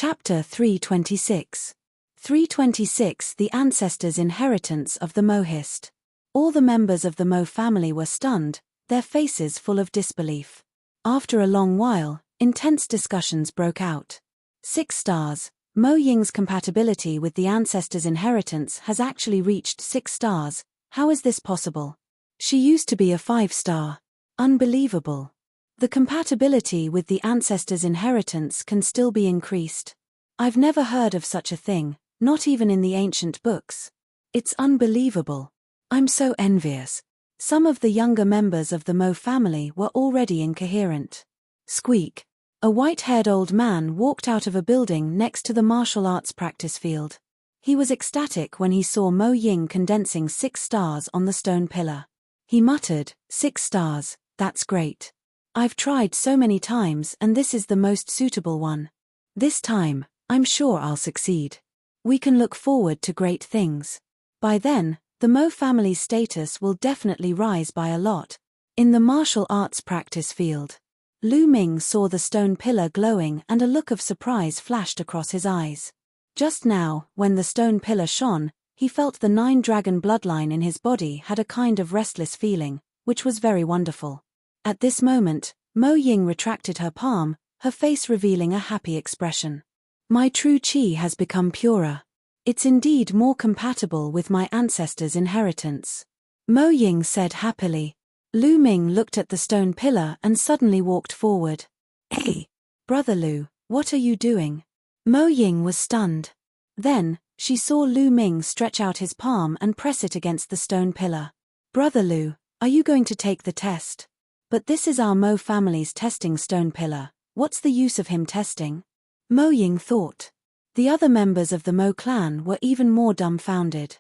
Chapter 326. 326 The Ancestors' Inheritance of the Mohist. All the members of the Mo family were stunned, their faces full of disbelief. After a long while, intense discussions broke out. 6 stars. Mo Ying's compatibility with the ancestors' inheritance has actually reached 6 stars. How is this possible? She used to be a 5-star. Unbelievable. The compatibility with the ancestors' inheritance can still be increased. I've never heard of such a thing, not even in the ancient books. It's unbelievable. I'm so envious. Some of the younger members of the Mo family were already incoherent. Squeak. A white-haired old man walked out of a building next to the martial arts practice field. He was ecstatic when he saw Mo Ying condensing 6 stars on the stone pillar. He muttered, 6 stars, that's great. I've tried so many times and this is the most suitable one. This time, I'm sure I'll succeed. We can look forward to great things. By then, the Mo family's status will definitely rise by a lot. In the martial arts practice field, Lu Ming saw the stone pillar glowing and a look of surprise flashed across his eyes. Just now, when the stone pillar shone, he felt the 9-dragon bloodline in his body had a kind of restless feeling, which was very wonderful. At this moment, Mo Ying retracted her palm, her face revealing a happy expression. My true qi has become purer. It's indeed more compatible with my ancestors' inheritance. Mo Ying said happily. Lu Ming looked at the stone pillar and suddenly walked forward. Hey, Brother Lu, what are you doing? Mo Ying was stunned. Then, she saw Lu Ming stretch out his palm and press it against the stone pillar. Brother Lu, are you going to take the test? But this is our Mo family's testing stone pillar. What's the use of him testing? Mo Ying thought. The other members of the Mo clan were even more dumbfounded.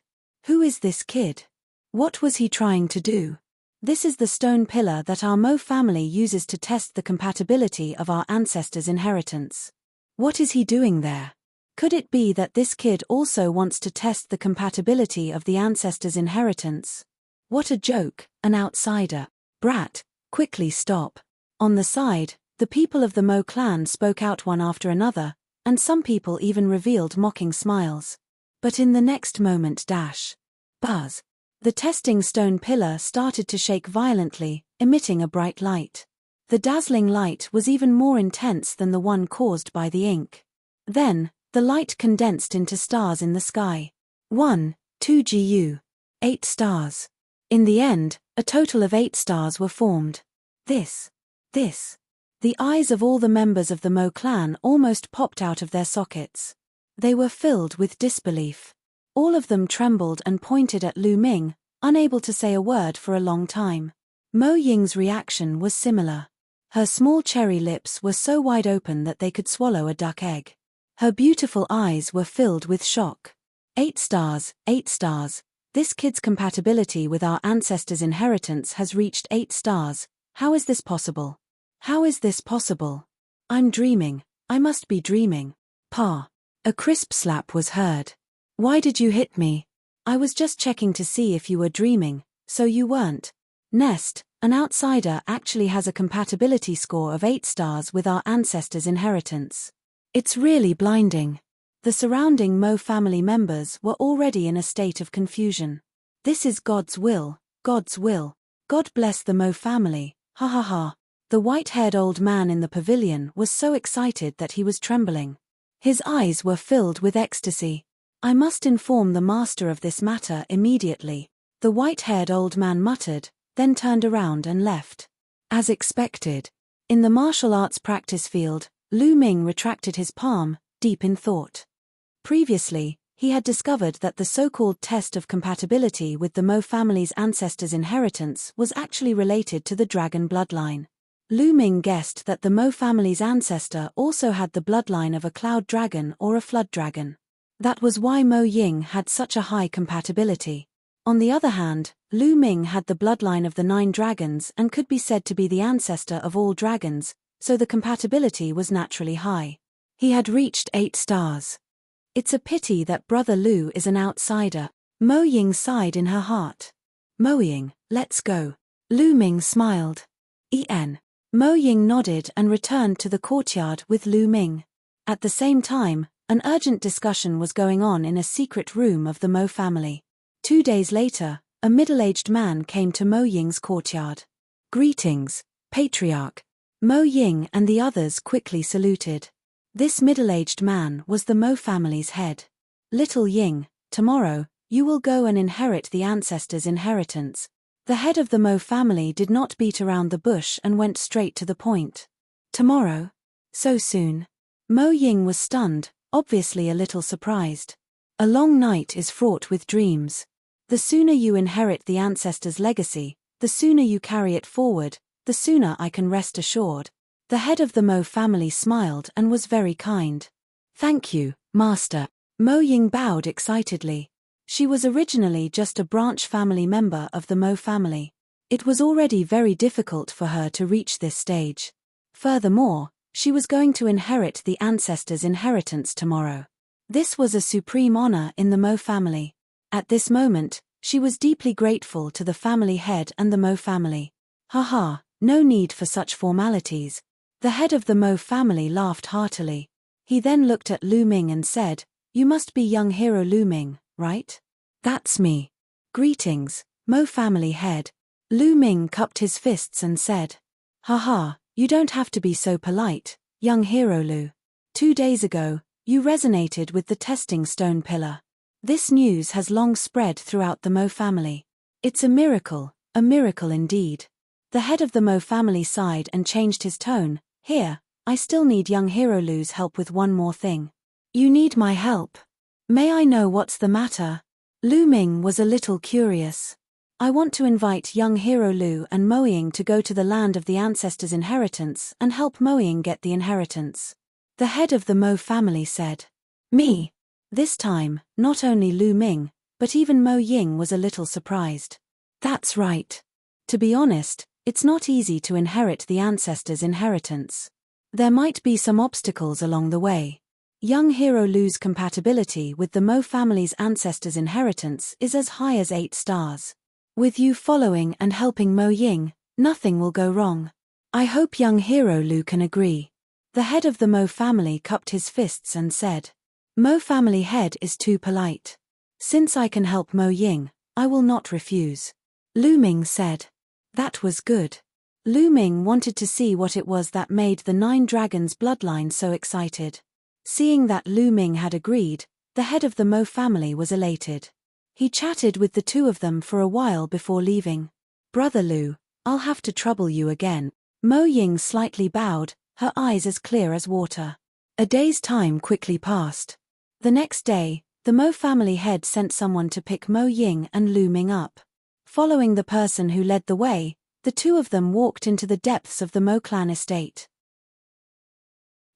Who is this kid? What was he trying to do? This is the stone pillar that our Mo family uses to test the compatibility of our ancestors' inheritance. What is he doing there? Could it be that this kid also wants to test the compatibility of the ancestors' inheritance? What a joke, an outsider. Brat, quickly stop. On the side, the people of the Mo clan spoke out one after another, and some people even revealed mocking smiles. But in the next moment buzz. The testing stone pillar started to shake violently, emitting a bright light. The dazzling light was even more intense than the one caused by the ink. Then, the light condensed into stars in the sky. 1, 2 GU. 8 stars. In the end, a total of 8 stars were formed. This. The eyes of all the members of the Mo clan almost popped out of their sockets. They were filled with disbelief. All of them trembled and pointed at Lu Ming, unable to say a word for a long time. Mo Ying's reaction was similar. Her small cherry lips were so wide open that they could swallow a duck egg. Her beautiful eyes were filled with shock. 8 stars, 8 stars. This kid's compatibility with our ancestors' inheritance has reached 8 stars. How is this possible? How is this possible? I'm dreaming. I must be dreaming. Pa. A crisp slap was heard. Why did you hit me? I was just checking to see if you were dreaming, so you weren't. Nest, an outsider actually has a compatibility score of 8 stars with our ancestors' inheritance. It's really blinding. The surrounding Mo family members were already in a state of confusion. This is God's will, God's will. God bless the Mo family, ha ha ha. The white-haired old man in the pavilion was so excited that he was trembling. His eyes were filled with ecstasy. I must inform the master of this matter immediately, the white-haired old man muttered, then turned around and left. As expected. In the martial arts practice field, Lu Ming retracted his palm, deep in thought. Previously, he had discovered that the so-called test of compatibility with the Mo family's ancestors' inheritance was actually related to the dragon bloodline. Lu Ming guessed that the Mo family's ancestor also had the bloodline of a cloud dragon or a flood dragon. That was why Mo Ying had such a high compatibility. On the other hand, Lu Ming had the bloodline of the 9 dragons and could be said to be the ancestor of all dragons, so the compatibility was naturally high. He had reached 8 stars. It's a pity that Brother Lu is an outsider. Mo Ying sighed in her heart. Mo Ying, let's go. Lu Ming smiled. Mo Ying nodded and returned to the courtyard with Lu Ming. At the same time, an urgent discussion was going on in a secret room of the Mo family. 2 days later, a middle-aged man came to Mo Ying's courtyard. "Greetings, Patriarch." Mo Ying and the others quickly saluted. This middle-aged man was the Mo family's head. "Little Ying, tomorrow, you will go and inherit the ancestors' inheritance." The head of the Mo family did not beat around the bush and went straight to the point. "Tomorrow? So soon?" Mo Ying was stunned, obviously a little surprised. "A long night is fraught with dreams. The sooner you inherit the ancestors' legacy, the sooner you carry it forward, the sooner I can rest assured." The head of the Mo family smiled and was very kind. "Thank you, Master." Mo Ying bowed excitedly. She was originally just a branch family member of the Mo family. It was already very difficult for her to reach this stage. Furthermore, she was going to inherit the ancestors' inheritance tomorrow. This was a supreme honor in the Mo family. At this moment, she was deeply grateful to the family head and the Mo family. "Haha, no need for such formalities." The head of the Mo family laughed heartily. He then looked at Lu Ming and said, "You must be young hero Lu Ming, right?" "That's me." "Greetings, Mo family head." Lu Ming cupped his fists and said, "Haha, you don't have to be so polite, young hero Lu. 2 days ago, you resonated with the testing stone pillar. This news has long spread throughout the Mo family. It's a miracle indeed." The head of the Mo family sighed and changed his tone. "Here, I still need young hero Lu's help with one more thing." "You need my help? May I know what's the matter?" Lu Ming was a little curious. "I want to invite young hero Lu and Mo Ying to go to the land of the ancestors' inheritance and help Mo Ying get the inheritance." The head of the Mo family said. "Me?" This time, not only Lu Ming, but even Mo Ying was a little surprised. "That's right. To be honest, it's not easy to inherit the ancestors' inheritance. There might be some obstacles along the way. Young hero Lu's compatibility with the Mo family's ancestors' inheritance is as high as 8 stars. With you following and helping Mo Ying, nothing will go wrong. I hope young hero Lu can agree." The head of the Mo family cupped his fists and said, "Mo family head is too polite. Since I can help Mo Ying, I will not refuse." Lu Ming said. That was good. Lu Ming wanted to see what it was that made the 9 Dragons bloodline so excited. Seeing that Lu Ming had agreed, the head of the Mo family was elated. He chatted with the two of them for a while before leaving. "Brother Lu, I'll have to trouble you again." Mo Ying slightly bowed, her eyes as clear as water. A day's time quickly passed. The next day, the Mo family head sent someone to pick Mo Ying and Lu Ming up. Following the person who led the way, the two of them walked into the depths of the Mo clan estate.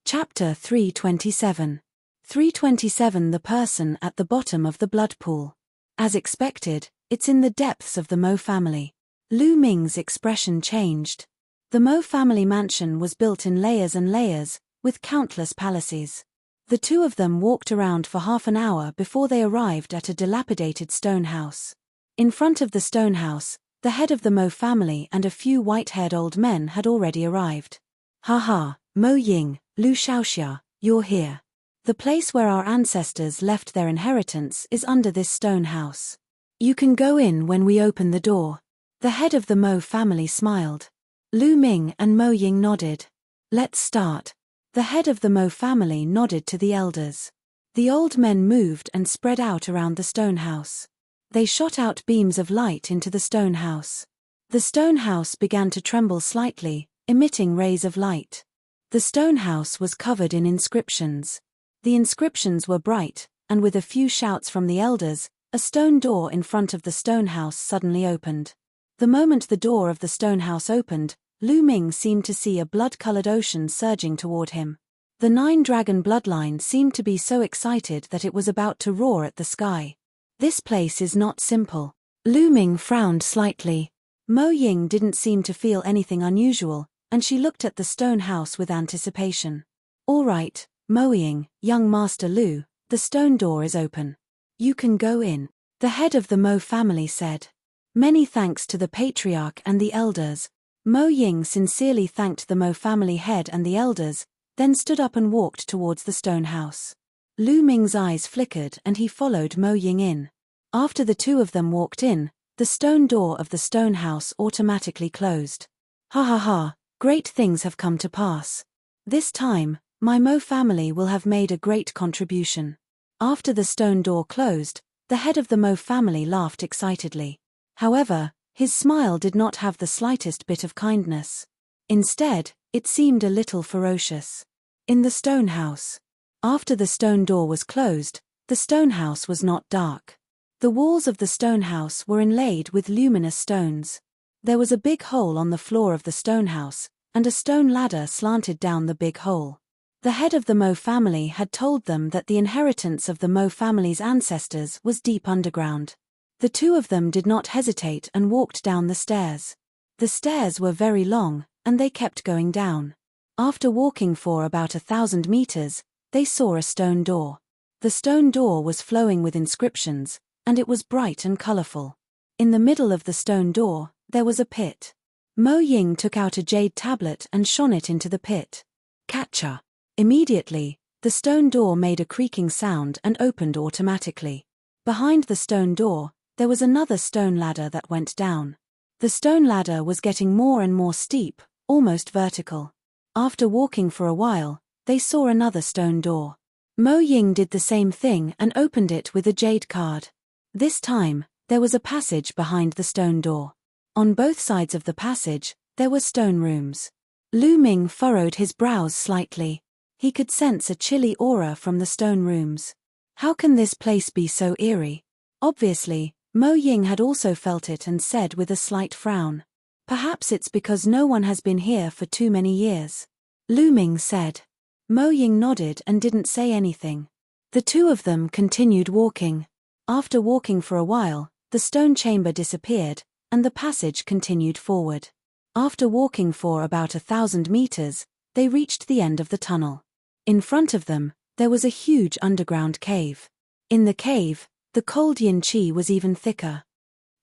Chapter 327. 327. The person at the bottom of the blood pool. As expected, it's in the depths of the Mo family. Lu Ming's expression changed. The Mo family mansion was built in layers and layers, with countless palaces. The two of them walked around for half an hour before they arrived at a dilapidated stone house. In front of the stone house, the head of the Mo family and a few white-haired old men had already arrived. "Haha, Mo Ying, Lu Xiaoxia, you're here. The place where our ancestors left their inheritance is under this stone house. You can go in when we open the door." The head of the Mo family smiled. Lu Ming and Mo Ying nodded. "Let's start." The head of the Mo family nodded to the elders. The old men moved and spread out around the stone house. They shot out beams of light into the stone house. The stone house began to tremble slightly, emitting rays of light. The stone house was covered in inscriptions. The inscriptions were bright, and with a few shouts from the elders, a stone door in front of the stone house suddenly opened. The moment the door of the stone house opened, Lu Ming seemed to see a blood-colored ocean surging toward him. The 9 Dragon bloodline seemed to be so excited that it was about to roar at the sky. "This place is not simple." Lu Ming frowned slightly. Mo Ying didn't seem to feel anything unusual, and she looked at the stone house with anticipation. "All right, Mo Ying, young Master Lu, the stone door is open. You can go in," the head of the Mo family said. "Many thanks to the patriarch and the elders." Mo Ying sincerely thanked the Mo family head and the elders, then stood up and walked towards the stone house. Lu Ming's eyes flickered and he followed Mo Ying in. After the two of them walked in, the stone door of the stone house automatically closed. Ha ha ha, great things have come to pass. This time, my Mo family will have made a great contribution. After the stone door closed, the head of the Mo family laughed excitedly. However, his smile did not have the slightest bit of kindness. Instead, it seemed a little ferocious. In the stone house. After the stone door was closed, the stone house was not dark. The walls of the stone house were inlaid with luminous stones. There was a big hole on the floor of the stone house, and a stone ladder slanted down the big hole. The head of the Mo family had told them that the inheritance of the Mo family's ancestors was deep underground. The two of them did not hesitate and walked down the stairs. The stairs were very long, and they kept going down. After walking for about 1,000 meters, they saw a stone door. The stone door was flowing with inscriptions, and it was bright and colorful. In the middle of the stone door, there was a pit. Mo Ying took out a jade tablet and shone it into the pit. Catcha! Immediately, the stone door made a creaking sound and opened automatically. Behind the stone door, there was another stone ladder that went down. The stone ladder was getting more and more steep, almost vertical. After walking for a while, they saw another stone door. Mo Ying did the same thing and opened it with a jade card. This time, there was a passage behind the stone door. On both sides of the passage, there were stone rooms. Lu Ming furrowed his brows slightly. He could sense a chilly aura from the stone rooms. How can this place be so eerie? Obviously, Mo Ying had also felt it and said with a slight frown. Perhaps it's because no one has been here for too many years. Lu Ming said. Mo Ying nodded and didn't say anything. The two of them continued walking. After walking for a while, the stone chamber disappeared, and the passage continued forward. After walking for about 1,000 meters, they reached the end of the tunnel. In front of them, there was a huge underground cave. In the cave, the cold yin qi was even thicker.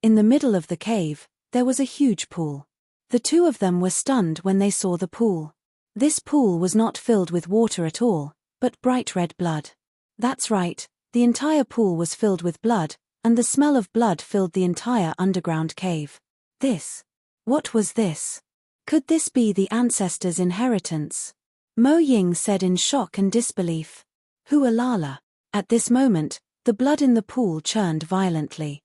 In the middle of the cave, there was a huge pool. The two of them were stunned when they saw the pool. This pool was not filled with water at all, but bright red blood. That's right, the entire pool was filled with blood, and the smell of blood filled the entire underground cave. What was this? Could this be the ancestors' inheritance? Mo Ying said in shock and disbelief. Hualala. At this moment, the blood in the pool churned violently.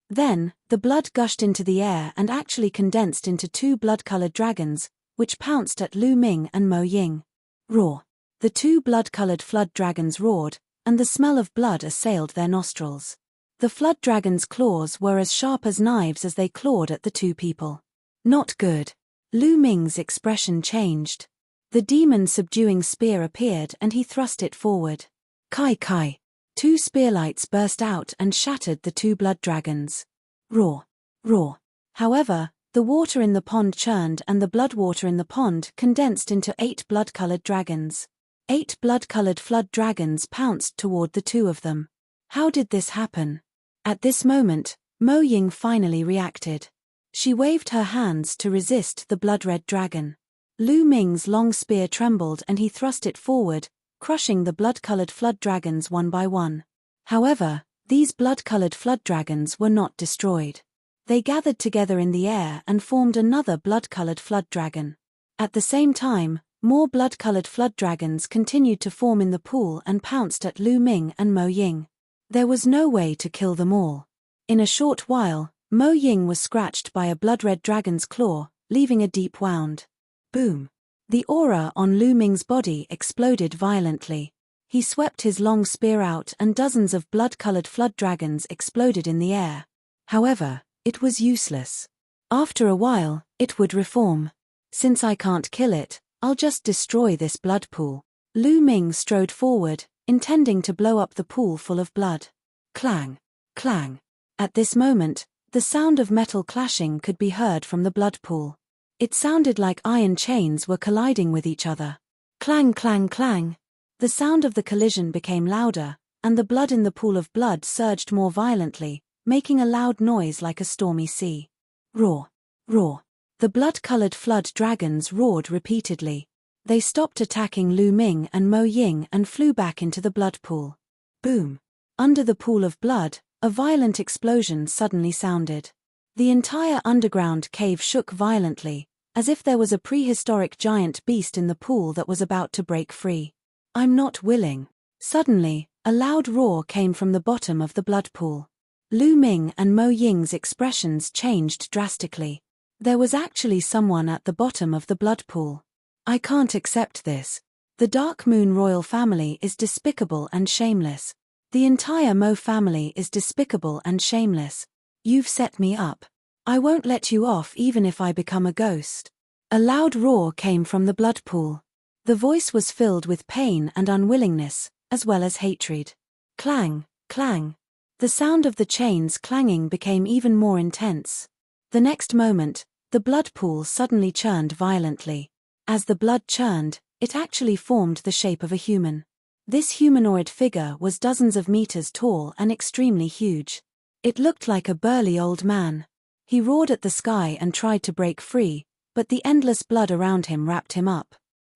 Then, the blood gushed into the air and actually condensed into two blood-colored dragons, which pounced at Lu Ming and Mo Ying. Roar! The two blood-colored flood dragons roared, and the smell of blood assailed their nostrils. The flood dragons' claws were as sharp as knives as they clawed at the two people. Not good. Lu Ming's expression changed. The demon-subduing spear appeared and he thrust it forward. Kai kai! Two spearlights burst out and shattered the two blood dragons. Roar! Roar! However, the water in the pond churned and the blood water in the pond condensed into 8 blood-colored dragons. 8 blood-colored flood dragons pounced toward the two of them. How did this happen? At this moment, Mo Ying finally reacted. She waved her hands to resist the blood-red dragon. Lu Ming's long spear trembled and he thrust it forward, crushing the blood-colored flood dragons one by one. However, these blood-colored flood dragons were not destroyed. They gathered together in the air and formed another blood-colored flood dragon. At the same time, more blood-colored flood dragons continued to form in the pool and pounced at Lu Ming and Mo Ying. There was no way to kill them all. In a short while, Mo Ying was scratched by a blood-red dragon's claw, leaving a deep wound. Boom! The aura on Lu Ming's body exploded violently. He swept his long spear out and dozens of blood-colored flood dragons exploded in the air. However, it was useless. After a while, it would reform. Since I can't kill it, I'll just destroy this blood pool. Lu Ming strode forward, intending to blow up the pool full of blood. Clang! Clang! At this moment, the sound of metal clashing could be heard from the blood pool. It sounded like iron chains were colliding with each other. Clang, clang, clang. The sound of the collision became louder, and the blood in the pool of blood surged more violently, making a loud noise like a stormy sea. Roar! Roar! The blood-colored flood dragons roared repeatedly. They stopped attacking Lu Ming and Mo Ying and flew back into the blood pool. Boom! Under the pool of blood, a violent explosion suddenly sounded. The entire underground cave shook violently, as if there was a prehistoric giant beast in the pool that was about to break free. I'm not willing. Suddenly, a loud roar came from the bottom of the blood pool. Lu Ming and Mo Ying's expressions changed drastically. There was actually someone at the bottom of the blood pool. I can't accept this. The Dark Moon royal family is despicable and shameless. The entire Mo family is despicable and shameless. You've set me up. I won't let you off even if I become a ghost. A loud roar came from the blood pool. The voice was filled with pain and unwillingness, as well as hatred. Clang, clang. The sound of the chains clanging became even more intense. The next moment, the blood pool suddenly churned violently. As the blood churned, it actually formed the shape of a human. This humanoid figure was dozens of meters tall and extremely huge. It looked like a burly old man. He roared at the sky and tried to break free, but the endless blood around him wrapped him up.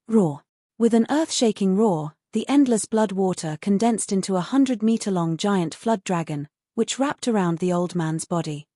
Roar! With an earth-shaking roar, the endless blood water condensed into a 100-meter-long giant flood dragon, which wrapped around the old man's body.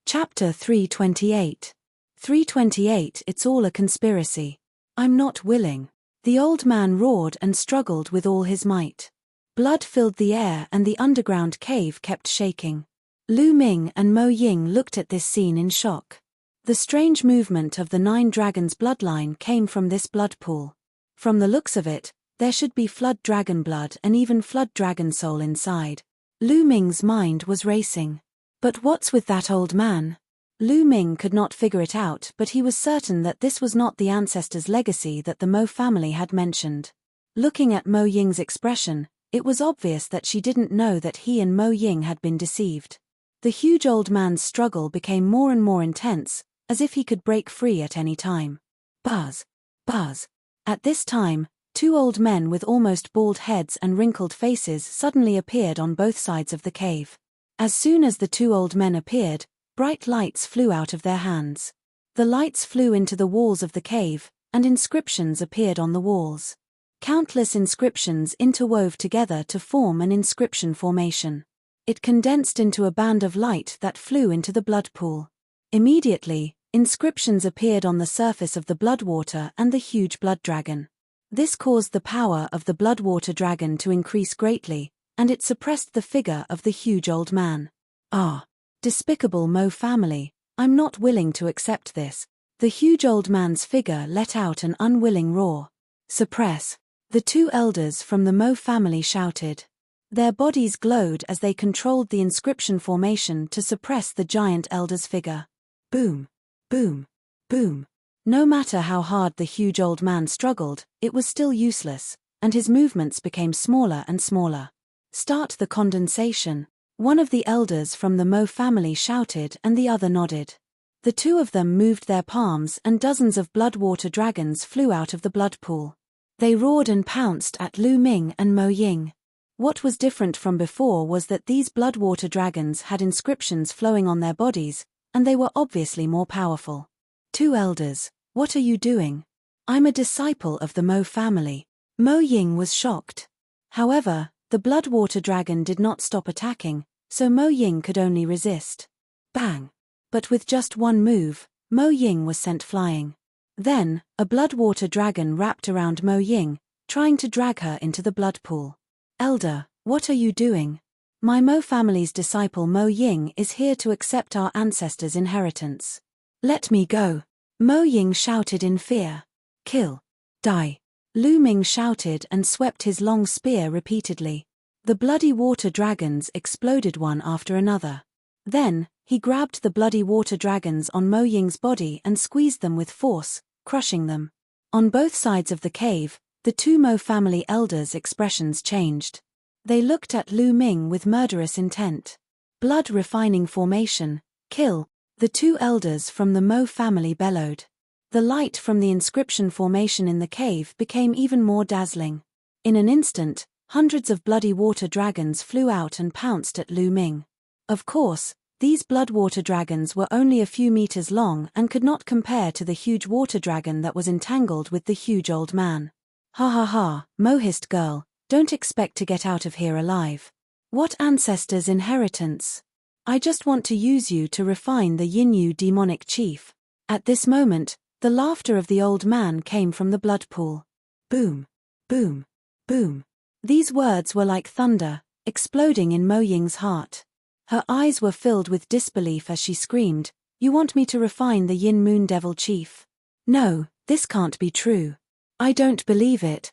Chapter 328. 328 It's all a conspiracy. I'm not willing. The old man roared and struggled with all his might. Blood filled the air and the underground cave kept shaking. Lu Ming and Mo Ying looked at this scene in shock. The strange movement of the 9 dragons' bloodline came from this blood pool. From the looks of it, there should be flood dragon blood and even flood dragon soul inside. Lu Ming's mind was racing. But what's with that old man? Lu Ming could not figure it out, but he was certain that this was not the ancestor's legacy that the Mo family had mentioned. Looking at Mo Ying's expression, it was obvious that she didn't know that he and Mo Ying had been deceived. The huge old man's struggle became more and more intense, as if he could break free at any time. Buzz! Buzz! At this time, 2 old men with almost bald heads and wrinkled faces suddenly appeared on both sides of the cave. As soon as the 2 old men appeared, bright lights flew out of their hands. The lights flew into the walls of the cave, and inscriptions appeared on the walls. Countless inscriptions interwove together to form an inscription formation. It condensed into a band of light that flew into the blood pool. Immediately, inscriptions appeared on the surface of the blood water and the huge blood dragon. This caused the power of the blood water dragon to increase greatly, and it suppressed the figure of the huge old man. Ah! Despicable Mo family, I'm not willing to accept this. The huge old man's figure let out an unwilling roar. Suppress! The 2 elders from the Mo family shouted. Their bodies glowed as they controlled the inscription formation to suppress the giant elder's figure. Boom! Boom! Boom! No matter how hard the huge old man struggled, it was still useless, and his movements became smaller and smaller. Start the condensation! One of the elders from the Mo family shouted and the other nodded. The 2 of them moved their palms and dozens of blood water dragons flew out of the blood pool. They roared and pounced at Lu Ming and Mo Ying. What was different from before was that these blood water dragons had inscriptions flowing on their bodies, and they were obviously more powerful. 2 elders, what are you doing? I'm a disciple of the Mo family. Mo Ying was shocked. However, the blood water dragon did not stop attacking, so Mo Ying could only resist. Bang! But with just one move, Mo Ying was sent flying. Then, a blood water dragon wrapped around Mo Ying, trying to drag her into the blood pool. Elder, what are you doing? My Mo family's disciple Mo Ying is here to accept our ancestors' inheritance. Let me go! Mo Ying shouted in fear. Kill! Die! Lu Ming shouted and swept his long spear repeatedly. The bloody water dragons exploded one after another. Then, he grabbed the bloody water dragons on Mo Ying's body and squeezed them with force, crushing them. On both sides of the cave, the 2 Mo family elders' expressions changed. They looked at Lu Ming with murderous intent. Blood refining formation, kill! The 2 elders from the Mo family bellowed. The light from the inscription formation in the cave became even more dazzling. In an instant, hundreds of bloody water dragons flew out and pounced at Lu Ming. Of course, These blood water dragons were only a few meters long and could not compare to the huge water dragon that was entangled with the huge old man. Ha ha ha, Mohist girl, don't expect to get out of here alive. What ancestors' inheritance? I just want to use you to refine the Yinyu demonic chief. At this moment, the laughter of the old man came from the blood pool. Boom, boom, boom. These words were like thunder, exploding in Mo Ying's heart. Her eyes were filled with disbelief as she screamed, "You want me to refine the Yin Moon Devil Chief? No, this can't be true. I don't believe it."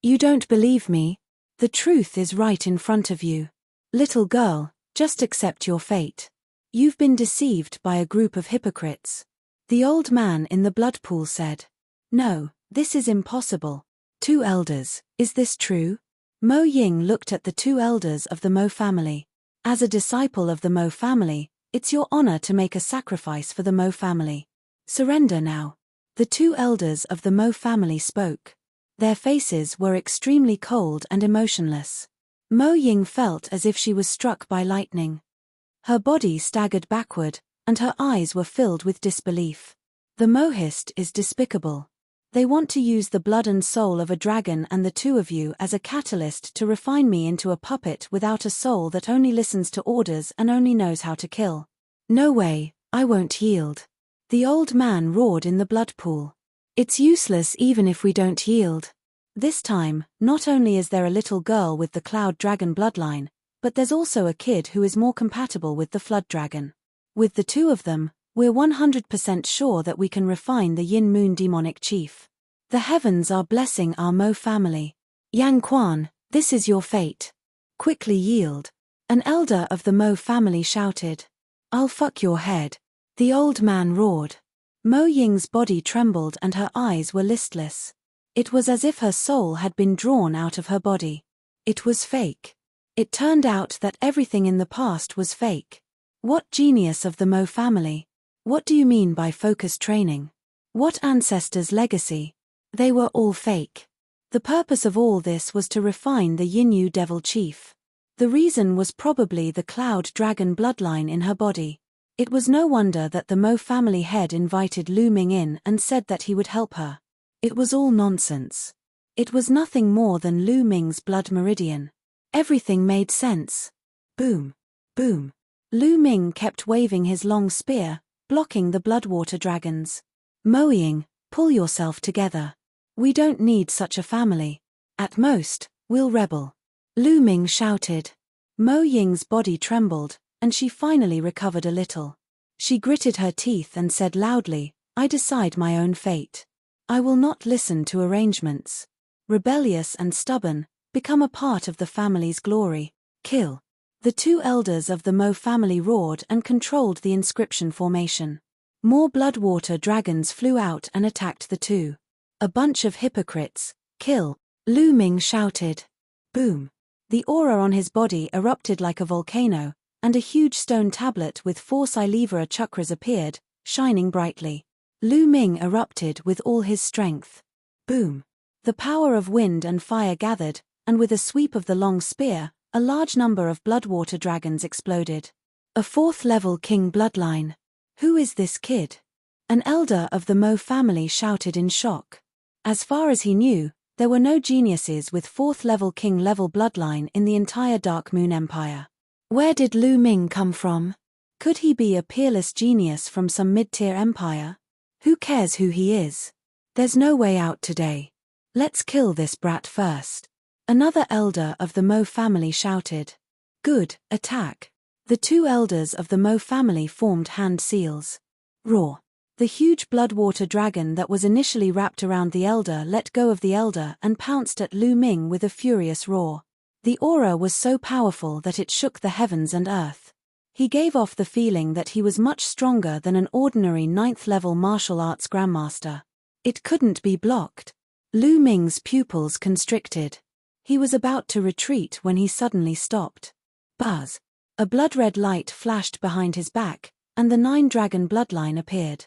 "You don't believe me? The truth is right in front of you. Little girl, just accept your fate. You've been deceived by a group of hypocrites." The old man in the blood pool said. "No, this is impossible. Two elders, is this true?" Mo Ying looked at the two elders of the Mo family. "As a disciple of the Mo family, it's your honor to make a sacrifice for the Mo family. Surrender now." The two elders of the Mo family spoke. Their faces were extremely cold and emotionless. Mo Ying felt as if she was struck by lightning. Her body staggered backward, and her eyes were filled with disbelief. The Mohist is despicable. They want to use the blood and soul of a dragon and the two of you as a catalyst to refine me into a puppet without a soul that only listens to orders and only knows how to kill. No way, I won't yield. The old man roared in the blood pool. It's useless even if we don't yield. This time, not only is there a little girl with the cloud dragon bloodline, but there's also a kid who is more compatible with the flood dragon. With the two of them, we're 100% sure that we can refine the Yin Moon demonic chief. The heavens are blessing our Mo family. Yang Quan, this is your fate. Quickly yield. An elder of the Mo family shouted. I'll fuck your head. The old man roared. Mo Ying's body trembled and her eyes were listless. It was as if her soul had been drawn out of her body. It was fake. It turned out that everything in the past was fake. What genius of the Mo family? What do you mean by focus training? What ancestors' legacy? They were all fake. The purpose of all this was to refine the Yinyu devil chief. The reason was probably the cloud dragon bloodline in her body. It was no wonder that the Mo family head invited Lu Ming in and said that he would help her. It was all nonsense. It was nothing more than Lu Ming's blood meridian. Everything made sense. Boom. Boom. Lu Ming kept waving his long spear, blocking the bloodwater dragons. Mo Ying, pull yourself together. We don't need such a family. At most, we'll rebel. Lu Ming shouted. Mo Ying's body trembled, and she finally recovered a little. She gritted her teeth and said loudly, I decide my own fate. I will not listen to arrangements. Rebellious and stubborn, become a part of the family's glory. Kill. The two elders of the Mo family roared and controlled the inscription formation. More bloodwater dragons flew out and attacked the two. A bunch of hypocrites. Kill. Lu Ming shouted. Boom. The aura on his body erupted like a volcano, and a huge stone tablet with 4 Silivera chakras appeared, shining brightly. Lu Ming erupted with all his strength. Boom. The power of wind and fire gathered, and with a sweep of the long spear, a large number of bloodwater dragons exploded. A 4th-level king bloodline. Who is this kid? An elder of the Mo family shouted in shock. As far as he knew, there were no geniuses with 4th-level king-level bloodline in the entire Dark Moon Empire. Where did Lu Ming come from? Could he be a peerless genius from some mid-tier empire? Who cares who he is? There's no way out today. Let's kill this brat first. Another elder of the Mo family shouted. Good, attack. The two elders of the Mo family formed hand seals. Roar. The huge bloodwater dragon that was initially wrapped around the elder let go of the elder and pounced at Lu Ming with a furious roar. The aura was so powerful that it shook the heavens and earth. He gave off the feeling that he was much stronger than an ordinary 9th-level martial arts grandmaster. It couldn't be blocked. Lu Ming's pupils constricted. He was about to retreat when he suddenly stopped. Buzz. A blood-red light flashed behind his back, and the 9-dragon bloodline appeared.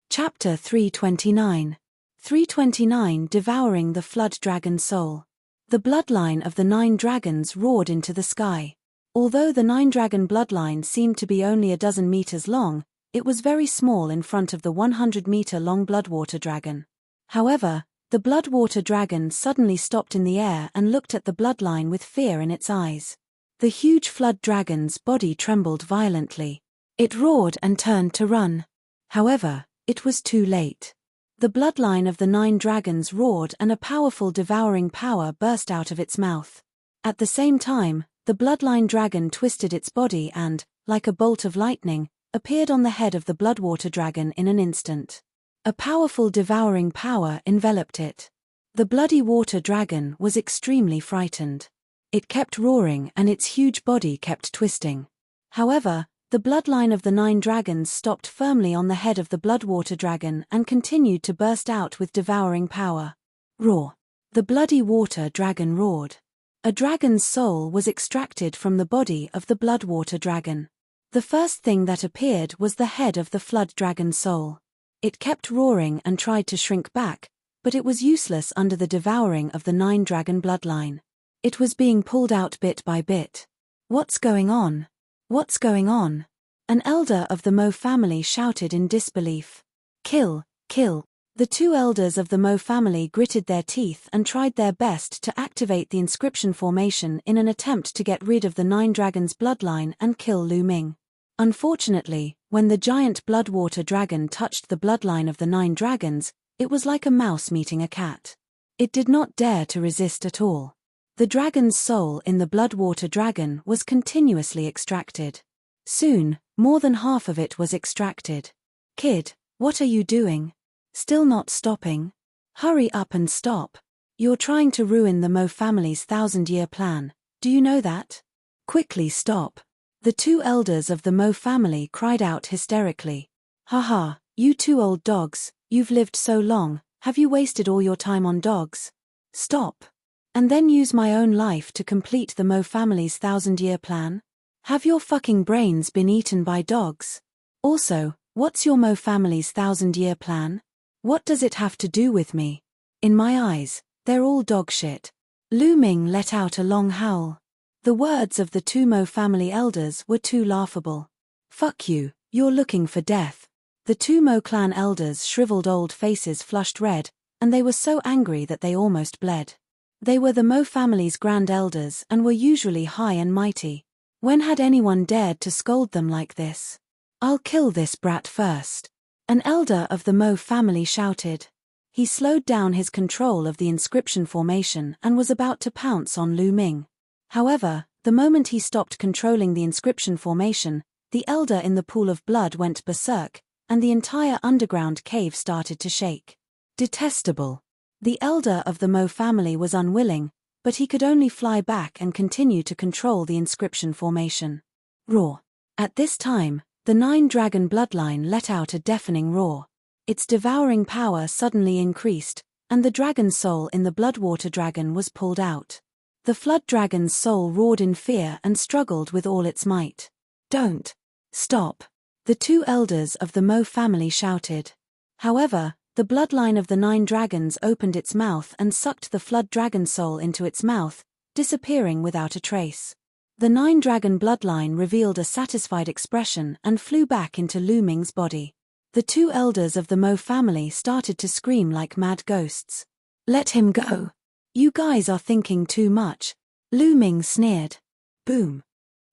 Chapter 329. 329 Devouring the Flood Dragon Soul. The bloodline of the 9 dragons roared into the sky. Although the nine-dragon bloodline seemed to be only a dozen meters long, it was very small in front of the 100-meter-long Bloodwater dragon. However, the Bloodwater dragon suddenly stopped in the air and looked at the bloodline with fear in its eyes. The huge flood dragon's body trembled violently. It roared and turned to run. However, it was too late. The bloodline of the 9 dragons roared and a powerful devouring power burst out of its mouth. At the same time, the bloodline dragon twisted its body and, like a bolt of lightning, appeared on the head of the Bloodwater dragon in an instant. A powerful devouring power enveloped it. The Bloody Water dragon was extremely frightened. It kept roaring and its huge body kept twisting. However, the bloodline of the 9 dragons stopped firmly on the head of the Bloodwater dragon and continued to burst out with devouring power. Roar! The Bloody Water dragon roared. A dragon's soul was extracted from the body of the Bloodwater dragon. The first thing that appeared was the head of the flood dragon's soul. It kept roaring and tried to shrink back, but it was useless under the devouring of the 9 dragon bloodline. It was being pulled out bit by bit. What's going on? What's going on? An elder of the Mo family shouted in disbelief. Kill, kill. The 2 elders of the Mo family gritted their teeth and tried their best to activate the inscription formation in an attempt to get rid of the 9 dragons' bloodline and kill Lu Ming. Unfortunately, when the giant Bloodwater dragon touched the bloodline of the 9 dragons, it was like a mouse meeting a cat. It did not dare to resist at all. The dragon's soul in the Bloodwater dragon was continuously extracted. Soon, more than half of it was extracted. Kid, what are you doing? Still not stopping? Hurry up and stop. You're trying to ruin the Mo family's 1,000-year plan. Do you know that? Quickly stop. The 2 elders of the Mo family cried out hysterically. Haha, you 2 old dogs, you've lived so long, have you wasted all your time on dogs? Stop. And then use my own life to complete the Mo family's 1,000-year plan? Have your fucking brains been eaten by dogs? Also, what's your Mo family's 1,000-year plan? What does it have to do with me? In my eyes, they're all dog shit. Lu Ming let out a long howl. The words of the 2 Mo family elders were too laughable. Fuck you, you're looking for death. The 2 Mo clan elders' shriveled old faces flushed red, and they were so angry that they almost bled. They were the Mo family's grand elders and were usually high and mighty. When had anyone dared to scold them like this? I'll kill this brat first. An elder of the Mo family shouted. He slowed down his control of the inscription formation and was about to pounce on Lu Ming. However, the moment he stopped controlling the inscription formation, the elder in the pool of blood went berserk, and the entire underground cave started to shake. Detestable. The elder of the Mo family was unwilling, but he could only fly back and continue to control the inscription formation. Roar. At this time, the 9 dragon bloodline let out a deafening roar. Its devouring power suddenly increased, and the dragon soul in the Bloodwater dragon was pulled out. The flood dragon's soul roared in fear and struggled with all its might. Don't. Stop. The 2 elders of the Mo family shouted. However, the bloodline of the 9 dragons opened its mouth and sucked the flood dragon soul into its mouth, disappearing without a trace. The 9 dragon bloodline revealed a satisfied expression and flew back into Lu Ming's body. The 2 elders of the Mo family started to scream like mad ghosts. Let him go. You guys are thinking too much. Lu Ming sneered. Boom.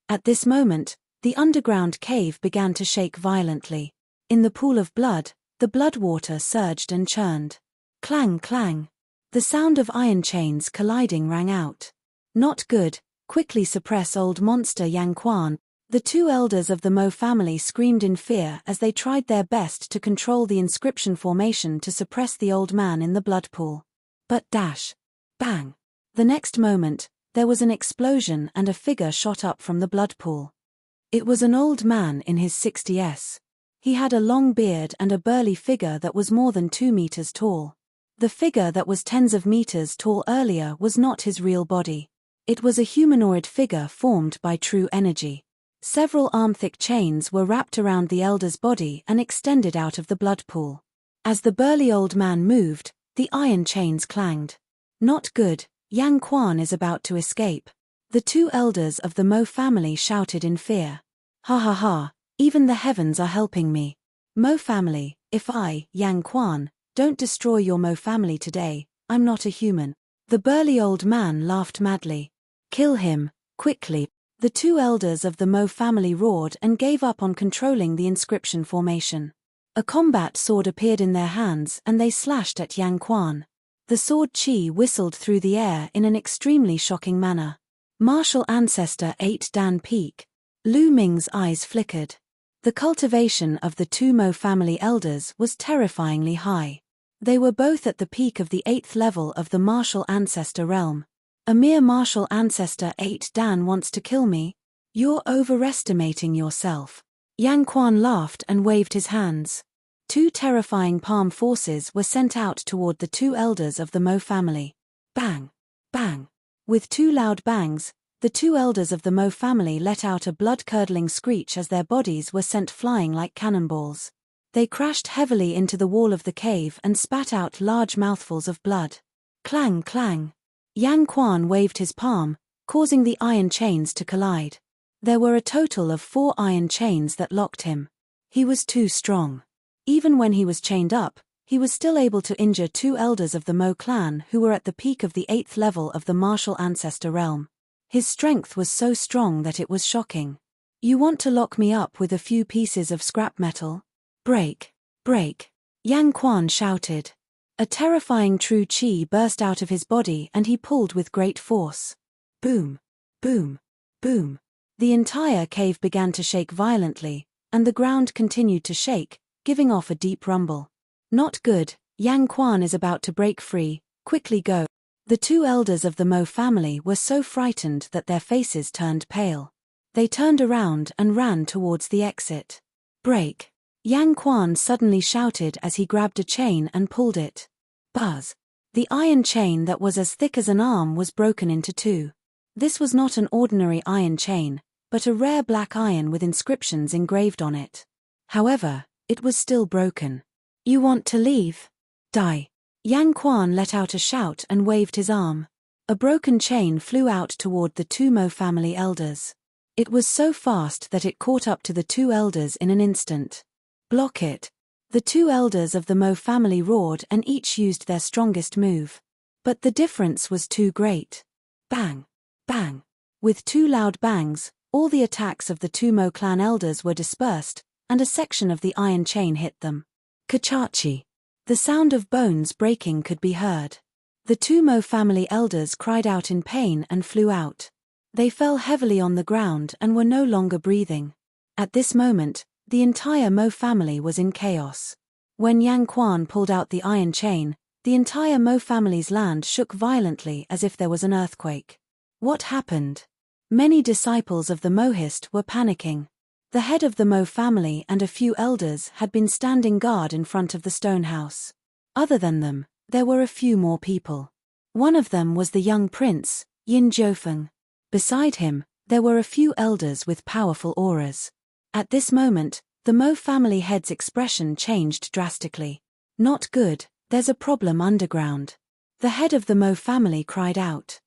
At this moment, the underground cave began to shake violently. In the pool of blood, the blood water surged and churned. Clang, clang. The sound of iron chains colliding rang out. Not good, quickly suppress old monster Yang Quan. The 2 elders of the Mo family screamed in fear as they tried their best to control the inscription formation to suppress the old man in the blood pool. But dash. Bang. The next moment, there was an explosion and a figure shot up from the blood pool. It was an old man in his 60s. He had a long beard and a burly figure that was more than 2 meters tall. The figure that was tens of meters tall earlier was not his real body. It was a humanoid figure formed by true energy. Several arm-thick chains were wrapped around the elder's body and extended out of the blood pool. As the burly old man moved, the iron chains clanged. Not good, Yang Quan is about to escape. The two elders of the Mo family shouted in fear. Ha ha ha, even the heavens are helping me. Mo family, if I, Yang Quan, don't destroy your Mo family today, I'm not a human. The burly old man laughed madly. Kill him, quickly. The two elders of the Mo family roared and gave up on controlling the inscription formation. A combat sword appeared in their hands and they slashed at Yang Quan. The sword chi whistled through the air in an extremely shocking manner. Martial Ancestor 8 Dan Peak. Lu Ming's eyes flickered. The cultivation of the two Mo family elders was terrifyingly high. They were both at the peak of the 8th level of the Martial Ancestor realm. A mere Martial Ancestor 8 Dan wants to kill me? You're overestimating yourself. Yang Quan laughed and waved his hands. Two terrifying palm forces were sent out toward the two elders of the Mo family. Bang! Bang! With two loud bangs, the two elders of the Mo family let out a blood-curdling screech as their bodies were sent flying like cannonballs. They crashed heavily into the wall of the cave and spat out large mouthfuls of blood. Clang, clang. Yang Quan waved his palm, causing the iron chains to collide. There were a total of 4 iron chains that locked him. He was too strong. Even when he was chained up, he was still able to injure two elders of the Mo clan who were at the peak of the 8th level of the Martial Ancestor realm. His strength was so strong that it was shocking. You want to lock me up with a few pieces of scrap metal? Break! Break! Yang Quan shouted. A terrifying true chi burst out of his body and he pulled with great force. Boom! Boom! Boom! The entire cave began to shake violently, and the ground continued to shake, giving off a deep rumble. Not good, Yang Quan is about to break free, quickly go. The two elders of the Mo family were so frightened that their faces turned pale. They turned around and ran towards the exit. Break! Yang Quan suddenly shouted as he grabbed a chain and pulled it. Buzz! The iron chain that was as thick as an arm was broken into two. This was not an ordinary iron chain, but a rare black iron with inscriptions engraved on it. However, it was still broken. You want to leave? Die! Yang Quan let out a shout and waved his arm. A broken chain flew out toward the two Mo family elders. It was so fast that it caught up to the two elders in an instant. Block it! The two elders of the Mo family roared and each used their strongest move. But the difference was too great. Bang! Bang! With two loud bangs, all the attacks of the two Mo clan elders were dispersed, and a section of the iron chain hit them. Kachachi! The sound of bones breaking could be heard. The two Mo family elders cried out in pain and flew out. They fell heavily on the ground and were no longer breathing. At this moment, the entire Mo family was in chaos. When Yang Quan pulled out the iron chain, the entire Mo family's land shook violently as if there was an earthquake. What happened? Many disciples of the Mohist were panicking. The head of the Mo family and a few elders had been standing guard in front of the stone house. Other than them, there were a few more people. One of them was the young prince, Yin Jiufeng. Beside him, there were a few elders with powerful auras. At this moment, the Mo family head's expression changed drastically. Not good, there's a problem underground. The head of the Mo family cried out.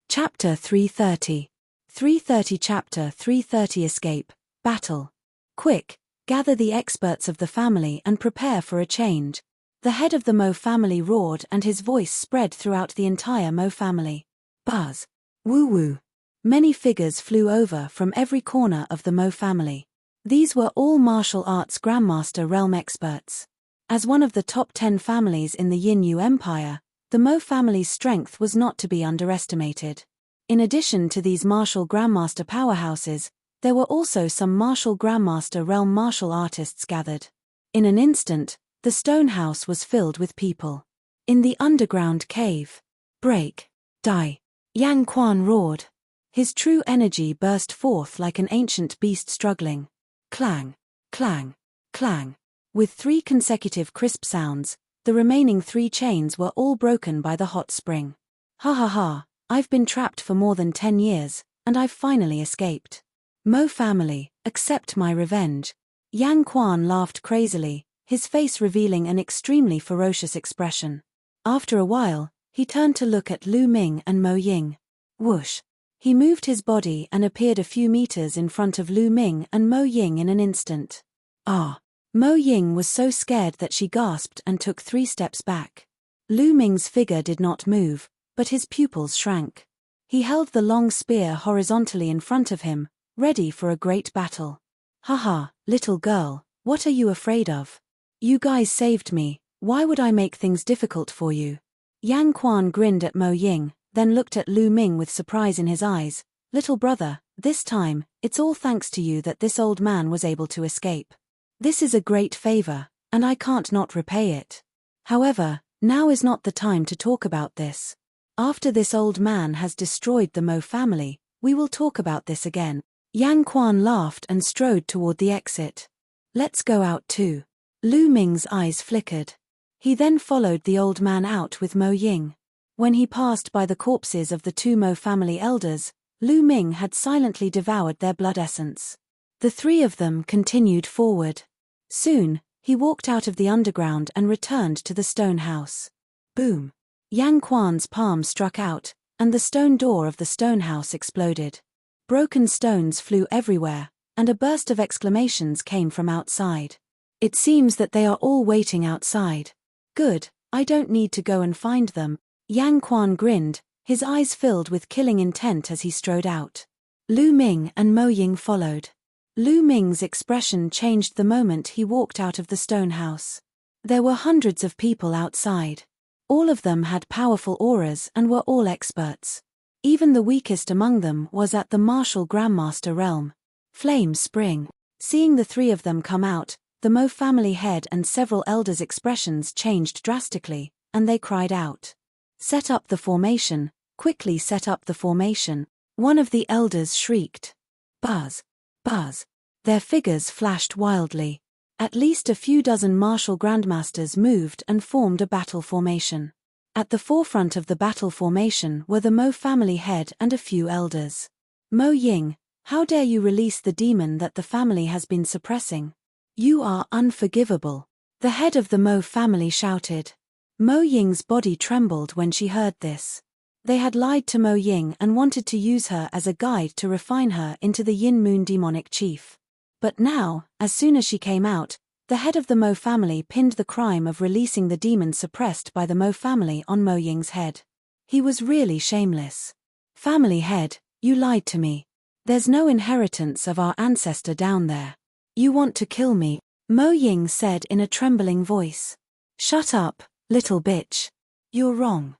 Chapter 330. 330 Chapter 330 Escape, Battle. Quick, gather the experts of the family and prepare for a change. The head of the Mo family roared and his voice spread throughout the entire Mo family. Buzz. Woo-woo. Many figures flew over from every corner of the Mo family. These were all martial arts Grandmaster realm experts. As one of the top 10 families in the Yin Yu Empire, the Mo family's strength was not to be underestimated. In addition to these martial Grandmaster powerhouses, there were also some martial Grandmaster realm martial artists gathered. In an instant, the stone house was filled with people. In the underground cave. Break! Die! Yang Quan roared. His true energy burst forth like an ancient beast struggling. Clang! Clang! Clang! With 3 consecutive crisp sounds, the remaining 3 chains were all broken by the hot spring. Ha ha ha, I've been trapped for more than 10 years, and I've finally escaped. Mo family, accept my revenge. Yang Quan laughed crazily, his face revealing an extremely ferocious expression. After a while, he turned to look at Lu Ming and Mo Ying. Whoosh! He moved his body and appeared a few meters in front of Lu Ming and Mo Ying in an instant. Ah! Mo Ying was so scared that she gasped and took 3 steps back. Lu Ming's figure did not move, but his pupils shrank. He held the long spear horizontally in front of him, ready for a great battle. Haha, little girl, what are you afraid of? You guys saved me, why would I make things difficult for you? Yang Quan grinned at Mo Ying, then looked at Lu Ming with surprise in his eyes. Little brother, this time, it's all thanks to you that this old man was able to escape. This is a great favor, and I can't not repay it. However, now is not the time to talk about this. After this old man has destroyed the Mo family, we will talk about this again. Yang Quan laughed and strode toward the exit. Let's go out too. Lu Ming's eyes flickered. He then followed the old man out with Mo Ying. When he passed by the corpses of the 2 Mo family elders, Lu Ming had silently devoured their blood essence. The 3 of them continued forward. Soon, he walked out of the underground and returned to the stone house. Boom! Yang Quan's palm struck out, and the stone door of the stone house exploded. Broken stones flew everywhere, and a burst of exclamations came from outside. It seems that they are all waiting outside. Good, I don't need to go and find them. Yang Quan grinned, his eyes filled with killing intent as he strode out. Lu Ming and Mo Ying followed. Lu Ming's expression changed the moment he walked out of the stone house. There were hundreds of people outside. All of them had powerful auras and were all experts. Even the weakest among them was at the martial grandmaster realm. Flame Spring. Seeing the 3 of them come out, the Mo family head and several elders' expressions changed drastically, and they cried out. Set up the formation, quickly set up the formation. One of the elders shrieked. Buzz! Buzz! Their figures flashed wildly. At least a few dozen martial grandmasters moved and formed a battle formation. At the forefront of the battle formation were the Mo family head and a few elders. Mo Ying, how dare you release the demon that the family has been suppressing? You are unforgivable. The head of the Mo family shouted. Mo Ying's body trembled when she heard this. They had lied to Mo Ying and wanted to use her as a guide to refine her into the Yin Moon demonic chief. But now, as soon as she came out, the head of the Mo family pinned the crime of releasing the demon suppressed by the Mo family on Mo Ying's head. He was really shameless. Family head, you lied to me. There's no inheritance of our ancestor down there. You want to kill me, Mo Ying said in a trembling voice. Shut up, little bitch. You're wrong.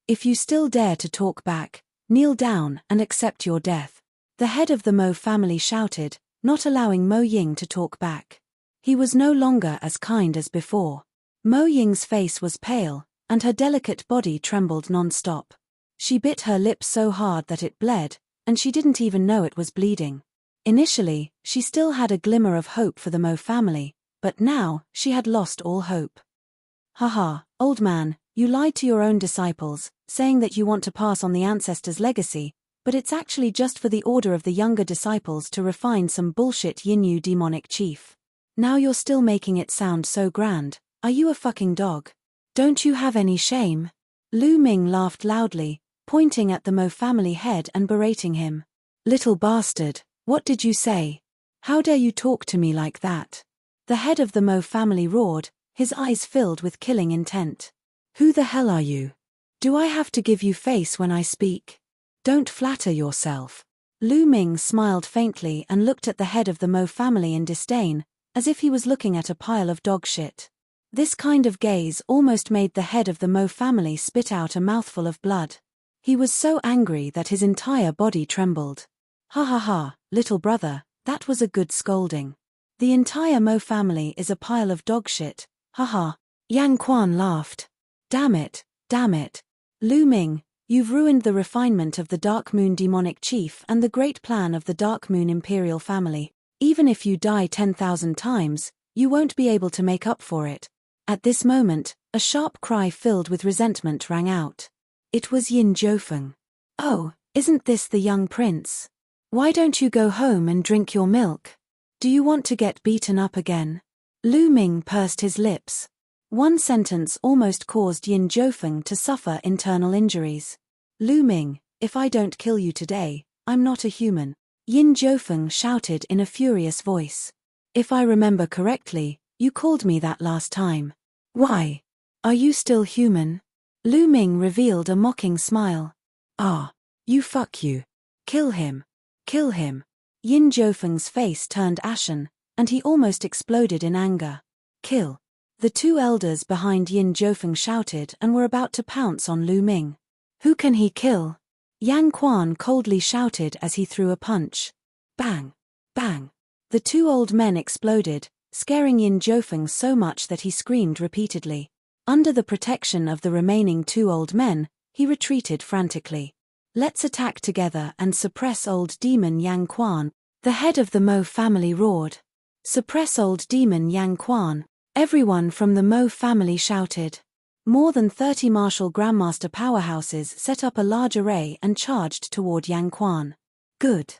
If you still dare to talk back, kneel down and accept your death. The head of the Mo family shouted, not allowing Mo Ying to talk back. He was no longer as kind as before. Mo Ying's face was pale, and her delicate body trembled non-stop. She bit her lip so hard that it bled, and she didn't even know it was bleeding. Initially, she still had a glimmer of hope for the Mo family, but now, she had lost all hope. Haha, old man, you lied to your own disciples, saying that you want to pass on the ancestors' legacy, but it's actually just for the order of the younger disciples to refine some bullshit Yinyu demonic chief. Now you're still making it sound so grand. Are you a fucking dog? Don't you have any shame? Lu Ming laughed loudly, pointing at the Mo family head and berating him. Little bastard, what did you say? How dare you talk to me like that? The head of the Mo family roared, his eyes filled with killing intent. Who the hell are you? Do I have to give you face when I speak? Don't flatter yourself. Lu Ming smiled faintly and looked at the head of the Mo family in disdain, as if he was looking at a pile of dog shit. This kind of gaze almost made the head of the Mo family spit out a mouthful of blood. He was so angry that his entire body trembled. Ha ha ha, little brother, that was a good scolding. The entire Mo family is a pile of dog shit, haha. Yang Quan laughed. Damn it, Lu Ming, you've ruined the refinement of the Dark Moon demonic chief and the great plan of the Dark Moon imperial family. Even if you die 10,000 times, you won't be able to make up for it. At this moment, a sharp cry filled with resentment rang out. It was Yin Jiufeng. Oh, isn't this the young prince? Why don't you go home and drink your milk? Do you want to get beaten up again? Lu Ming pursed his lips. One sentence almost caused Yin Jiufeng to suffer internal injuries. Lu Ming, if I don't kill you today, I'm not a human. Yin Jiufeng shouted in a furious voice. If I remember correctly, you called me that last time. Why? Are you still human? Lu Ming revealed a mocking smile. Ah. You fuck you. Kill him. Kill him. Yin Jiufeng's face turned ashen, and he almost exploded in anger. Kill. The two elders behind Yin Jiufeng shouted and were about to pounce on Lu Ming. Who can he kill? Yang Quan coldly shouted as he threw a punch. Bang. Bang. The two old men exploded, scaring Yin Jiufeng so much that he screamed repeatedly. Under the protection of the remaining two old men, he retreated frantically. Let's attack together and suppress old demon Yang Quan, the head of the Mo family roared. Suppress old demon Yang Quan, everyone from the Mo family shouted. More than 30 martial grandmaster powerhouses set up a large array and charged toward Yang Quan. Good.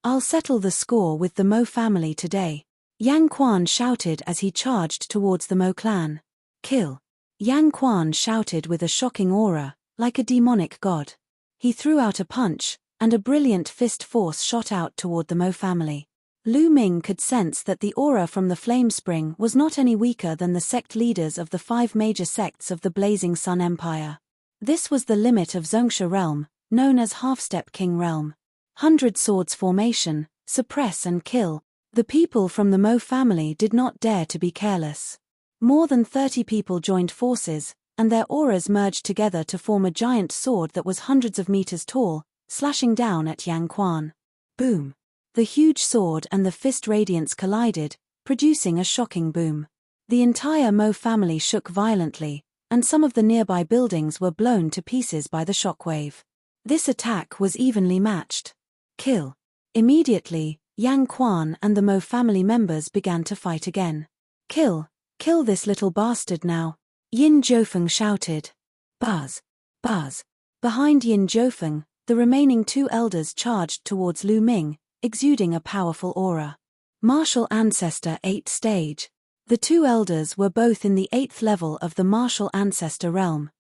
I'll settle the score with the Mo family today. Yang Quan shouted as he charged towards the Mo clan. Kill. Yang Quan shouted with a shocking aura, like a demonic god. He threw out a punch, and a brilliant fist force shot out toward the Mo family. Lu Ming could sense that the aura from the flame spring was not any weaker than the sect leaders of the 5 major sects of the Blazing Sun Empire. This was the limit of Zongsha realm, known as Half-Step King realm. 100 swords formation, suppress and kill. The people from the Mo family did not dare to be careless. More than 30 people joined forces, and their auras merged together to form a giant sword that was hundreds of meters tall, slashing down at Yang Quan. Boom! The huge sword and the fist radiance collided, producing a shocking boom. The entire Mo family shook violently, and some of the nearby buildings were blown to pieces by the shockwave. This attack was evenly matched. Kill. Immediately, Yang Quan and the Mo family members began to fight again. Kill. Kill this little bastard now. Yin Jiufeng shouted. Buzz. Buzz. Behind Yin Jiufeng, the remaining two elders charged towards Lu Ming, exuding a powerful aura. Martial Ancestor 8th stage. The two elders were both in the 8th level of the Martial Ancestor realm.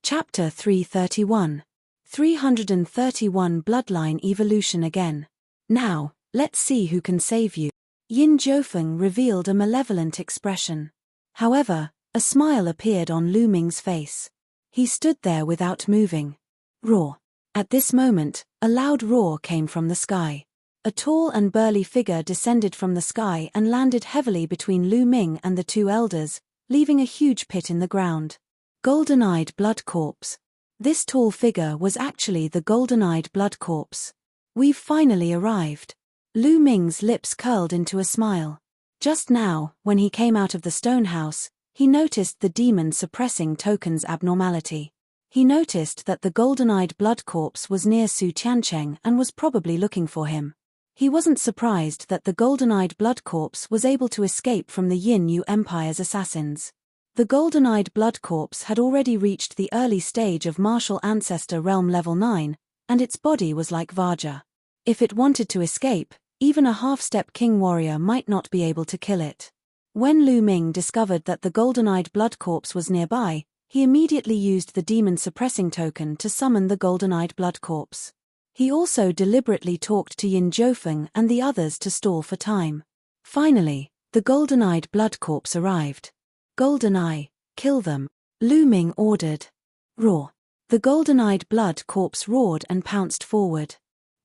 Chapter 331. 331 Bloodline Evolution again. Now, let's see who can save you. Yin Jiufeng revealed a malevolent expression. However, a smile appeared on Lu Ming's face. He stood there without moving. Roar. At this moment, a loud roar came from the sky. A tall and burly figure descended from the sky and landed heavily between Lu Ming and the two elders, leaving a huge pit in the ground. Golden-eyed blood corpse. This tall figure was actually the golden-eyed blood corpse. We've finally arrived. Lu Ming's lips curled into a smile. Just now, when he came out of the stone house, he noticed the demon suppressing token's abnormality. He noticed that the golden-eyed blood corpse was near Su Tiancheng and was probably looking for him. He wasn't surprised that the golden-eyed blood corpse was able to escape from the Yin Yu Empire's assassins. The golden-eyed blood corpse had already reached the early stage of Martial Ancestor Realm Level 9, and its body was like Vajra. If it wanted to escape, even a half-step king warrior might not be able to kill it. When Lu Ming discovered that the golden-eyed blood corpse was nearby, he immediately used the demon suppressing token to summon the golden-eyed blood corpse. He also deliberately talked to Yin Jiufeng and the others to stall for time. Finally, the golden-eyed blood corpse arrived. Golden Eye, kill them, Lu Ming ordered. Roar. The golden-eyed blood corpse roared and pounced forward.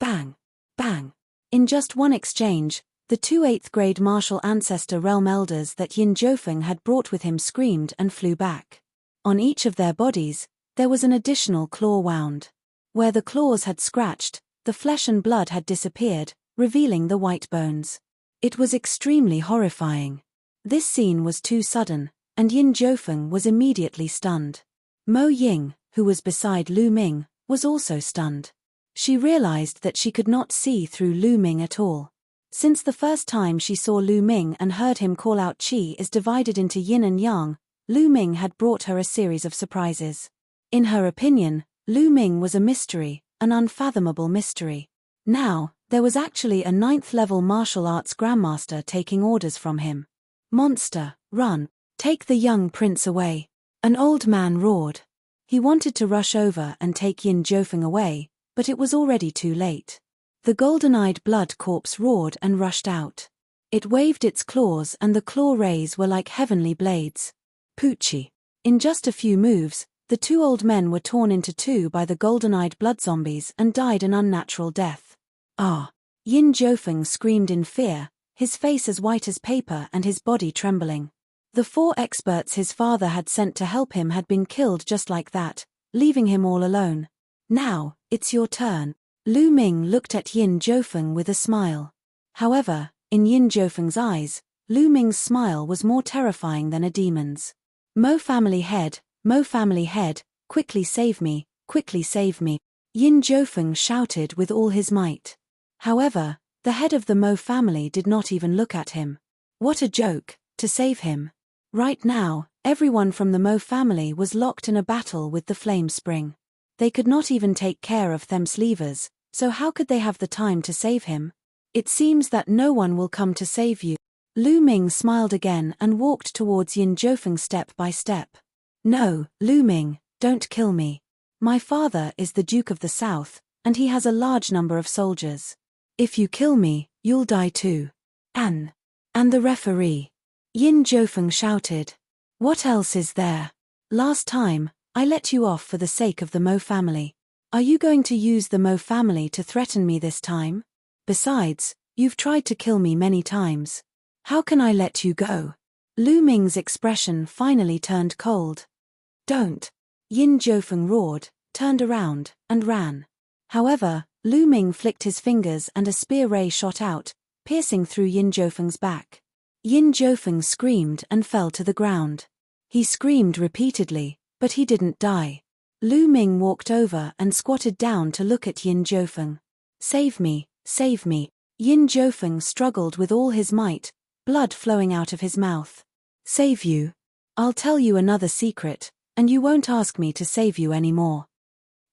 Bang! Bang! In just one exchange, the two 8th-grade Martial Ancestor Realm Elders that Yin Jiufeng had brought with him screamed and flew back. On each of their bodies, there was an additional claw wound. Where the claws had scratched, the flesh and blood had disappeared, revealing the white bones. It was extremely horrifying. This scene was too sudden, and Yin Jiufeng was immediately stunned. Mo Ying, who was beside Lu Ming, was also stunned. She realized that she could not see through Lu Ming at all. Since the first time she saw Lu Ming and heard him call out Qi is divided into yin and yang, Lu Ming had brought her a series of surprises. In her opinion, Lu Ming was a mystery, an unfathomable mystery. Now, there was actually a 9th-level martial arts grandmaster taking orders from him. Monster, run, take the young prince away. An old man roared. He wanted to rush over and take Yin Jiufeng away, but it was already too late. The golden-eyed blood corpse roared and rushed out. It waved its claws and the claw rays were like heavenly blades. Poochie. In just a few moves, the two old men were torn into two by the golden-eyed blood zombies and died an unnatural death. Ah! Yin Jiufeng screamed in fear, his face as white as paper and his body trembling. The 4 experts his father had sent to help him had been killed just like that, leaving him all alone. Now, it's your turn. Lu Ming looked at Yin Jiufeng with a smile. However, in Yin Jiufeng's eyes, Lu Ming's smile was more terrifying than a demon's. Mo family head, quickly save me, quickly save me. Yin Jiufeng shouted with all his might. However, the head of the Mo family did not even look at him. What a joke, to save him. Right now, everyone from the Mo family was locked in a battle with the flame spring. They could not even take care of Them's levers, so how could they have the time to save him? It seems that no one will come to save you. Lu Ming smiled again and walked towards Yin Jiufeng step by step. No, Lu Ming, don't kill me. My father is the Duke of the South, and he has a large number of soldiers. If you kill me, you'll die too. And the referee. Yin Jiufeng shouted. What else is there? Last time, I let you off for the sake of the Mo family. Are you going to use the Mo family to threaten me this time? Besides, you've tried to kill me many times. How can I let you go? Lu Ming's expression finally turned cold. Don't. Yin Jiufeng roared, turned around, and ran. However, Lu Ming flicked his fingers and a spear ray shot out, piercing through Yin Jiufeng's back. Yin Jiufeng screamed and fell to the ground. He screamed repeatedly, but he didn't die. Lu Ming walked over and squatted down to look at Yin Jiufeng. Save me, save me. Yin Jiufeng struggled with all his might, blood flowing out of his mouth. Save you? I'll tell you another secret, and you won't ask me to save you anymore.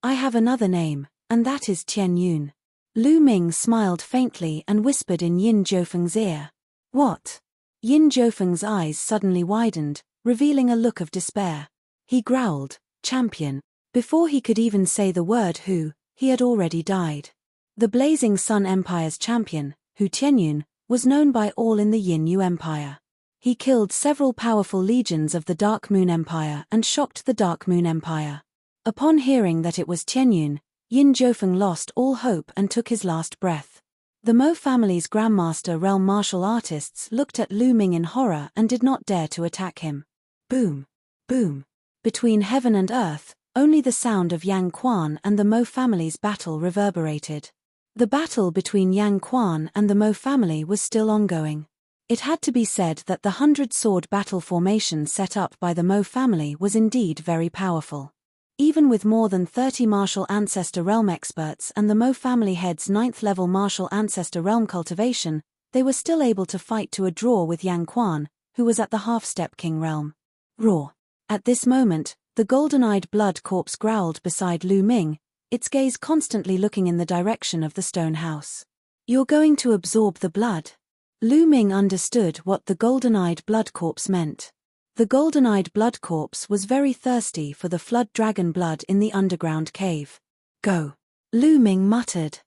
I have another name, and that is Tian Yun. Lu Ming smiled faintly and whispered in Yin Jiufeng's ear. What? Yin Jiufeng's eyes suddenly widened, revealing a look of despair. He growled, champion. Before he could even say the word Hu, he had already died. The Blazing Sun Empire's champion, Hu Tianyun, was known by all in the Yin Yu Empire. He killed several powerful legions of the Dark Moon Empire and shocked the Dark Moon Empire. Upon hearing that it was Tianyun, Yin Jiufeng lost all hope and took his last breath. The Mo family's Grandmaster Realm martial artists looked at Lu Ming in horror and did not dare to attack him. Boom! Boom! Between heaven and earth, only the sound of Yang Quan and the Mo family's battle reverberated. The battle between Yang Quan and the Mo family was still ongoing. It had to be said that the 100-sword battle formation set up by the Mo family was indeed very powerful. Even with more than 30 martial ancestor realm experts and the Mo family head's 9th-level martial ancestor realm cultivation, they were still able to fight to a draw with Yang Quan, who was at the half-step king realm. Roar. At this moment, the golden-eyed blood corpse growled beside Lu Ming, its gaze constantly looking in the direction of the stone house. You're going to absorb the blood? Lu Ming understood what the golden-eyed blood corpse meant. The golden-eyed blood corpse was very thirsty for the flood dragon blood in the underground cave. Go. Lu Ming muttered.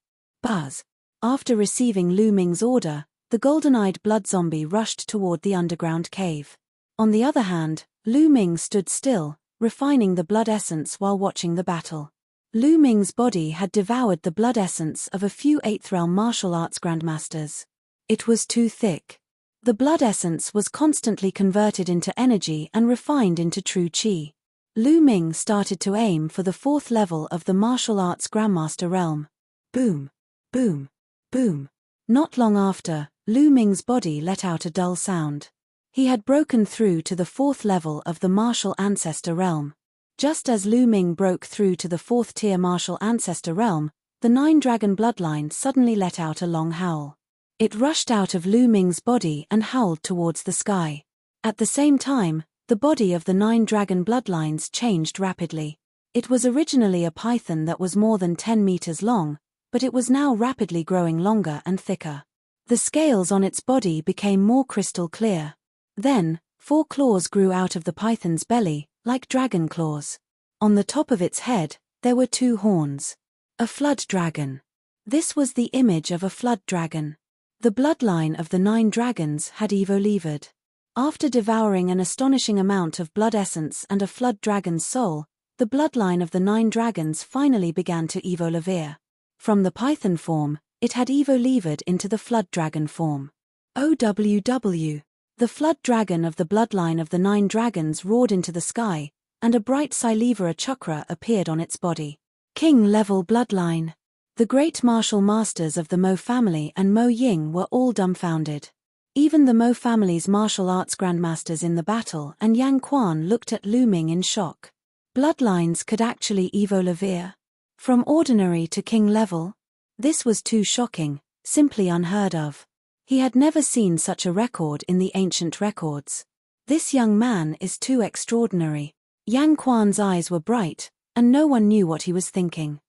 Buzz. After receiving Lu Ming's order, the golden-eyed blood zombie rushed toward the underground cave. On the other hand, Lu Ming stood still, refining the blood essence while watching the battle. Lu Ming's body had devoured the blood essence of a few 8th realm martial arts grandmasters. It was too thick. The blood essence was constantly converted into energy and refined into true qi. Lu Ming started to aim for the 4th level of the martial arts grandmaster realm. Boom! Boom! Boom! Not long after, Lu Ming's body let out a dull sound. He had broken through to the 4th level of the martial ancestor realm. Just as Lu Ming broke through to the 4th-tier martial ancestor realm, the 9-dragon bloodline suddenly let out a long howl. It rushed out of Lu Ming's body and howled towards the sky. At the same time, the body of the 9-dragon bloodlines changed rapidly. It was originally a python that was more than 10 meters long, but it was now rapidly growing longer and thicker. The scales on its body became more crystal clear. Then, 4 claws grew out of the python's belly, like dragon claws. On the top of its head, there were 2 horns. A flood dragon. This was the image of a flood dragon. The bloodline of the 9 dragons had evolved. After devouring an astonishing amount of blood essence and a flood dragon's soul, the bloodline of the 9 dragons finally began to evolve. From the python form, it had evolved into the flood dragon form. OWW. The flood dragon of the bloodline of the 9 dragons roared into the sky, and a bright Silivara chakra appeared on its body. King-level bloodline. The great martial masters of the Mo family and Mo Ying were all dumbfounded. Even the Mo family's martial arts grandmasters in the battle and Yang Quan looked at Lu Ming in shock. Bloodlines could actually evolve. From ordinary to king level? This was too shocking, simply unheard of. He had never seen such a record in the ancient records. This young man is too extraordinary. Yang Quan's eyes were bright, and no one knew what he was thinking.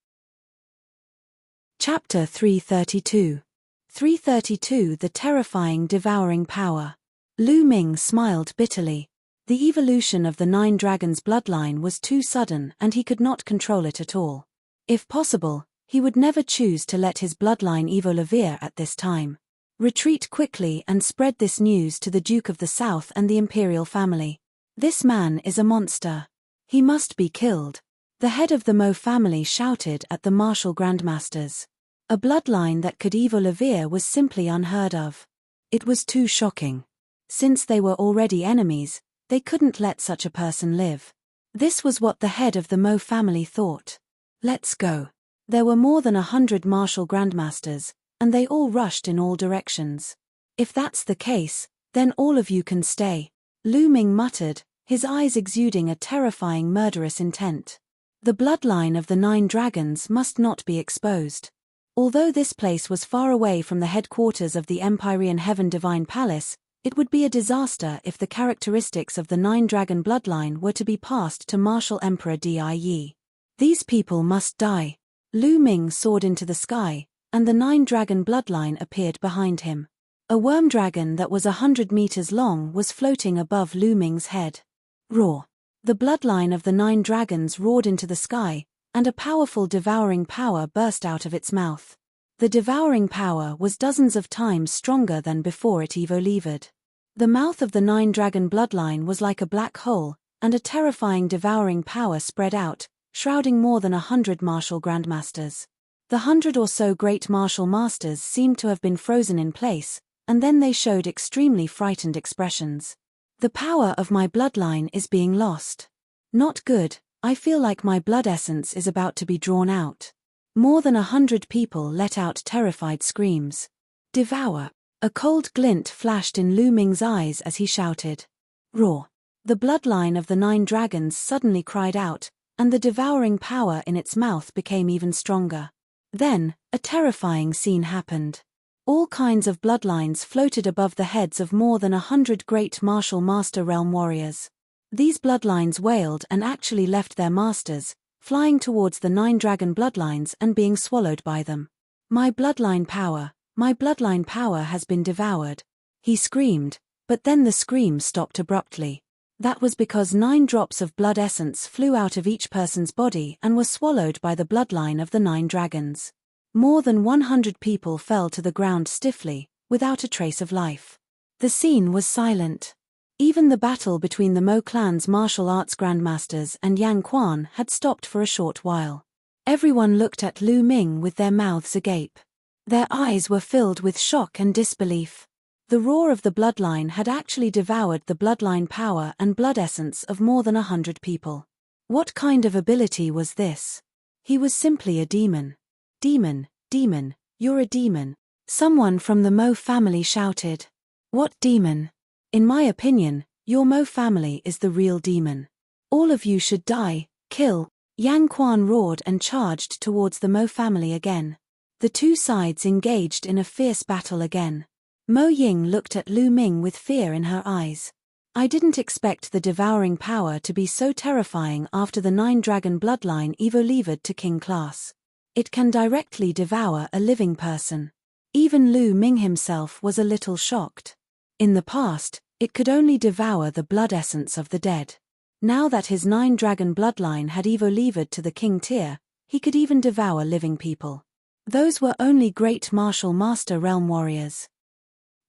Chapter 332. 332 The Terrifying Devouring Power. Lu Ming smiled bitterly. The evolution of the 9 dragons' bloodline was too sudden and he could not control it at all. If possible, he would never choose to let his bloodline evolve at this time. Retreat quickly and spread this news to the Duke of the South and the imperial family. This man is a monster. He must be killed. The head of the Mo family shouted at the martial grandmasters. A bloodline that could evolve was simply unheard of. It was too shocking. Since they were already enemies, they couldn't let such a person live. This was what the head of the Mo family thought. Let's go. There were more than 100 martial grandmasters, and they all rushed in all directions. If that's the case, then all of you can stay, Lu Ming muttered, his eyes exuding a terrifying murderous intent. The bloodline of the 9 dragons must not be exposed. Although this place was far away from the headquarters of the Empyrean Heaven Divine Palace, it would be a disaster if the characteristics of the 9 dragon bloodline were to be passed to Martial Emperor Die. These people must die. Lu Ming soared into the sky, and the 9 dragon bloodline appeared behind him. A worm dragon that was 100 meters long was floating above Lu Ming's head. Roar! The bloodline of the 9 dragons roared into the sky, and a powerful devouring power burst out of its mouth. The devouring power was dozens of times stronger than before it evolved. The mouth of the 9 dragon bloodline was like a black hole, and a terrifying devouring power spread out, shrouding more than 100 martial grandmasters. The 100 or so great martial masters seemed to have been frozen in place, and then they showed extremely frightened expressions. The power of my bloodline is being lost. Not good, I feel like my blood essence is about to be drawn out. More than 100 people let out terrified screams. Devour! A cold glint flashed in Lu Ming's eyes as he shouted. Roar! The bloodline of the 9 dragons suddenly cried out, and the devouring power in its mouth became even stronger. Then, a terrifying scene happened. All kinds of bloodlines floated above the heads of more than 100 great martial master realm warriors. These bloodlines wailed and actually left their masters, flying towards the 9 dragon bloodlines and being swallowed by them. My bloodline power has been devoured. He screamed, but then the scream stopped abruptly. That was because 9 drops of blood essence flew out of each person's body and were swallowed by the bloodline of the 9 dragons. More than 100 people fell to the ground stiffly, without a trace of life. The scene was silent. Even the battle between the Mo clan's martial arts grandmasters and Yang Quan had stopped for a short while. Everyone looked at Lu Ming with their mouths agape. Their eyes were filled with shock and disbelief. The roar of the bloodline had actually devoured the bloodline power and blood essence of more than 100 people. What kind of ability was this? He was simply a demon. Demon, you're a demon. Someone from the Mo family shouted. What demon? In my opinion, your Mo family is the real demon. All of you should die, kill. Yang Quan roared and charged towards the Mo family again. The 2 sides engaged in a fierce battle again. Mo Ying looked at Lu Ming with fear in her eyes. I didn't expect the devouring power to be so terrifying after the 9 dragon bloodline evolved to king class. It can directly devour a living person. Even Lu Ming himself was a little shocked. In the past, it could only devour the blood essence of the dead. Now that his 9-dragon bloodline had evo-levered to the king tier, he could even devour living people. Those were only great martial master realm warriors.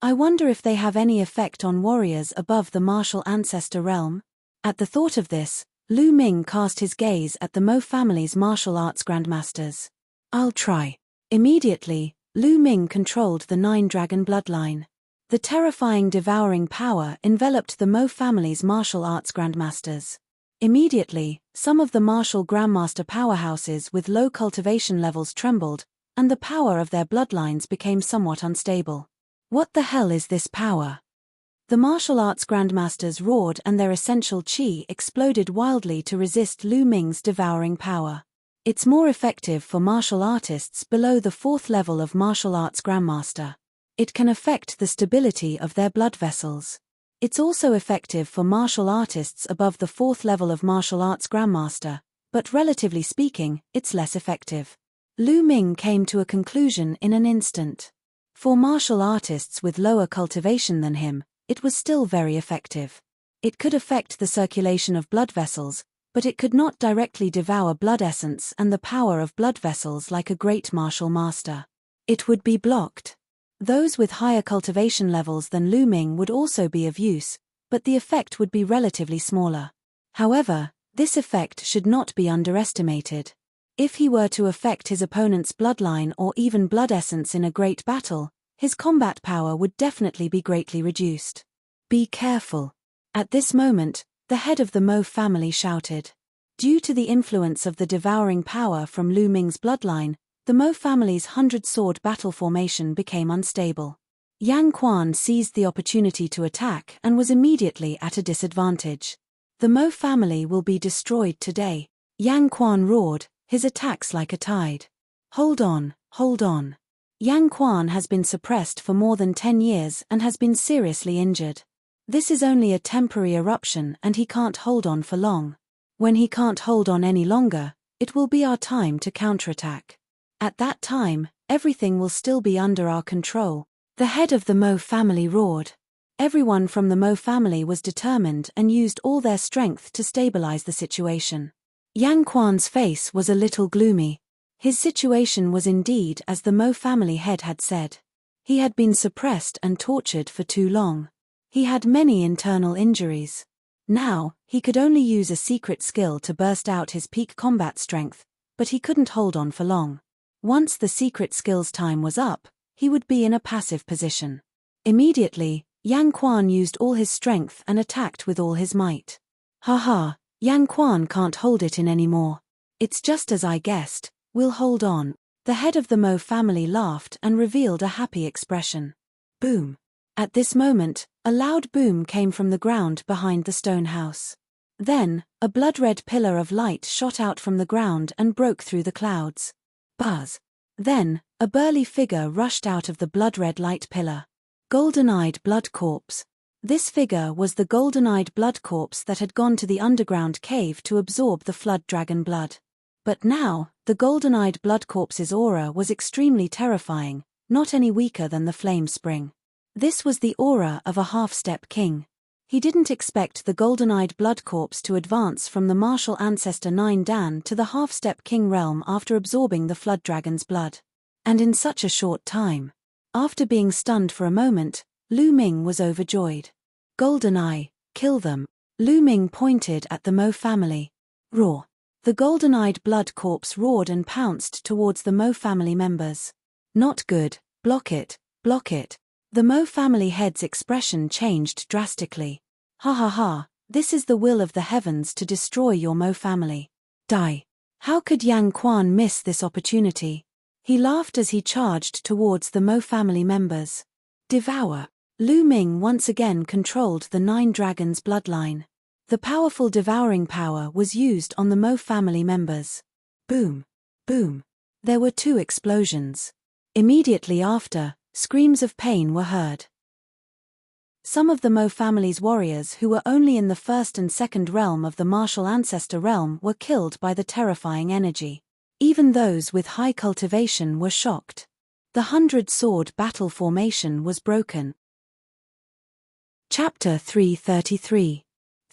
I wonder if they have any effect on warriors above the martial ancestor realm? At the thought of this, Lu Ming cast his gaze at the Mo family's martial arts grandmasters. I'll try. Immediately, Lu Ming controlled the 9-dragon bloodline. The terrifying devouring power enveloped the Mo family's martial arts grandmasters. Immediately, some of the martial grandmaster powerhouses with low cultivation levels trembled, and the power of their bloodlines became somewhat unstable. What the hell is this power? The martial arts grandmasters roared and their essential chi exploded wildly to resist Lu Ming's devouring power. It's more effective for martial artists below the 4th level of martial arts grandmaster. It can affect the stability of their blood vessels. It's also effective for martial artists above the 4th level of martial arts grandmaster, but relatively speaking, it's less effective. Lu Ming came to a conclusion in an instant. For martial artists with lower cultivation than him, it was still very effective. It could affect the circulation of blood vessels, but it could not directly devour blood essence and the power of blood vessels like a great martial master. It would be blocked. Those with higher cultivation levels than Lu Ming would also be of use, but the effect would be relatively smaller. However, this effect should not be underestimated. If he were to affect his opponent's bloodline or even blood essence in a great battle, his combat power would definitely be greatly reduced. Be careful. At this moment, the head of the Mo family shouted. Due to the influence of the devouring power from Lu Ming's bloodline, the Mo family's 100-sword battle formation became unstable. Yang Quan seized the opportunity to attack and was immediately at a disadvantage. The Mo family will be destroyed today. Yang Quan roared, his attacks like a tide. Hold on, hold on. Yang Quan has been suppressed for more than 10 years and has been seriously injured. This is only a temporary eruption and he can't hold on for long. When he can't hold on any longer, it will be our time to counterattack. At that time, everything will still be under our control. The head of the Mo family roared. Everyone from the Mo family was determined and used all their strength to stabilize the situation. Yang Quan's face was a little gloomy. His situation was indeed as the Mo family head had said. He had been suppressed and tortured for too long. He had many internal injuries. Now, he could only use a secret skill to burst out his peak combat strength, but he couldn't hold on for long. Once the secret skill's time was up, he would be in a passive position. Immediately, Yang Quan used all his strength and attacked with all his might. Haha, Yang Quan can't hold it in anymore. It's just as I guessed, we'll hold on. The head of the Mo family laughed and revealed a happy expression. Boom. At this moment, a loud boom came from the ground behind the stone house. Then, a blood-red pillar of light shot out from the ground and broke through the clouds. Buzz. Then, a burly figure rushed out of the blood-red light pillar. Golden-eyed blood corpse. This figure was the golden-eyed blood corpse that had gone to the underground cave to absorb the flood dragon blood. But now, the golden-eyed blood corpse's aura was extremely terrifying, not any weaker than the flame spring. This was the aura of a half-step king. He didn't expect the golden-eyed blood corpse to advance from the martial ancestor 9 Dan to the half-step king realm after absorbing the flood dragon's blood. And in such a short time. After being stunned for a moment, Lu Ming was overjoyed. Golden-eye, kill them. Lu Ming pointed at the Mo family. Roar. The golden-eyed blood corpse roared and pounced towards the Mo family members. Not good, block it, block it. The Mo family head's expression changed drastically. Ha ha ha, this is the will of the heavens to destroy your Mo family. Die. How could Yang Quan miss this opportunity? He laughed as he charged towards the Mo family members. Devour. Lu Ming once again controlled the 9 dragons bloodline. The powerful devouring power was used on the Mo family members. Boom. Boom. There were 2 explosions. Immediately after, screams of pain were heard. Some of the Mo family's warriors who were only in the 1st and 2nd realm of the martial ancestor realm were killed by the terrifying energy. Even those with high cultivation were shocked. The 100-sword battle formation was broken. Chapter 333.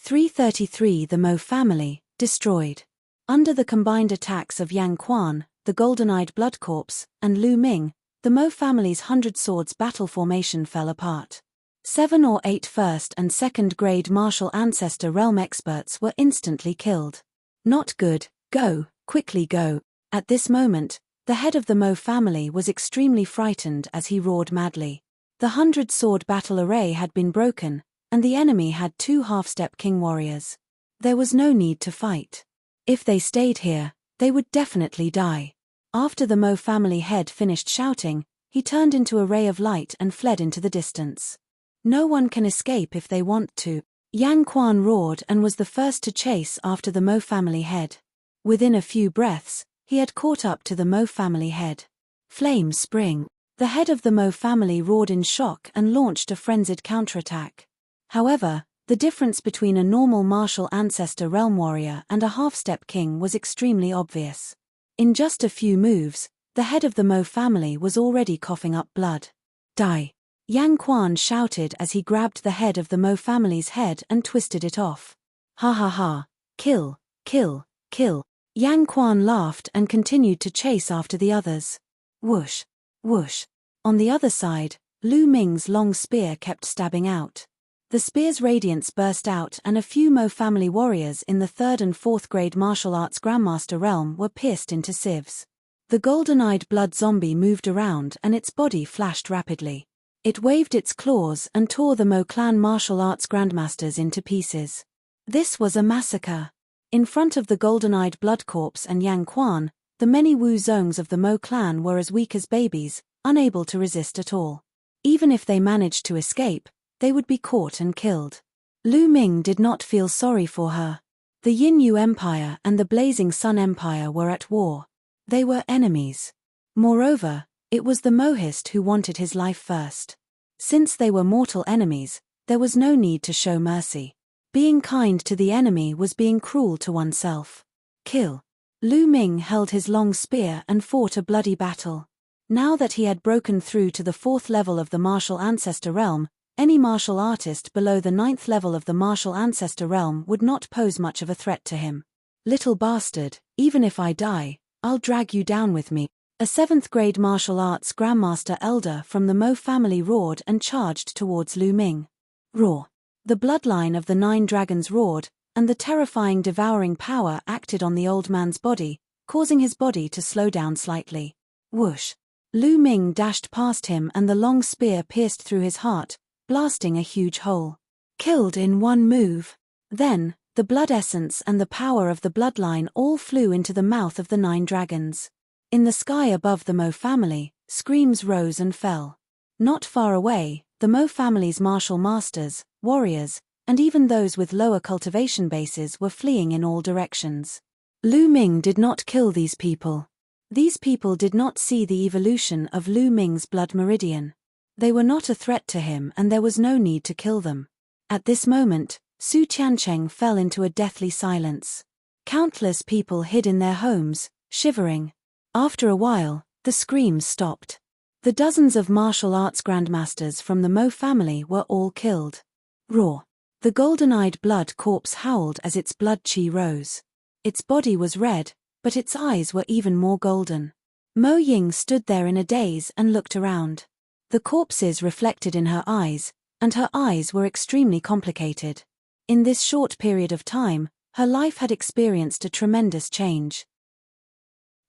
333 The Mo family, destroyed. Under the combined attacks of Yang Quan, the Golden-Eyed Blood Corpse, and Lu Ming, the Mo family's 100 Swords battle formation fell apart. 7 or 8 first and second grade martial ancestor realm experts were instantly killed. Not good, go, quickly go. At this moment, the head of the Mo family was extremely frightened as he roared madly. The 100 Sword battle array had been broken, and the enemy had 2 half-step king warriors. There was no need to fight. If they stayed here, they would definitely die. After the Mo family head finished shouting, he turned into a ray of light and fled into the distance. No one can escape if they want to. Yang Quan roared and was the first to chase after the Mo family head. Within a few breaths, he had caught up to the Mo family head. Flame spring. The head of the Mo family roared in shock and launched a frenzied counterattack. However, the difference between a normal martial ancestor realm warrior and a half-step king was extremely obvious. In just a few moves, the head of the Mo family was already coughing up blood. Die! Yang Quan shouted as he grabbed the head of the Mo family's head and twisted it off. Ha ha ha! Kill, kill, kill! Yang Quan laughed and continued to chase after the others. Whoosh, whoosh. On the other side, Lu Ming's long spear kept stabbing out. The spear's radiance burst out and a few Mo family warriors in the 3rd and 4th grade martial arts grandmaster realm were pierced into sieves. The golden-eyed blood zombie moved around and its body flashed rapidly. It waved its claws and tore the Mo clan martial arts grandmasters into pieces. This was a massacre. In front of the golden-eyed blood corpse and Yang Quan, the many Wu Zongs of the Mo clan were as weak as babies, unable to resist at all. Even if they managed to escape, they would be caught and killed. Lu Ming did not feel sorry for her. The Yin Yu Empire and the Blazing Sun Empire were at war. They were enemies. Moreover, it was the Mohist who wanted his life first. Since they were mortal enemies, there was no need to show mercy. Being kind to the enemy was being cruel to oneself. Kill. Lu Ming held his long spear and fought a bloody battle. Now that he had broken through to the 4th level of the martial ancestor realm, any martial artist below the 9th level of the martial ancestor realm would not pose much of a threat to him. Little bastard, even if I die, I'll drag you down with me. A 7th grade martial arts grandmaster elder from the Mo family roared and charged towards Lu Ming. Roar. The bloodline of the 9 dragons roared, and the terrifying devouring power acted on the old man's body, causing his body to slow down slightly. Whoosh. Lu Ming dashed past him and the long spear pierced through his heart, blasting a huge hole. Killed in one move. Then, the blood essence and the power of the bloodline all flew into the mouth of the 9 dragons. In the sky above the Mo family, screams rose and fell. Not far away, the Mo family's martial masters, warriors, and even those with lower cultivation bases were fleeing in all directions. Lu Ming did not kill these people. These people did not see the evolution of Lu Ming's blood meridian. They were not a threat to him and there was no need to kill them. At this moment, Su Tiancheng fell into a deathly silence. Countless people hid in their homes, shivering. After a while, the screams stopped. The dozens of martial arts grandmasters from the Mo family were all killed. Roar. The golden-eyed blood corpse howled as its blood chi rose. Its body was red, but its eyes were even more golden. Mo Ying stood there in a daze and looked around. The corpses reflected in her eyes, and her eyes were extremely complicated. In this short period of time, her life had experienced a tremendous change.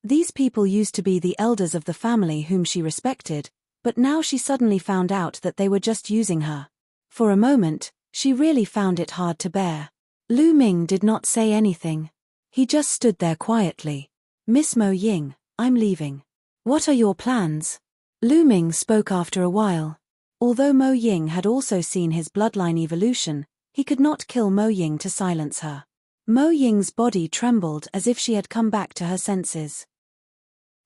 These people used to be the elders of the family whom she respected, but now she suddenly found out that they were just using her. For a moment, she really found it hard to bear. Lu Ming did not say anything. He just stood there quietly. Miss Mo Ying, I'm leaving. What are your plans? Lu Ming spoke after a while. Although Mo Ying had also seen his bloodline evolution, he could not kill Mo Ying to silence her. Mo Ying's body trembled as if she had come back to her senses.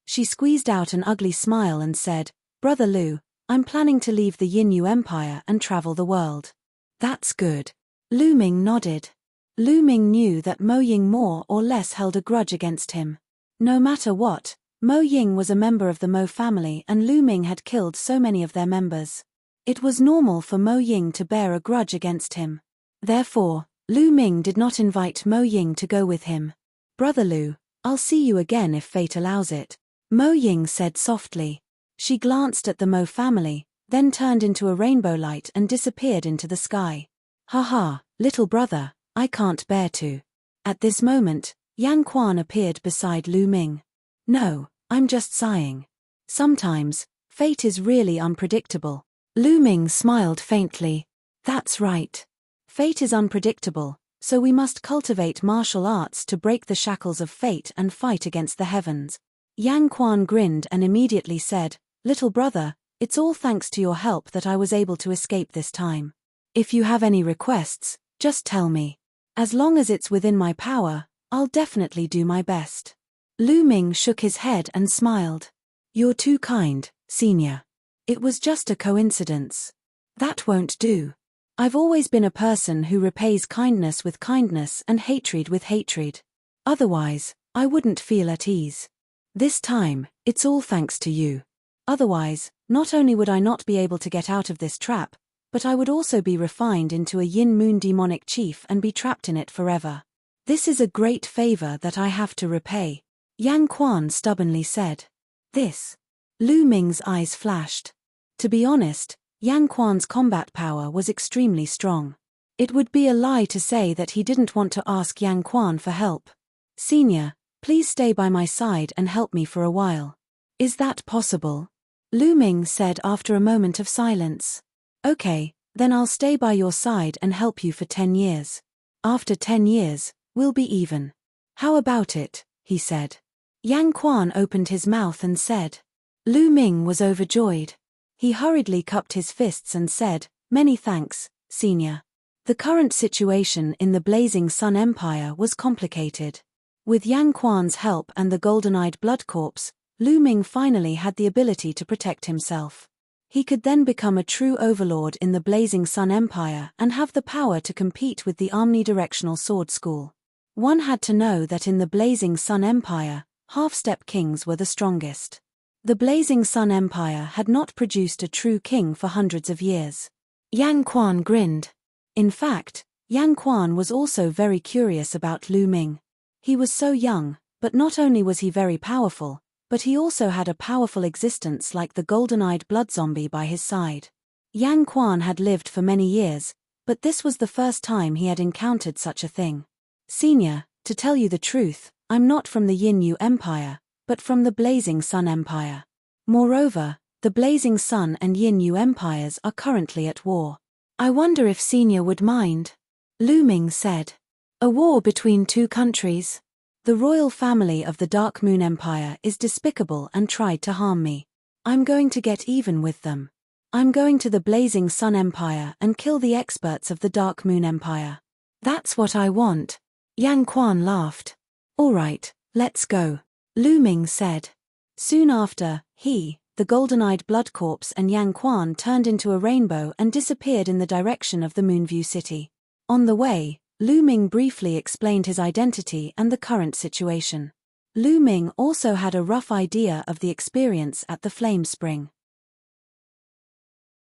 She squeezed out an ugly smile and said, Brother Lu, I'm planning to leave the Yin Yu Empire and travel the world. That's good. Lu Ming nodded. Lu Ming knew that Mo Ying more or less held a grudge against him. No matter what, Mo Ying was a member of the Mo family and Lu Ming had killed so many of their members. It was normal for Mo Ying to bear a grudge against him. Therefore, Lu Ming did not invite Mo Ying to go with him. "Brother Lu, I'll see you again if fate allows it," Mo Ying said softly. She glanced at the Mo family, then turned into a rainbow light and disappeared into the sky. "Haha, little brother, I can't bear to." At this moment, Yang Quan appeared beside Lu Ming. "No, I'm just sighing. Sometimes, fate is really unpredictable." Lu Ming smiled faintly. "That's right. Fate is unpredictable, so we must cultivate martial arts to break the shackles of fate and fight against the heavens." Yang Quan grinned and immediately said, "Little brother, it's all thanks to your help that I was able to escape this time. If you have any requests, just tell me. As long as it's within my power, I'll definitely do my best." Lu Ming shook his head and smiled. "You're too kind, senior. It was just a coincidence." "That won't do. I've always been a person who repays kindness with kindness and hatred with hatred. Otherwise, I wouldn't feel at ease. This time, it's all thanks to you. Otherwise, not only would I not be able to get out of this trap, but I would also be refined into a Yin Moon demonic chief and be trapped in it forever. This is a great favor that I have to repay," Yang Quan stubbornly said. "This?" Lu Ming's eyes flashed. To be honest, Yang Quan's combat power was extremely strong. It would be a lie to say that he didn't want to ask Yang Quan for help. "Senior, please stay by my side and help me for a while." "Is that possible?" Lu Ming said after a moment of silence. "Okay, then I'll stay by your side and help you for 10 years. After 10 years, we'll be even. How about it?" he said. Yang Quan opened his mouth and said. Lu Ming was overjoyed. He hurriedly cupped his fists and said, "Many thanks, senior." The current situation in the Blazing Sun Empire was complicated. With Yang Quan's help and the golden-eyed blood corpse, Lu Ming finally had the ability to protect himself. He could then become a true overlord in the Blazing Sun Empire and have the power to compete with the omnidirectional sword school. One had to know that in the Blazing Sun Empire, half-step kings were the strongest. The Blazing Sun Empire had not produced a true king for hundreds of years. Yang Quan grinned. In fact, Yang Quan was also very curious about Lu Ming. He was so young, but not only was he very powerful, but he also had a powerful existence like the golden-eyed blood zombie by his side. Yang Quan had lived for many years, but this was the first time he had encountered such a thing. "Senior, to tell you the truth, I'm not from the Yin Yu Empire, but from the Blazing Sun Empire. Moreover, the Blazing Sun and Yin Yu Empires are currently at war. I wonder if Senior would mind," Lu Ming said. "A war between two countries? The royal family of the Dark Moon Empire is despicable and tried to harm me. I'm going to get even with them. I'm going to the Blazing Sun Empire and kill the experts of the Dark Moon Empire. That's what I want." Yang Quan laughed. "All right, let's go," Lu Ming said. Soon after, the golden-eyed blood corpse and Yang Quan turned into a rainbow and disappeared in the direction of the Moonview City. On the way, Lu Ming briefly explained his identity and the current situation. Lu Ming also had a rough idea of the experience at the Flame Spring.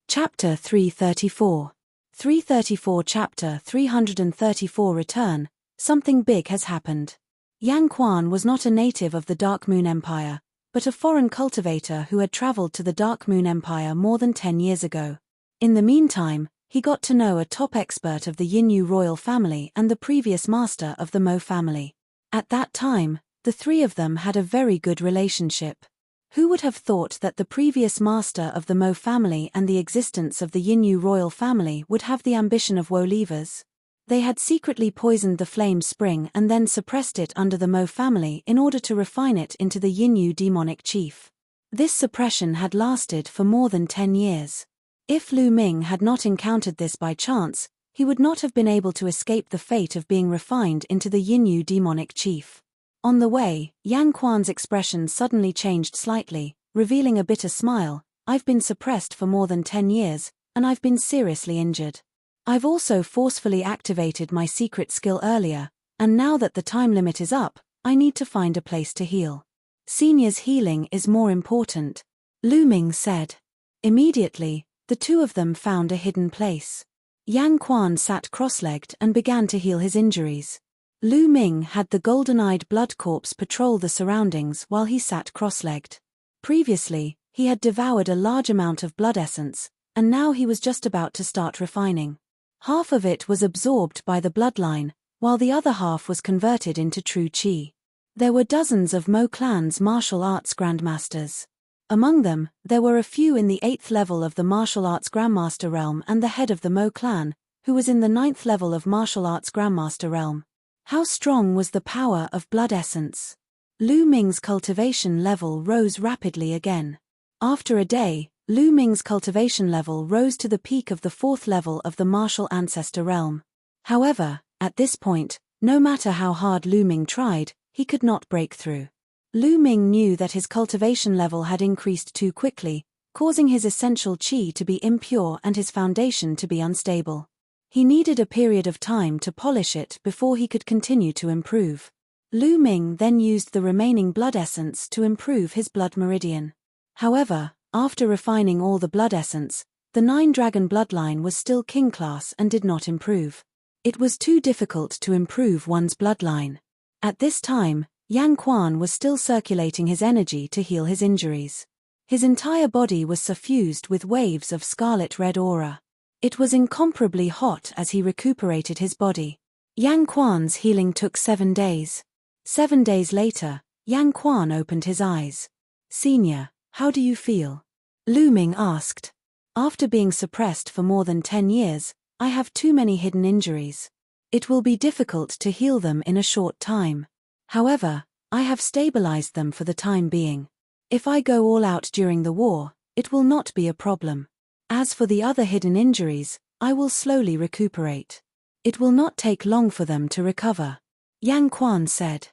Chapter 334. 334 Chapter 334 Return. Something big has happened. Yang Quan was not a native of the Dark Moon Empire, but a foreign cultivator who had traveled to the Dark Moon Empire more than 10 years ago. In the meantime, he got to know a top expert of the Yin Yu royal family and the previous master of the Mo family. At that time, the three of them had a very good relationship. Who would have thought that the previous master of the Mo family and the existence of the Yin Yu royal family would have the ambition of Wolevers? They had secretly poisoned the Flame Spring and then suppressed it under the Mo family in order to refine it into the Yin Yu demonic chief. This suppression had lasted for more than 10 years. If Lu Ming had not encountered this by chance, he would not have been able to escape the fate of being refined into the Yin Yu demonic chief. On the way, Yang Quan's expression suddenly changed slightly, revealing a bitter smile. "I've been suppressed for more than 10 years, and I've been seriously injured. I've also forcefully activated my secret skill earlier, and now that the time limit is up, I need to find a place to heal. Senior's healing is more important," Lu Ming said. Immediately, the two of them found a hidden place. Yang Quan sat cross-legged and began to heal his injuries. Lu Ming had the golden-eyed blood corpse patrol the surroundings while he sat cross-legged. Previously, he had devoured a large amount of blood essence, and now he was just about to start refining. Half of it was absorbed by the bloodline, while the other half was converted into true qi. There were dozens of Mo clan's martial arts grandmasters. Among them, there were a few in the 8th level of the martial arts grandmaster realm and the head of the Mo clan, who was in the 9th level of martial arts grandmaster realm. How strong was the power of blood essence? Lu Ming's cultivation level rose rapidly again. After a day, Lu Ming's cultivation level rose to the peak of the 4th level of the martial ancestor realm. However, at this point, no matter how hard Lu Ming tried, he could not break through. Lu Ming knew that his cultivation level had increased too quickly, causing his essential qi to be impure and his foundation to be unstable. He needed a period of time to polish it before he could continue to improve. Lu Ming then used the remaining blood essence to improve his blood meridian. However, after refining all the blood essence, the 9-dragon bloodline was still king class and did not improve. It was too difficult to improve one's bloodline. At this time, Yang Quan was still circulating his energy to heal his injuries. His entire body was suffused with waves of scarlet-red aura. It was incomparably hot as he recuperated his body. Yang Quan's healing took 7 days. 7 days later, Yang Quan opened his eyes. "Senior, how do you feel?" Lu Ming asked. "After being suppressed for more than 10 years, I have too many hidden injuries. It will be difficult to heal them in a short time. However, I have stabilized them for the time being. If I go all out during the war, it will not be a problem. As for the other hidden injuries, I will slowly recuperate. It will not take long for them to recover." Yang Quan said.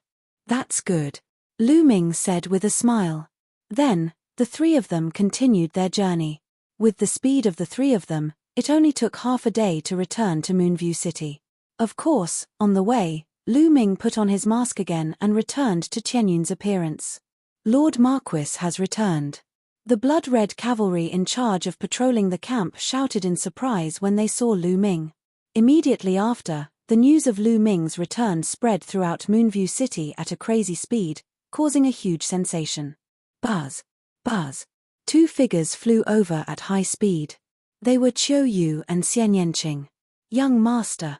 "That's good," Lu Ming said with a smile. Then, the 3 of them continued their journey. With the speed of the 3 of them, it only took half a day to return to Moonview City. Of course, on the way, Lu Ming put on his mask again and returned to Qianyun's appearance. "Lord Marquis has returned." The blood-red cavalry in charge of patrolling the camp shouted in surprise when they saw Lu Ming. Immediately after, the news of Lu Ming's return spread throughout Moonview City at a crazy speed, causing a huge sensation. Buzz! Buzz! 2 figures flew over at high speed. They were Qiu Yu and Xian Yanqing. "Young master."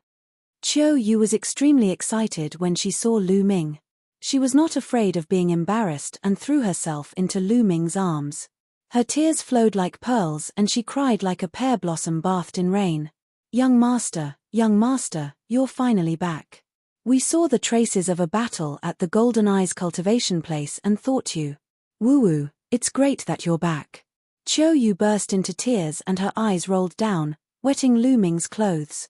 Qiu Yu was extremely excited when she saw Lu Ming. She was not afraid of being embarrassed and threw herself into Lu Ming's arms. Her tears flowed like pearls and she cried like a pear blossom bathed in rain. Young master, you're finally back. We saw the traces of a battle at the Golden Eyes cultivation place and thought you. Woo-woo, it's great that you're back." Qiu Yu burst into tears and her eyes rolled down, wetting Lu Ming's clothes.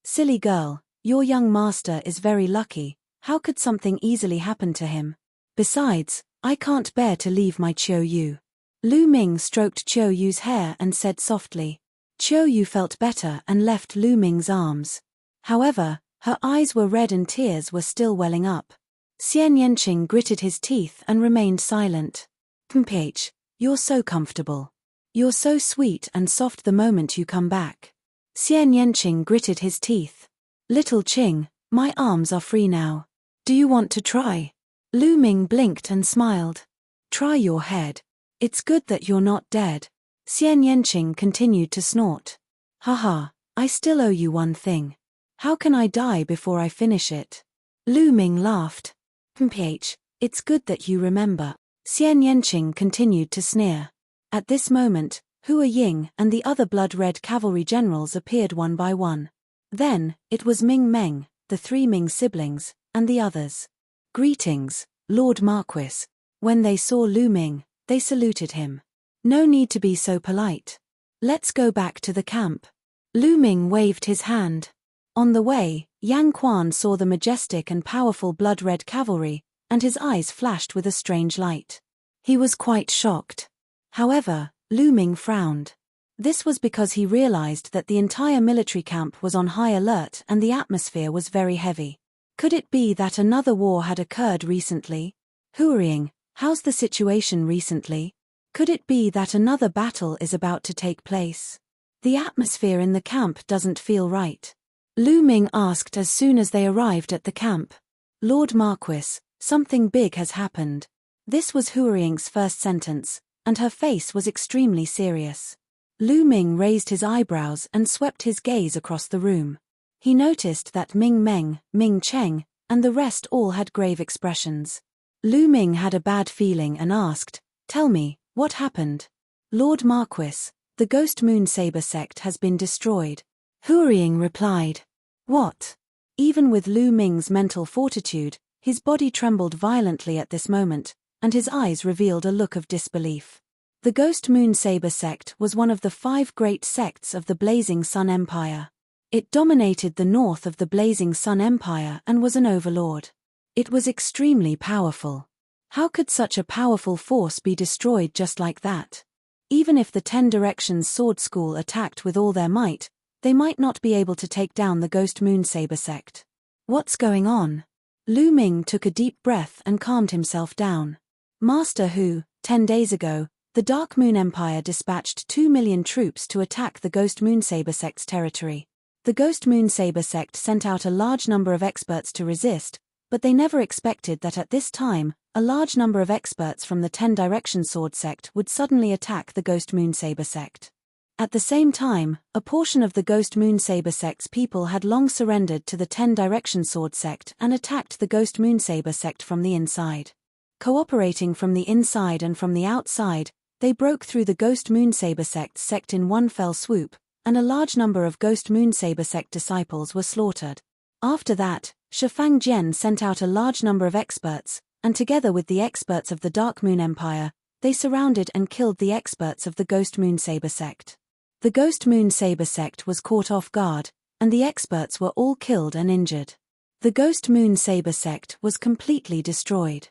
"Silly girl, your young master is very lucky. How could something easily happen to him? Besides, I can't bear to leave my Qiu Yu." Lu Ming stroked Qiu Yu's hair and said softly. Qiu Yu felt better and left Lu Ming's arms. However, her eyes were red and tears were still welling up. Xian Yanqing gritted his teeth and remained silent. "Mph, you're so comfortable. You're so sweet and soft the moment you come back." Xian Yanqing gritted his teeth. "Little Qing, my arms are free now. Do you want to try?" Lu Ming blinked and smiled. "Try your head. It's good that you're not dead." Xian Yanqing continued to snort. "Haha, I still owe you one thing. How can I die before I finish it?" Lu Ming laughed. "Mph, it's good that you remember." Xian Yanqing continued to sneer. At this moment, Hua Ying and the other blood-red cavalry generals appeared one by one. Then, it was Ming Meng, the 3 Ming siblings, and the others. "Greetings, Lord Marquis." When they saw Lu Ming, they saluted him. "No need to be so polite. Let's go back to the camp." Lu Ming waved his hand. On the way, Yang Quan saw the majestic and powerful blood-red cavalry, and his eyes flashed with a strange light. He was quite shocked. However, Lu Ming frowned. This was because he realized that the entire military camp was on high alert and the atmosphere was very heavy. Could it be that another war had occurred recently? "Hurrying, how's the situation recently? Could it be that another battle is about to take place?" The atmosphere in the camp doesn't feel right. Lu Ming asked as soon as they arrived at the camp. Lord Marquis, something big has happened. This was Huiying's first sentence, and her face was extremely serious. Lu Ming raised his eyebrows and swept his gaze across the room. He noticed that Ming Meng, Ming Cheng, and the rest all had grave expressions. Lu Ming had a bad feeling and asked, "Tell me, what happened?" "Lord Marquis, the Ghost Moon Saber sect has been destroyed." Huiying replied. "What?" Even with Lu Ming's mental fortitude, his body trembled violently at this moment, and his eyes revealed a look of disbelief. The Ghost Moon Saber sect was one of the 5 great sects of the Blazing Sun Empire. It dominated the north of the Blazing Sun Empire and was an overlord. It was extremely powerful. How could such a powerful force be destroyed just like that? Even if the 10 Directions Sword School attacked with all their might, they might not be able to take down the Ghost Moon Saber sect. What's going on? Lu Ming took a deep breath and calmed himself down. Master Hu, 10 days ago, the Dark Moon Empire dispatched 2 million troops to attack the Ghost Moon Saber sect's territory. The Ghost Moon Saber sect sent out a large number of experts to resist, but they never expected that at this time, a large number of experts from the 10 Direction Sword sect would suddenly attack the Ghost Moon Saber sect. At the same time, a portion of the Ghost Moon Saber sect's people had long surrendered to the 10 Direction Sword sect and attacked the Ghost Moon Saber sect from the inside. Cooperating from the inside and from the outside, they broke through the Ghost Moon Saber sect in one fell swoop, and a large number of Ghost Moon Saber sect disciples were slaughtered. After that, Shifang Jian sent out a large number of experts, and together with the experts of the Dark Moon Empire, they surrounded and killed the experts of the Ghost Moon Saber sect. The Ghost Moon Saber sect was caught off guard, and the experts were all killed and injured. The Ghost Moon Saber sect was completely destroyed.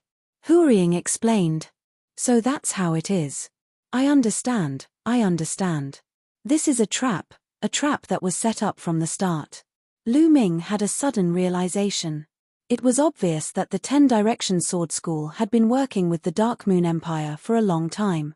Huiying explained. So that's how it is. I understand. This is a trap that was set up from the start. Lu Ming had a sudden realization. It was obvious that the 10 Direction Sword School had been working with the Dark Moon Empire for a long time.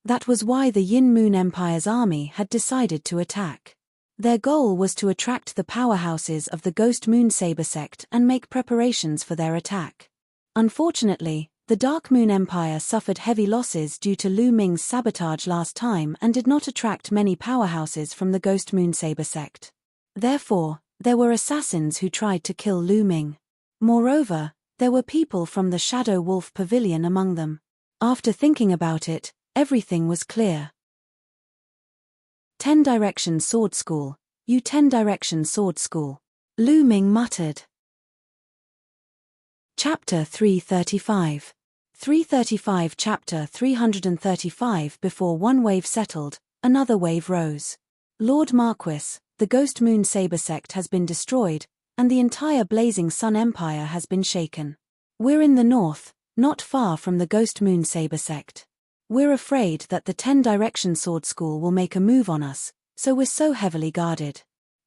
That was why the Yin Moon Empire's army had decided to attack. Their goal was to attract the powerhouses of the Ghost Moon Saber sect and make preparations for their attack. Unfortunately, the Dark Moon Empire suffered heavy losses due to Lu Ming's sabotage last time and did not attract many powerhouses from the Ghost Moon Saber sect. Therefore, there were assassins who tried to kill Lu Ming. Moreover, there were people from the Shadow Wolf Pavilion among them. After thinking about it, everything was clear. 10 Direction Sword School, you 10 Direction Sword School. Lu Ming muttered. Chapter 335. 335 Chapter 335 Before one wave settled, another wave rose. Lord Marquis, the Ghost Moon Saber sect has been destroyed, and the entire Blazing Sun Empire has been shaken. We're in the north, not far from the Ghost Moon Saber sect. We're afraid that the 10 Direction Sword School will make a move on us, so we're so heavily guarded.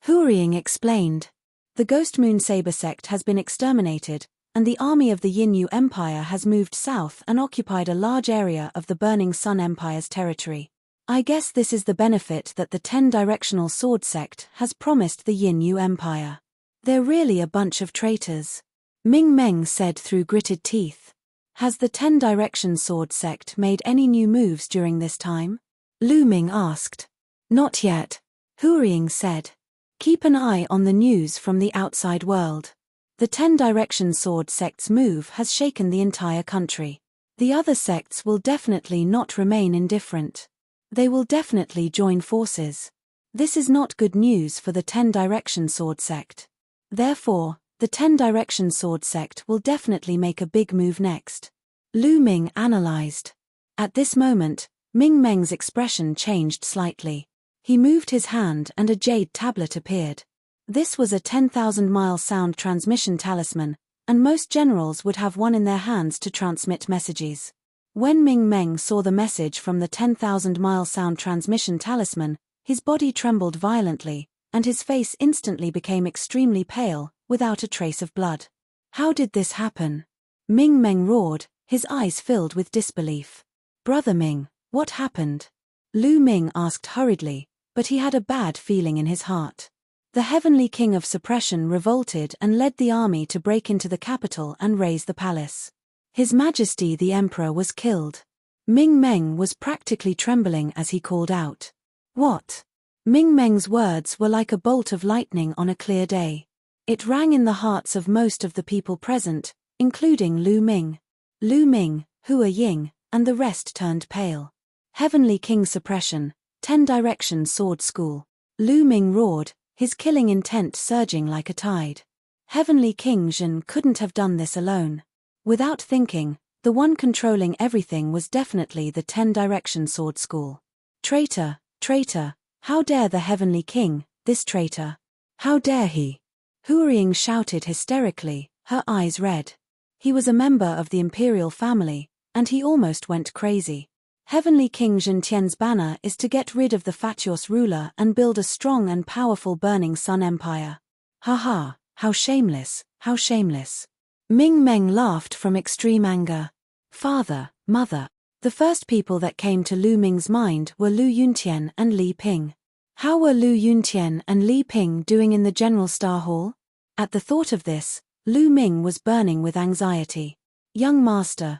Huiying explained. The Ghost Moon Saber sect has been exterminated, and the army of the Yin Empire has moved south and occupied a large area of the Burning Sun Empire's territory. I guess this is the benefit that the 10 Directional Sword sect has promised the Yin Empire. They're really a bunch of traitors. Ming Meng said through gritted teeth. Has the 10 Direction Sword sect made any new moves during this time? Lu Ming asked. Not yet. Huiying said. Keep an eye on the news from the outside world. The 10 Direction Sword sect's move has shaken the entire country. The other sects will definitely not remain indifferent. They will definitely join forces. This is not good news for the 10 Direction Sword sect. Therefore, the 10 Direction Sword sect will definitely make a big move next. Lu Ming analyzed. At this moment, Ming Meng's expression changed slightly. He moved his hand and a jade tablet appeared. This was a 10,000-mile sound transmission talisman, and most generals would have one in their hands to transmit messages. When Ming Meng saw the message from the 10,000-mile sound transmission talisman, his body trembled violently, and his face instantly became extremely pale, without a trace of blood. How did this happen? Ming Meng roared, his eyes filled with disbelief. Brother Ming, what happened? Lu Ming asked hurriedly, but he had a bad feeling in his heart. The Heavenly King of Suppression revolted and led the army to break into the capital and raze the palace. His Majesty the Emperor was killed. Ming Meng was practically trembling as he called out. What? Ming Meng's words were like a bolt of lightning on a clear day. It rang in the hearts of most of the people present, including Lu Ming. Lu Ming, Hua Ying, and the rest turned pale. Heavenly King Suppression, 10 Direction Sword School. Lu Ming roared, his killing intent surging like a tide. Heavenly King Zhen couldn't have done this alone. Without thinking, the one controlling everything was definitely the 10 Direction Sword School. Traitor, traitor, how dare the Heavenly King, this traitor? How dare he? Hua Ying shouted hysterically, her eyes red. He was a member of the imperial family, and he almost went crazy. Heavenly King Zhen Tian's banner is to get rid of the fatuous ruler and build a strong and powerful Burning Sun Empire. Ha ha, how shameless, how shameless. Ming Meng laughed from extreme anger. Father, mother. The first people that came to Lu Ming's mind were Lu Yuntian and Li Ping. How were Lu Yuntian and Li Ping doing in the General Star Hall? At the thought of this, Lu Ming was burning with anxiety. Young master,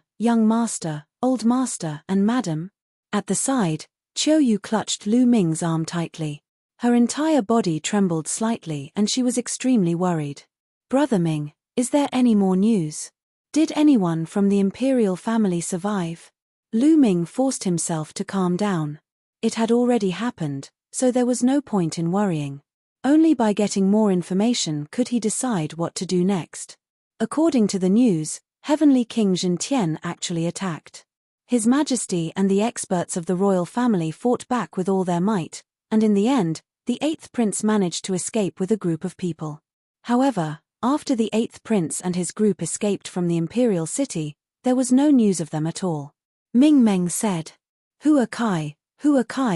old master and madam. At the side, Qiu Yu clutched Lu Ming's arm tightly. Her entire body trembled slightly and she was extremely worried. Brother Ming, is there any more news? Did anyone from the imperial family survive? Lu Ming forced himself to calm down. It had already happened, so there was no point in worrying. Only by getting more information could he decide what to do next. According to the news, Heavenly King Zhen Tian actually attacked. His Majesty and the experts of the royal family fought back with all their might, and in the end, the 8th prince managed to escape with a group of people. However, after the 8th prince and his group escaped from the imperial city, there was no news of them at all. Ming Meng said, Hua Kai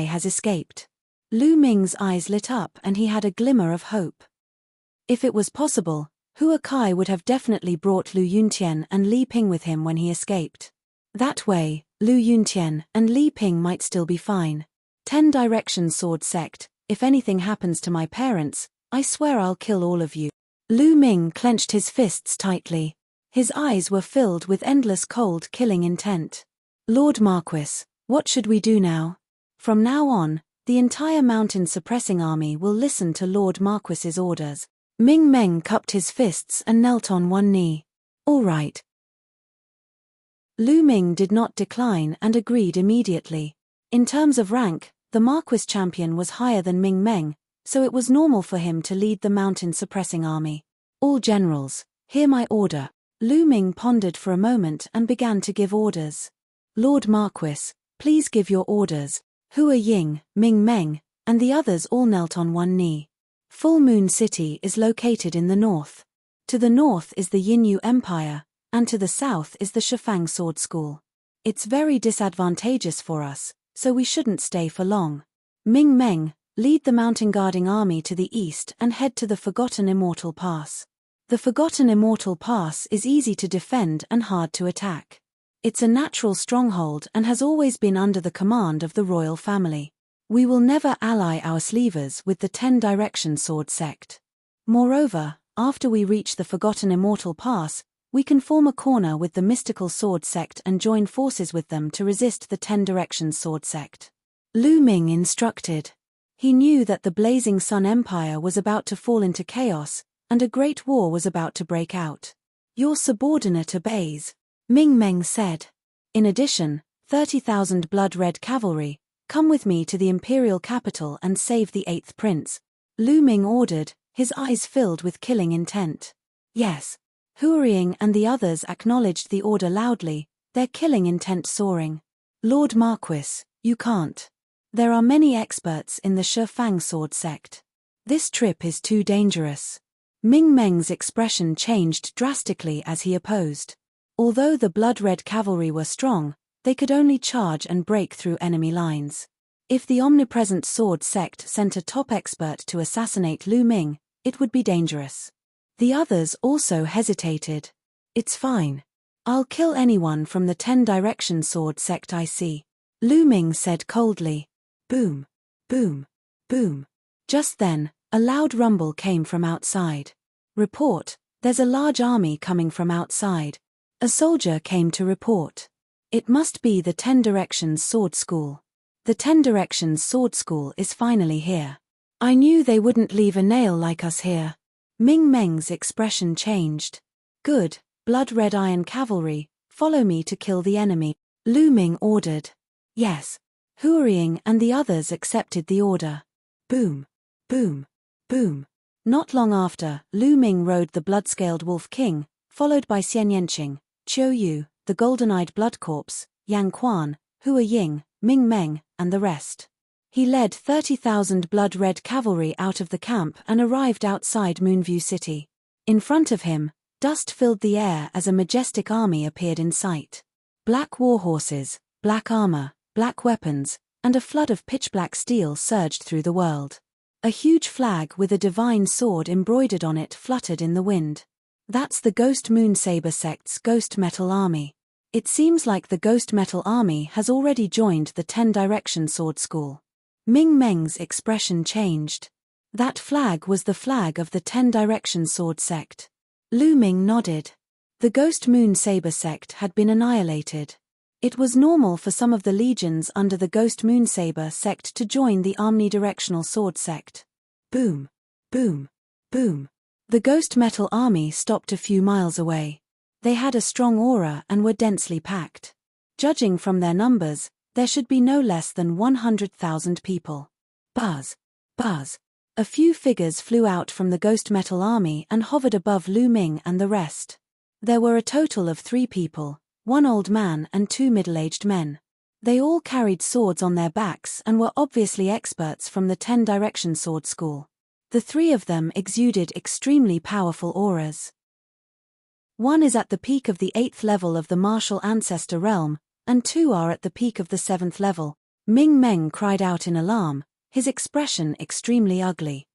has escaped. Lu Ming's eyes lit up and he had a glimmer of hope. If it was possible, Hua Kai would have definitely brought Lu Yuntian and Li Ping with him when he escaped. That way, Lu Yuntian and Li Ping might still be fine. 10 Direction Sword Sect, if anything happens to my parents, I swear I'll kill all of you. Lu Ming clenched his fists tightly. His eyes were filled with endless cold killing intent. Lord Marquis, what should we do now? From now on, the entire mountain suppressing army will listen to Lord Marquis's orders. Ming Meng cupped his fists and knelt on one knee. All right. Lu Ming did not decline and agreed immediately. In terms of rank, the Marquis champion was higher than Ming Meng, so it was normal for him to lead the mountain suppressing army. All generals, hear my order. Lu Ming pondered for a moment and began to give orders. Lord Marquis, please give your orders. Hua Ying, Ming Meng, and the others all knelt on one knee. Full Moon City is located in the north. To the north is the Yinyu Empire, and to the south is the Shifang Sword School. It's very disadvantageous for us, so we shouldn't stay for long. Ming Meng, lead the mountain guarding army to the east and head to the Forgotten Immortal Pass. The Forgotten Immortal Pass is easy to defend and hard to attack. It's a natural stronghold and has always been under the command of the royal family. We will never ally our sleevers with the 10 Direction Sword Sect. Moreover, after we reach the Forgotten Immortal Pass, we can form a corner with the Mystical Sword Sect and join forces with them to resist the 10 Direction Sword Sect. Lu Ming instructed. He knew that the Blazing Sun Empire was about to fall into chaos, and a great war was about to break out. Your subordinate obeys, Ming Meng said. In addition, 30,000 blood-red cavalry, come with me to the imperial capital and save the 8th prince. Lu Ming ordered, his eyes filled with killing intent. Yes. Hua Ying and the others acknowledged the order loudly, their killing intent soaring. Lord Marquis, you can't. There are many experts in the Shifang Sword Sect. This trip is too dangerous. Ming Meng's expression changed drastically as he opposed. Although the blood-red cavalry were strong, they could only charge and break through enemy lines. If the omnipresent sword sect sent a top expert to assassinate Lu Ming, it would be dangerous. The others also hesitated. It's fine. I'll kill anyone from the 10 Direction Sword Sect I see. Lu Ming said coldly. Boom. Boom. Boom. boom. Just then, a loud rumble came from outside. Report, there's a large army coming from outside. A soldier came to report. It must be the 10 Directions Sword School. The 10 Directions Sword School is finally here. I knew they wouldn't leave a nail like us here. Ming Meng's expression changed. Good, blood-red iron cavalry, follow me to kill the enemy, Lu Ming ordered. Yes. Huiying and the others accepted the order. Boom, boom, boom. Not long after, Lu Ming rode the blood-scaled Wolf King, followed by Xian Yanqing, Qiu Yu, the golden-eyed blood corpse, Yang Quan, Huiying, Ming Meng, and the rest. He led 30,000 blood-red cavalry out of the camp and arrived outside Moonview City. In front of him, dust filled the air as a majestic army appeared in sight. Black war horses, black armor, black weapons, and a flood of pitch-black steel surged through the world. A huge flag with a divine sword embroidered on it fluttered in the wind. That's the Ghost Moonsaber sect's Ghost Metal Army. It seems like the Ghost Metal Army has already joined the 10 Direction Sword School. Ming Meng's expression changed. That flag was the flag of the 10 Direction Sword sect. Lu Ming nodded. The Ghost Moonsaber sect had been annihilated. It was normal for some of the legions under the Ghost Moonsaber sect to join the Omnidirectional Sword sect. Boom, boom, boom. The Ghost Metal Army stopped a few miles away. They had a strong aura and were densely packed. Judging from their numbers, there should be no less than 100,000 people. Buzz, buzz. A few figures flew out from the Ghost Metal Army and hovered above Lu Ming and the rest. There were a total of 3 people, 1 old man and 2 middle-aged men. They all carried swords on their backs and were obviously experts from the 10 Direction Sword School. The 3 of them exuded extremely powerful auras. One is at the peak of the 8th level of the martial ancestor realm, and 2 are at the peak of the 7th level. Ming Meng cried out in alarm, his expression extremely ugly.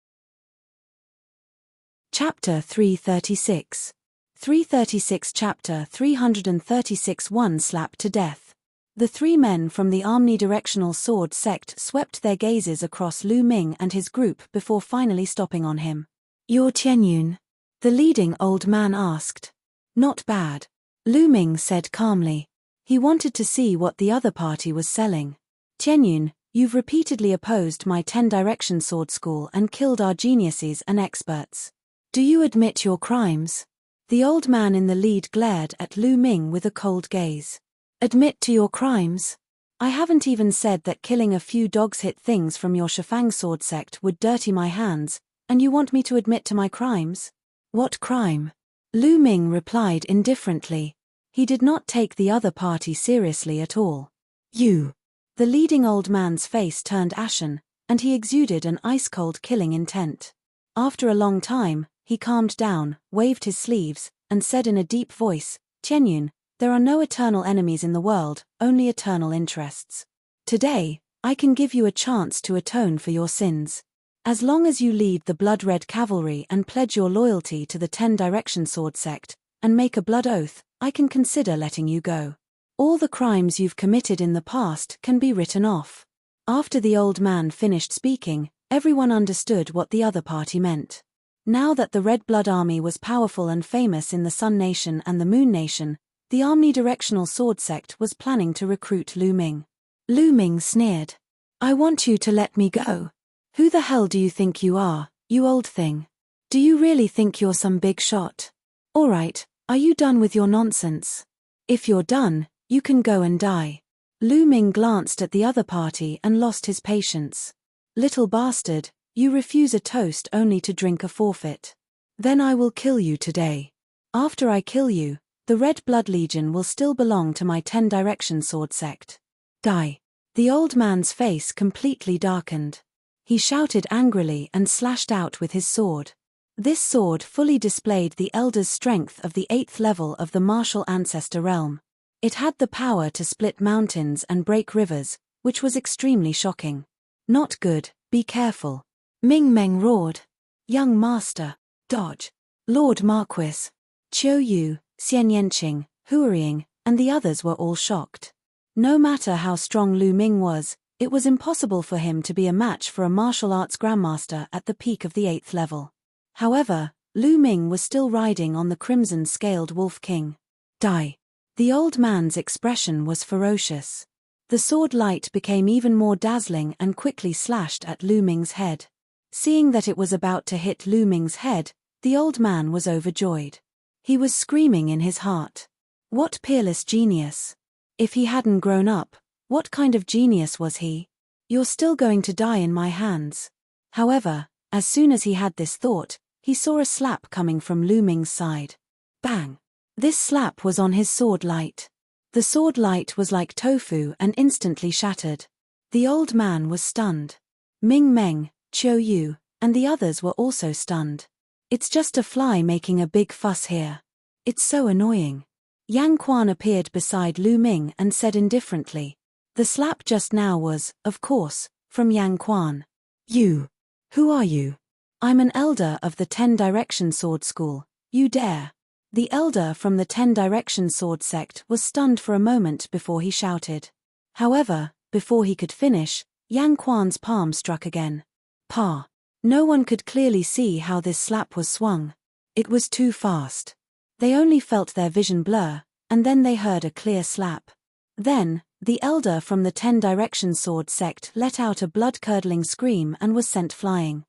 Chapter 336. 336 Chapter 336 One slap to death. The 3 men from the Omnidirectional Sword sect swept their gazes across Lu Ming and his group before finally stopping on him. You're Tianyun? The leading old man asked. Not bad. Lu Ming said calmly. He wanted to see what the other party was selling. Tianyun, you've repeatedly opposed my 10 Direction Sword School and killed our geniuses and experts. Do you admit your crimes? The old man in the lead glared at Lu Ming with a cold gaze. Admit to your crimes? I haven't even said that killing a few dogs-hit things from your Shifang sword sect would dirty my hands, and you want me to admit to my crimes? What crime? Lu Ming replied indifferently. He did not take the other party seriously at all. You. The leading old man's face turned ashen, and he exuded an ice-cold killing intent. After a long time, he calmed down, waved his sleeves, and said in a deep voice, Tianyun, there are no eternal enemies in the world, only eternal interests. Today, I can give you a chance to atone for your sins. As long as you lead the blood-red cavalry and pledge your loyalty to the 10 Direction Sword sect, and make a blood oath, I can consider letting you go. All the crimes you've committed in the past can be written off. After the old man finished speaking, everyone understood what the other party meant. Now that the Red Blood Army was powerful and famous in the Sun Nation and the Moon Nation, the Omnidirectional Sword sect was planning to recruit Lu Ming. Lu Ming sneered. I want you to let me go. Who the hell do you think you are, you old thing? Do you really think you're some big shot? Alright, are you done with your nonsense? If you're done, you can go and die. Lu Ming glanced at the other party and lost his patience. Little bastard, you refuse a toast only to drink a forfeit. Then I will kill you today. After I kill you, the Red Blood Legion will still belong to my 10 Direction Sword sect. Die. The old man's face completely darkened. He shouted angrily and slashed out with his sword. This sword fully displayed the Elder's strength of the 8th level of the martial ancestor realm. It had the power to split mountains and break rivers, which was extremely shocking. Not good, be careful. Ming Meng roared. Young master, dodge. Lord Marquis. Qiu Yu, Xian Yanqing, Huiying, and the others were all shocked. No matter how strong Lu Ming was, It was impossible for him to be a match for a martial arts grandmaster at the peak of the 8th level. However, Lu Ming was still riding on the crimson-scaled Wolf King. Die. The old man's expression was ferocious. The sword light became even more dazzling and quickly slashed at Lu Ming's head. Seeing that it was about to hit Lu Ming's head, the old man was overjoyed. He was screaming in his heart. What peerless genius! If he hadn't grown up, what kind of genius was he? You're still going to die in my hands. However, as soon as he had this thought, he saw a slap coming from Lu Ming's side. Bang! This slap was on his sword light. The sword light was like tofu and instantly shattered. The old man was stunned. Ming Meng, Qiu Yu, and the others were also stunned. It's just a fly making a big fuss here. It's so annoying. Yang Quan appeared beside Lu Ming and said indifferently. The slap just now was, of course, from Yang Quan. You. Who are you? I'm an elder of the 10 Direction Sword School. You dare. The elder from the 10 Direction Sword sect was stunned for a moment before he shouted. However, before he could finish, Yang Quan's palm struck again. Pa. No one could clearly see how this slap was swung. It was too fast. They only felt their vision blur, and then they heard a clear slap. Then, the elder from the 10 Direction Sword sect let out a blood-curdling scream and was sent flying.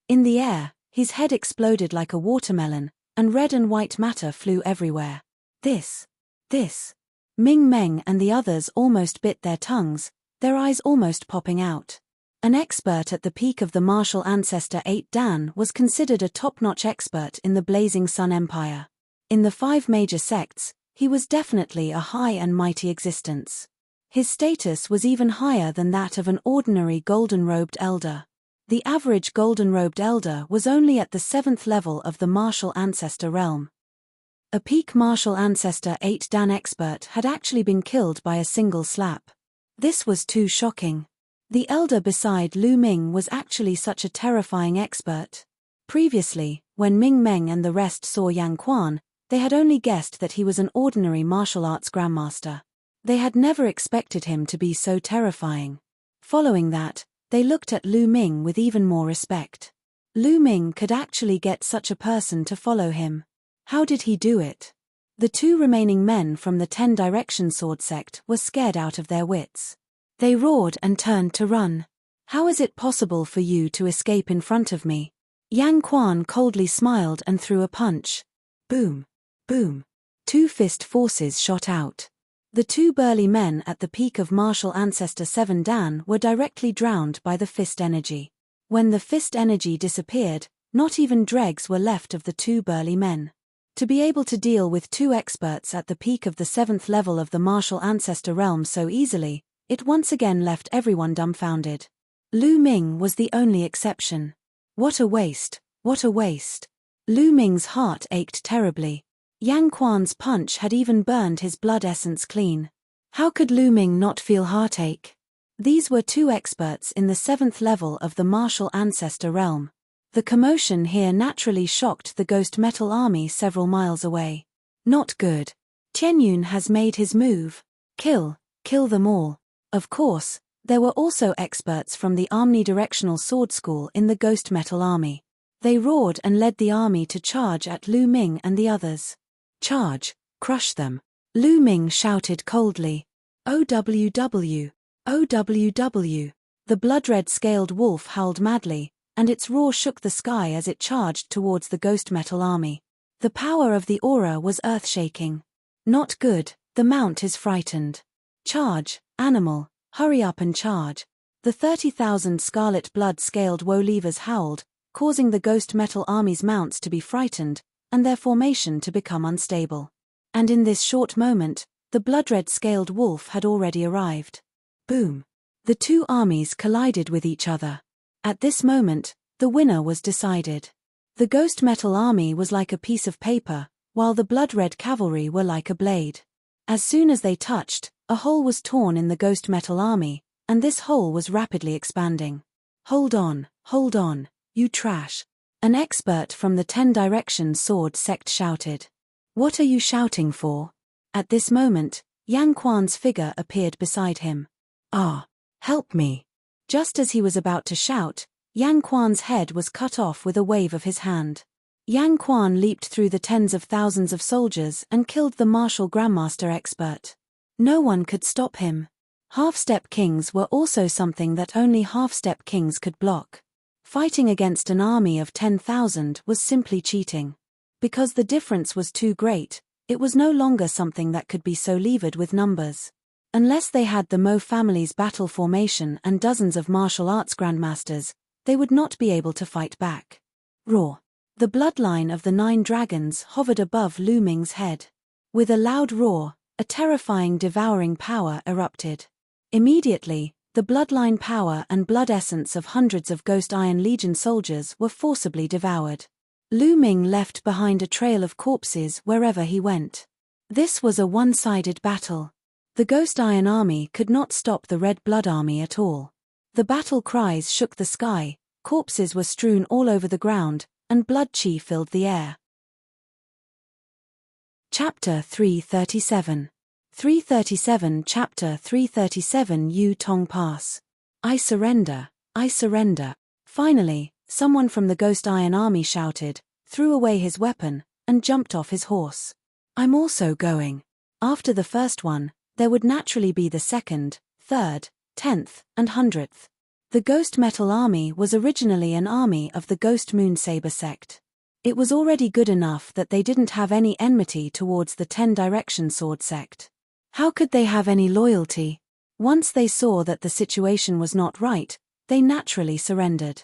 In the air, his head exploded like a watermelon, and red and white matter flew everywhere. This. Ming Meng and the others almost bit their tongues, their eyes almost popping out. An expert at the peak of the martial ancestor 8 Dan was considered a top-notch expert in the Blazing Sun Empire. In the 5 major sects, he was definitely a high and mighty existence. His status was even higher than that of an ordinary golden-robed elder. The average golden-robed elder was only at the 7th level of the martial ancestor realm. A peak martial ancestor 8 Dan expert had actually been killed by a single slap. This was too shocking. The elder beside Lu Ming was actually such a terrifying expert. Previously, when Ming Meng and the rest saw Yang Quan, they had only guessed that he was an ordinary martial arts grandmaster. They had never expected him to be so terrifying. Following that, they looked at Lu Ming with even more respect. Lu Ming could actually get such a person to follow him. How did he do it? The 2 remaining men from the 10 Direction Sword sect were scared out of their wits. They roared and turned to run. How is it possible for you to escape in front of me? Yang Quan coldly smiled and threw a punch. Boom. Boom. 2 fist forces shot out. The 2 burly men at the peak of martial ancestor 7 Dan were directly drowned by the fist energy. When the fist energy disappeared, not even dregs were left of the 2 burly men. To be able to deal with 2 experts at the peak of the 7th level of the martial ancestor realm so easily, it once again left everyone dumbfounded. Lu Ming was the only exception. What a waste, what a waste. Lu Ming's heart ached terribly. Yang Quan's punch had even burned his blood essence clean. How could Lu Ming not feel heartache? These were 2 experts in the 7th level of the martial ancestor realm. The commotion here naturally shocked the ghost metal army several miles away. Not good. Tianyun has made his move. Kill them all. Of course, there were also experts from the omnidirectional sword school in the ghost metal army. They roared and led the army to charge at Lu Ming and the others. Charge, crush them. Lu Ming shouted coldly. OWW, OWW. The blood-red scaled wolf howled madly, and its roar shook the sky as it charged towards the ghost metal army. The power of the aura was earth-shaking. Not good, the mount is frightened. Charge, animal, hurry up and charge. The 30,000 scarlet blood-scaled woe-levers howled, causing the ghost metal army's mounts to be frightened, and their formation to become unstable. And in this short moment, the blood-red scaled wolf had already arrived. Boom. The 2 armies collided with each other. At this moment, the winner was decided. The ghost metal army was like a piece of paper, while the blood-red cavalry were like a blade. As soon as they touched, a hole was torn in the ghost metal army, and this hole was rapidly expanding. Hold on, you trash. An expert from the 10 Direction Sword sect shouted. What are you shouting for? At this moment, Yang Quan's figure appeared beside him. Ah, Help me! Just as he was about to shout, Yang Quan's head was cut off with a wave of his hand. Yang Quan leaped through the tens of thousands of soldiers and killed the martial grandmaster expert. No one could stop him. Half-step kings were also something that only half-step kings could block. Fighting against an army of 10,000 was simply cheating. Because the difference was too great, it was no longer something that could be so levered with numbers. Unless they had the Mo family's battle formation and dozens of martial arts grandmasters, they would not be able to fight back. Roar! The bloodline of the 9 dragons hovered above Lu Ming's head. With a loud roar, a terrifying devouring power erupted. Immediately, the bloodline power and blood essence of hundreds of Ghost Iron Legion soldiers were forcibly devoured. Lu Ming left behind a trail of corpses wherever he went. This was a one-sided battle. The Ghost Iron Army could not stop the Red Blood Army at all. The battle cries shook the sky, corpses were strewn all over the ground, and blood chi filled the air. Chapter 337. 337 Chapter 337 Yu Tong Pass. I surrender, I surrender. Finally, someone from the Ghost Iron Army shouted, threw away his weapon, and jumped off his horse. I'm also going. After the first one, there would naturally be the second, third, 10th, and 100th. The Ghost Metal Army was originally an army of the Ghost Moonsaber sect. It was already good enough that they didn't have any enmity towards the 10 Direction Sword sect. How could they have any loyalty? Once they saw that the situation was not right, they naturally surrendered.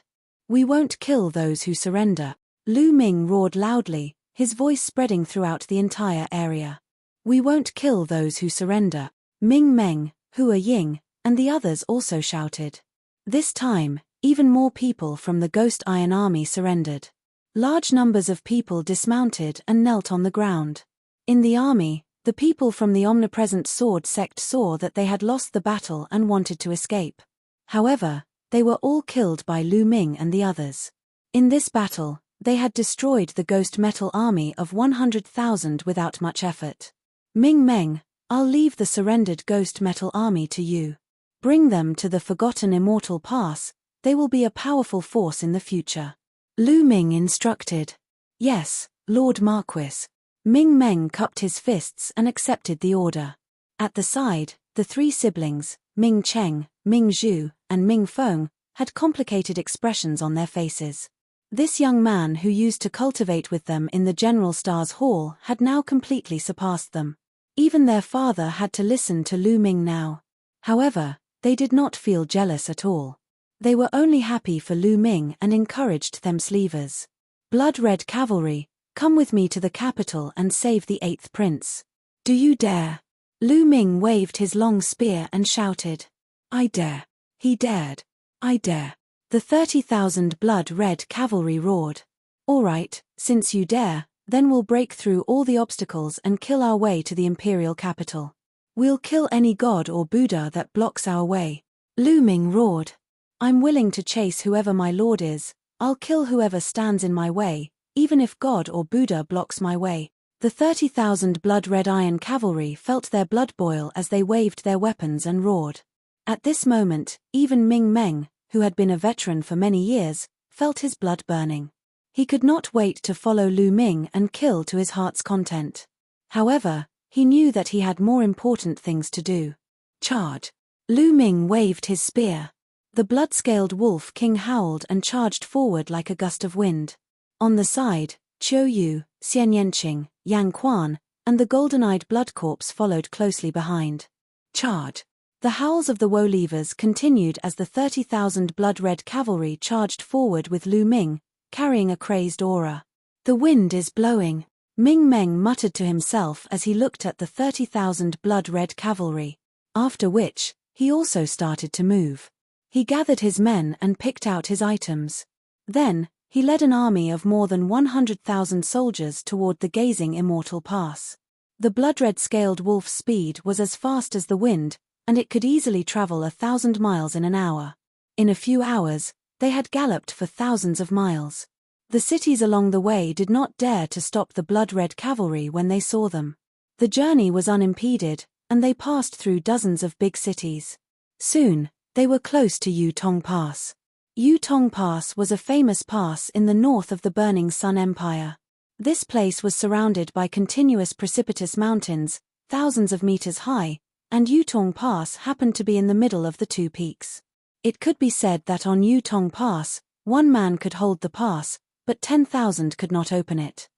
We won't kill those who surrender. Lu Ming roared loudly, his voice spreading throughout the entire area. We won't kill those who surrender. Ming Meng, Hua Ying, and the others also shouted. This time, even more people from the Ghost Iron Army surrendered. Large numbers of people dismounted and knelt on the ground. In the army, the people from the Omnipresent Sword sect saw that they had lost the battle and wanted to escape. However, they were all killed by Lu Ming and the others. In this battle, they had destroyed the Ghost Metal Army of 100,000 without much effort. Ming Meng, I'll leave the surrendered Ghost Metal Army to you. Bring them to the Forgotten Immortal Pass, they will be a powerful force in the future. Lu Ming instructed. Yes, Lord Marquis. Ming Meng cupped his fists and accepted the order. At the side, the 3 siblings, Ming Cheng, Ming Zhu, and Ming Feng, had complicated expressions on their faces. This young man who used to cultivate with them in the General Stars Hall had now completely surpassed them. Even their father had to listen to Lu Ming now. However, they did not feel jealous at all. They were only happy for Lu Ming and encouraged them Sleevers. Blood Red Cavalry, come with me to the capital and save the 8th prince. Do you dare? Lu Ming waved his long spear and shouted. I dare. He dared. I dare. The 30,000 Blood Red Cavalry roared. All right, since you dare, then we'll break through all the obstacles and kill our way to the imperial capital. We'll kill any god or Buddha that blocks our way. Lu Ming roared. I'm willing to chase whoever my lord is, I'll kill whoever stands in my way, even if God or Buddha blocks my way. The 30,000 Blood Red Iron Cavalry felt their blood boil as they waved their weapons and roared. At this moment, even Ming Meng, who had been a veteran for many years, felt his blood burning. He could not wait to follow Lu Ming and kill to his heart's content. However, he knew that he had more important things to do. Charge! Lu Ming waved his spear. The blood-scaled wolf king howled and charged forward like a gust of wind. On the side, Qiu Yu, Xian Yanqing, Yang Quan, and the golden-eyed blood corpse followed closely behind. Charge! The howls of the Woleavers continued as the 30,000 blood-red cavalry charged forward with Lu Ming, carrying a crazed aura. The wind is blowing. Ming Meng muttered to himself as he looked at the 30,000 blood-red cavalry. After which, he also started to move. He gathered his men and picked out his items. Then, he led an army of more than 100,000 soldiers toward the gazing Immortal Pass. The blood-red scaled wolf's speed was as fast as the wind, and it could easily travel 1,000 miles in an hour. In a few hours, they had galloped for thousands of miles. The cities along the way did not dare to stop the blood-red cavalry when they saw them. The journey was unimpeded, and they passed through dozens of big cities. Soon, They were close to Yutong Pass. Yutong Pass was a famous pass in the north of the Burning Sun Empire. This place was surrounded by continuous precipitous mountains, thousands of meters high, and Yutong Pass happened to be in the middle of the two peaks. It could be said that on Yutong Pass, one man could hold the pass, but 10,000 could not open it.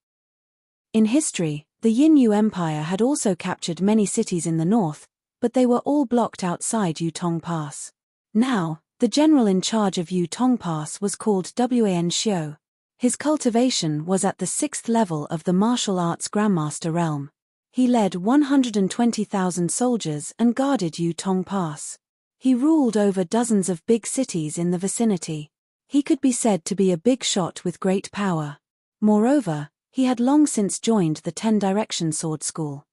In history, the Yinyu Empire had also captured many cities in the north, but they were all blocked outside Yutong Pass. Now, the general in charge of Yutong Pass was called Wan Xiu. His cultivation was at the 6th level of the martial arts Grandmaster realm. He led 120,000 soldiers and guarded Yutong Pass. He ruled over dozens of big cities in the vicinity. He could be said to be a big shot with great power. Moreover, he had long since joined the 10-direction sword school.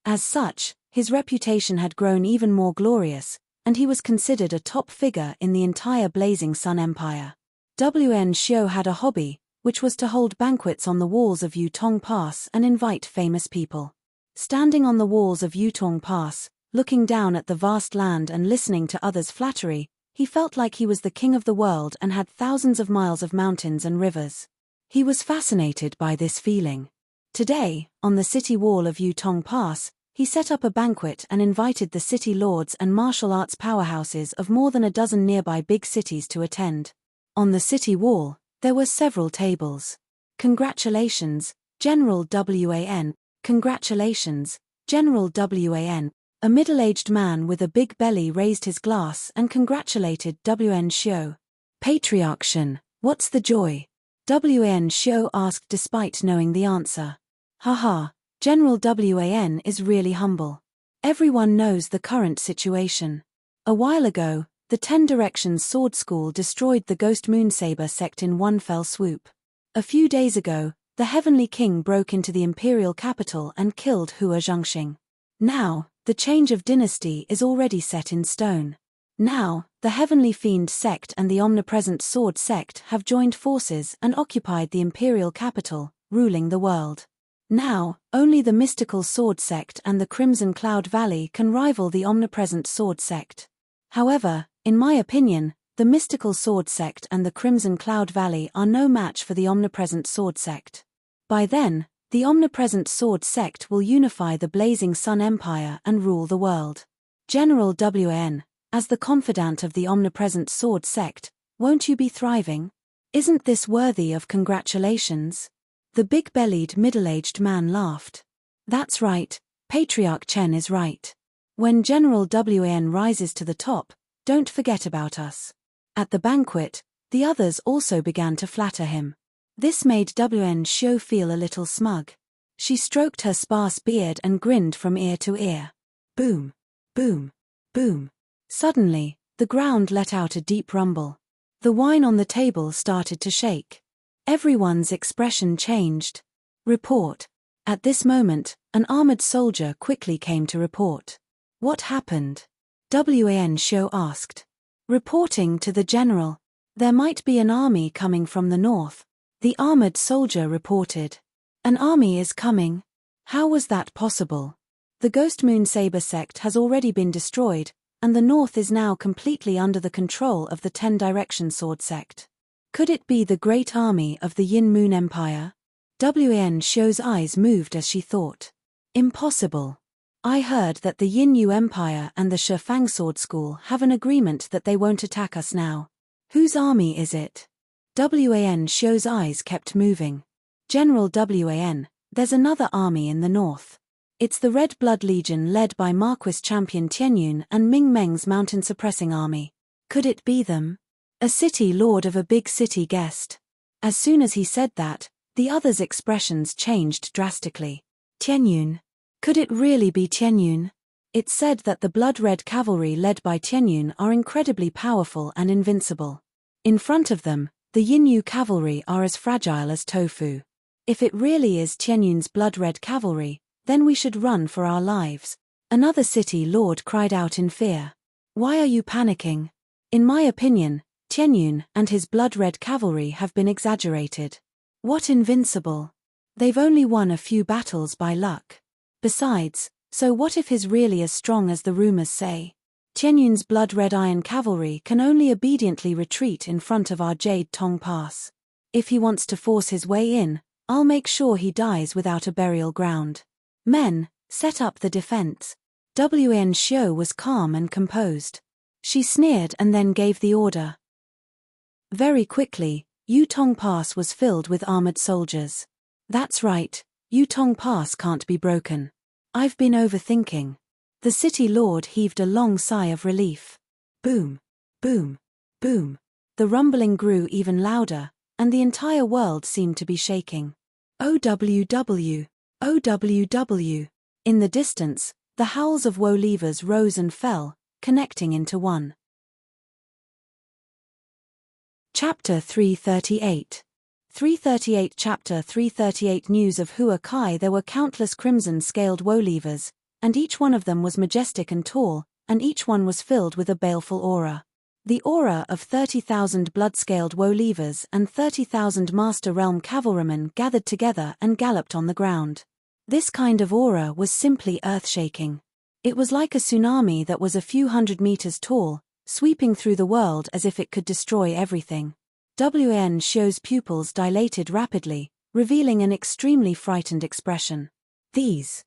As such, his reputation had grown even more glorious, and he was considered a top figure in the entire Blazing Sun Empire. Wan Xiu had a hobby, which was to hold banquets on the walls of Yutong Pass and invite famous people. Standing on the walls of Yutong Pass, looking down at the vast land and listening to others' flattery, he felt like he was the king of the world and had thousands of miles of mountains and rivers. He was fascinated by this feeling. Today, on the city wall of Yutong Pass, he set up a banquet and invited the city lords and martial arts powerhouses of more than a dozen nearby big cities to attend. On the city wall, there were several tables. Congratulations, General Wan. Congratulations, General Wan. A middle-aged man with a big belly raised his glass and congratulated Wan Xiu. Patriarch Shen, what's the joy? Wan Xiu asked despite knowing the answer. Haha, General Wan is really humble. Everyone knows the current situation. A while ago, the 10 Directions Sword School destroyed the Ghost Moonsaber sect in one fell swoop. A few days ago, the Heavenly King broke into the imperial capital and killed Hua Zhongxing. Now, the change of dynasty is already set in stone. Now, the Heavenly Fiend sect and the Omnipresent Sword sect have joined forces and occupied the imperial capital, ruling the world. Now, only the Mystical Sword sect and the Crimson Cloud Valley can rival the Omnipresent Sword sect. However, in my opinion, the Mystical Sword sect and the Crimson Cloud Valley are no match for the Omnipresent Sword sect. By then, the Omnipresent Sword sect will unify the Blazing Sun Empire and rule the world. General Wan, as the confidant of the Omnipresent Sword sect, won't you be thriving? Isn't this worthy of congratulations? The big-bellied middle-aged man laughed. That's right, Patriarch Chen is right. When General Wan rises to the top, don't forget about us. At the banquet, the others also began to flatter him. This made Wan Xiu feel a little smug. She stroked her sparse beard and grinned from ear to ear. Boom, boom, boom. Suddenly, the ground let out a deep rumble. The wine on the table started to shake. Everyone's expression changed. Report. At this moment, an armored soldier quickly came to report. What happened? Wan Xiu asked. Reporting to the general. There might be an army coming from the north. The armored soldier reported. An army is coming. How was that possible? The Ghost Moonsaber sect has already been destroyed, and the north is now completely under the control of the 10-Direction Sword sect. Could it be the great army of the Yin Moon Empire? Wan Xiu's eyes moved as she thought. Impossible. I heard that the Yinyu Empire and the Shifang Sword School have an agreement that they won't attack us now. Whose army is it? Wan Xiu's eyes kept moving. General Wan, there's another army in the north. It's the Red Blood Legion led by Marquis Champion Tianyun and Ming Meng's mountain suppressing army. Could it be them? A city lord of a big city guessed. As soon as he said that, the others' expressions changed drastically. Tianyun. Could it really be Tianyun? It's said that the blood-red cavalry led by Tianyun are incredibly powerful and invincible. In front of them, the Yinyu cavalry are as fragile as tofu. If it really is Tianyun's blood-red cavalry, then we should run for our lives. Another city lord cried out in fear. Why are you panicking? In my opinion, Tianyun and his blood-red cavalry have been exaggerated. What invincible? They've only won a few battles by luck. Besides, so what if he's really as strong as the rumors say? Tianyun's blood-red iron cavalry can only obediently retreat in front of our Jade Tong Pass. If he wants to force his way in, I'll make sure he dies without a burial ground. Men, set up the defense. Wen Xiu was calm and composed. She sneered and then gave the order. Very quickly, Yutong Pass was filled with armored soldiers. That's right, Yutong Pass can't be broken. I've been overthinking. The city lord heaved a long sigh of relief. Boom, boom, boom. The rumbling grew even louder, and the entire world seemed to be shaking. OWW, OWW. In the distance, the howls of woe levers rose and fell, connecting into one. Chapter 338. 338 Chapter 338 News of Hua Kai. There were countless crimson-scaled woe levers, and each one of them was majestic and tall, and each one was filled with a baleful aura. The aura of 30,000 blood-scaled woe levers and 30,000 Master Realm cavalrymen gathered together and galloped on the ground. This kind of aura was simply earth-shaking. It was like a tsunami that was a few hundred meters tall, sweeping through the world as if it could destroy everything. Wen Xiu's pupils dilated rapidly, revealing an extremely frightened expression. These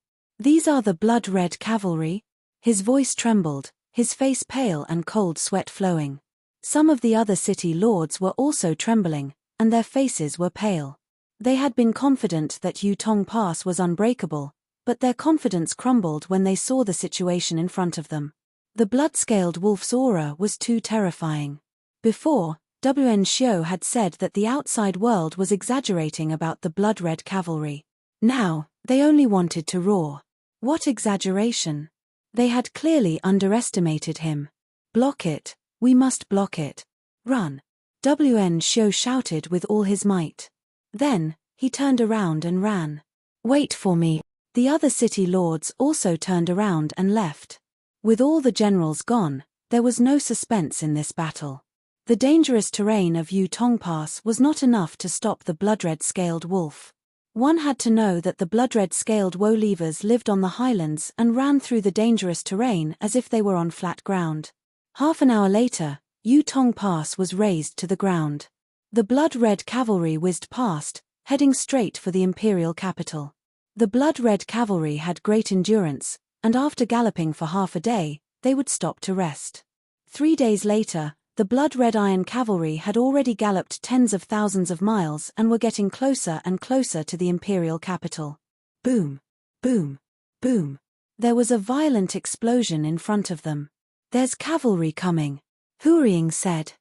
are the blood-red cavalry? His voice trembled, his face pale and cold sweat flowing. Some of the other city lords were also trembling, and their faces were pale. They had been confident that Yutong Pass was unbreakable, but their confidence crumbled when they saw the situation in front of them. The blood-scaled wolf's aura was too terrifying. Before, Wen Xiu had said that the outside world was exaggerating about the blood-red cavalry. Now, they only wanted to roar. What exaggeration? They had clearly underestimated him. Block it, we must block it. Run. Wen Xiu shouted with all his might. Then, he turned around and ran. Wait for me. The other city lords also turned around and left. With all the generals gone, there was no suspense in this battle. The dangerous terrain of Yutong Pass was not enough to stop the blood-red-scaled wolf. One had to know that the blood-red-scaled woe levers lived on the highlands and ran through the dangerous terrain as if they were on flat ground. Half an hour later, Yutong Pass was razed to the ground. The blood-red cavalry whizzed past, heading straight for the imperial capital. The blood-red cavalry had great endurance, and after galloping for half a day, they would stop to rest. 3 days later, the blood-red iron cavalry had already galloped tens of thousands of miles and were getting closer and closer to the imperial capital. Boom, boom, boom. There was a violent explosion in front of them. There's cavalry coming, Hurrying said.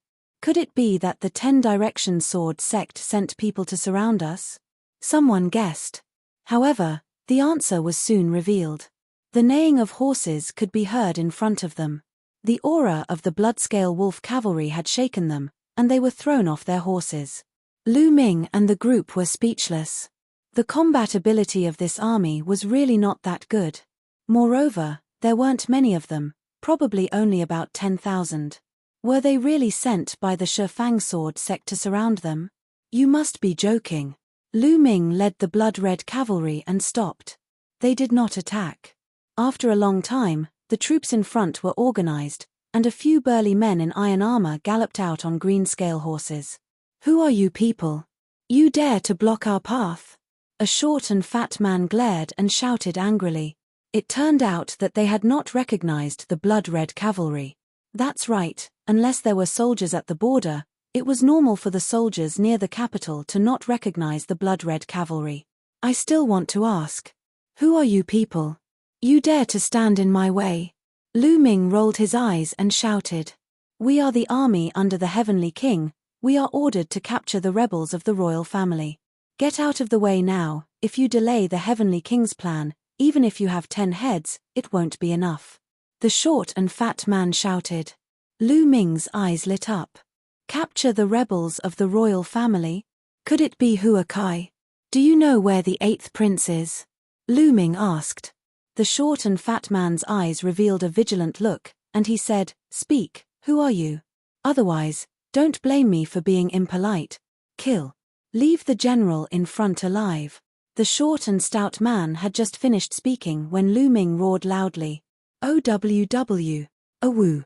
Could it be that the 10-direction sword sect sent people to surround us? Someone guessed. However, the answer was soon revealed. The neighing of horses could be heard in front of them. The aura of the blood-scale wolf cavalry had shaken them, and they were thrown off their horses. Lu Ming and the group were speechless. The combat ability of this army was really not that good. Moreover, there weren't many of them, probably only about 10,000. Were they really sent by the Shifang sword sect to surround them? You must be joking. Lu Ming led the blood-red cavalry and stopped. They did not attack. After a long time, the troops in front were organized, and a few burly men in iron armor galloped out on green scale horses. Who are you people? You dare to block our path? A short and fat man glared and shouted angrily. It turned out that they had not recognized the blood-red cavalry. That's right, unless there were soldiers at the border, it was normal for the soldiers near the capital to not recognize the blood-red cavalry. I still want to ask. Who are you people? You dare to stand in my way? Lu Ming rolled his eyes and shouted. We are the army under the Heavenly King. We are ordered to capture the rebels of the royal family. Get out of the way now. If you delay the Heavenly King's plan, even if you have 10 heads, it won't be enough. The short and fat man shouted. Lu Ming's eyes lit up. Capture the rebels of the royal family? Could it be Hua Kai? Do you know where the 8th prince is? Lu Ming asked. The short and fat man's eyes revealed a vigilant look, and he said, Speak, who are you? Otherwise, don't blame me for being impolite. Kill. Leave the general in front alive. The short and stout man had just finished speaking when Lu Ming roared loudly. OWW. A woo.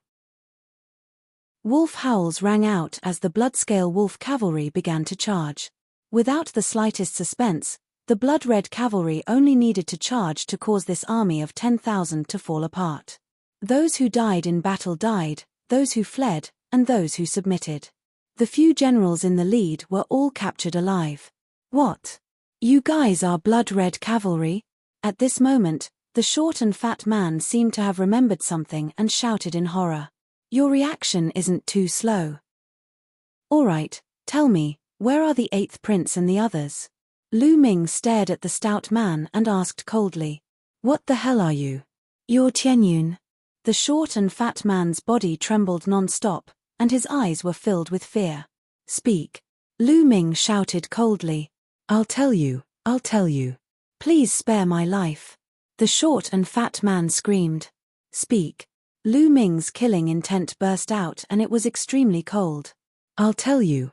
Wolf howls rang out as the Bloodscale Wolf cavalry began to charge. Without the slightest suspense, the blood-red cavalry only needed to charge to cause this army of 10,000 to fall apart. Those who died in battle died, those who fled, and those who submitted. The few generals in the lead were all captured alive. What? You guys are blood-red cavalry? At this moment, the short and fat man seemed to have remembered something and shouted in horror. Your reaction isn't too slow. All right, tell me, where are the 8th prince and the others? Lu Ming stared at the stout man and asked coldly. What the hell are you? You're Tianyun. The short and fat man's body trembled non-stop, and his eyes were filled with fear. Speak. Lu Ming shouted coldly. I'll tell you. Please spare my life. The short and fat man screamed. Speak. Lu Ming's killing intent burst out and it was extremely cold. I'll tell you.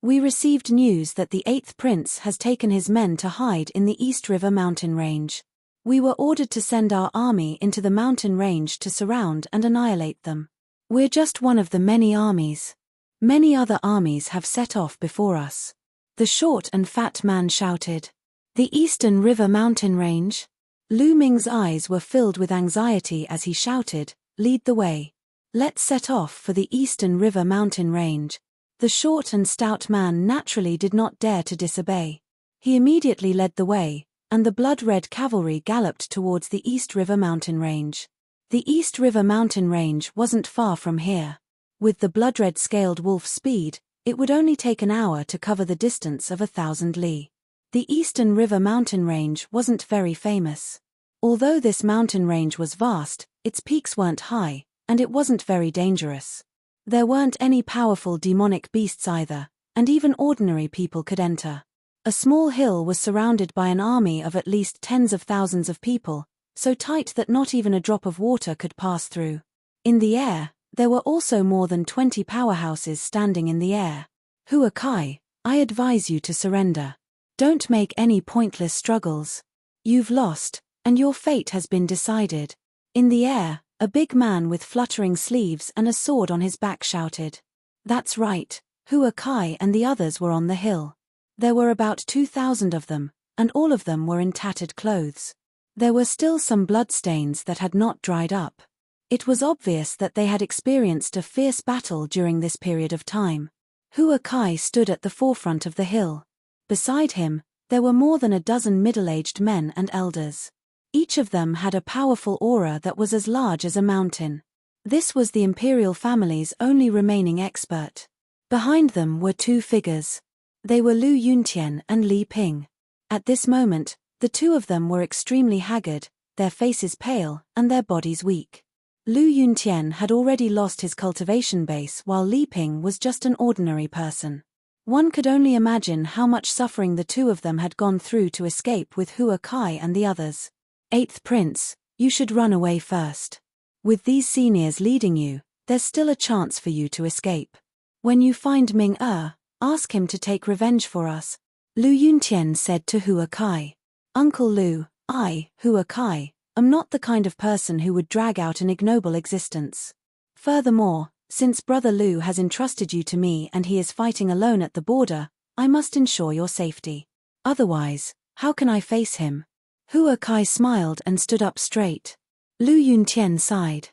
We received news that the 8th prince has taken his men to hide in the East River mountain range. We were ordered to send our army into the mountain range to surround and annihilate them. We're just one of the many armies. Many other armies have set off before us. The short and fat man shouted. The Eastern River mountain range? Lu Ming's eyes were filled with anxiety as he shouted, lead the way. Let's set off for the Eastern River mountain range. The short and stout man naturally did not dare to disobey. He immediately led the way, and the blood-red cavalry galloped towards the East River mountain range. The East River mountain range wasn't far from here. With the blood-red scaled wolf speed, it would only take an hour to cover the distance of 1,000 li. The Eastern River mountain range wasn't very famous. Although this mountain range was vast, its peaks weren't high, and it wasn't very dangerous. There weren't any powerful demonic beasts either, and even ordinary people could enter. A small hill was surrounded by an army of at least tens of thousands of people, so tight that not even a drop of water could pass through. In the air, there were also more than 20 powerhouses standing in the air. Hua Kai, I advise you to surrender. Don't make any pointless struggles. You've lost, and your fate has been decided. In the air, a big man with fluttering sleeves and a sword on his back shouted. That's right, Hua Kai and the others were on the hill. There were about 2,000 of them, and all of them were in tattered clothes. There were still some bloodstains that had not dried up. It was obvious that they had experienced a fierce battle during this period of time. Hua Kai stood at the forefront of the hill. Beside him, there were more than a dozen middle-aged men and elders. Each of them had a powerful aura that was as large as a mountain. This was the imperial family's only remaining expert. Behind them were two figures. They were Lu Yuntian and Li Ping. At this moment, the two of them were extremely haggard, their faces pale, and their bodies weak. Lu Yuntian had already lost his cultivation base while Li Ping was just an ordinary person. One could only imagine how much suffering the two of them had gone through to escape with Hua Kai and the others. 8th Prince, you should run away first. With these seniors leading you, there's still a chance for you to escape. When you find Ming ask him to take revenge for us, Lu Yuntian said to Hua Kai. Uncle Lu, I, Hua Kai, am not the kind of person who would drag out an ignoble existence. Furthermore, since Brother Lu has entrusted you to me and he is fighting alone at the border, I must ensure your safety. Otherwise, how can I face him? Hua Kai smiled and stood up straight. Lu Yuntian sighed.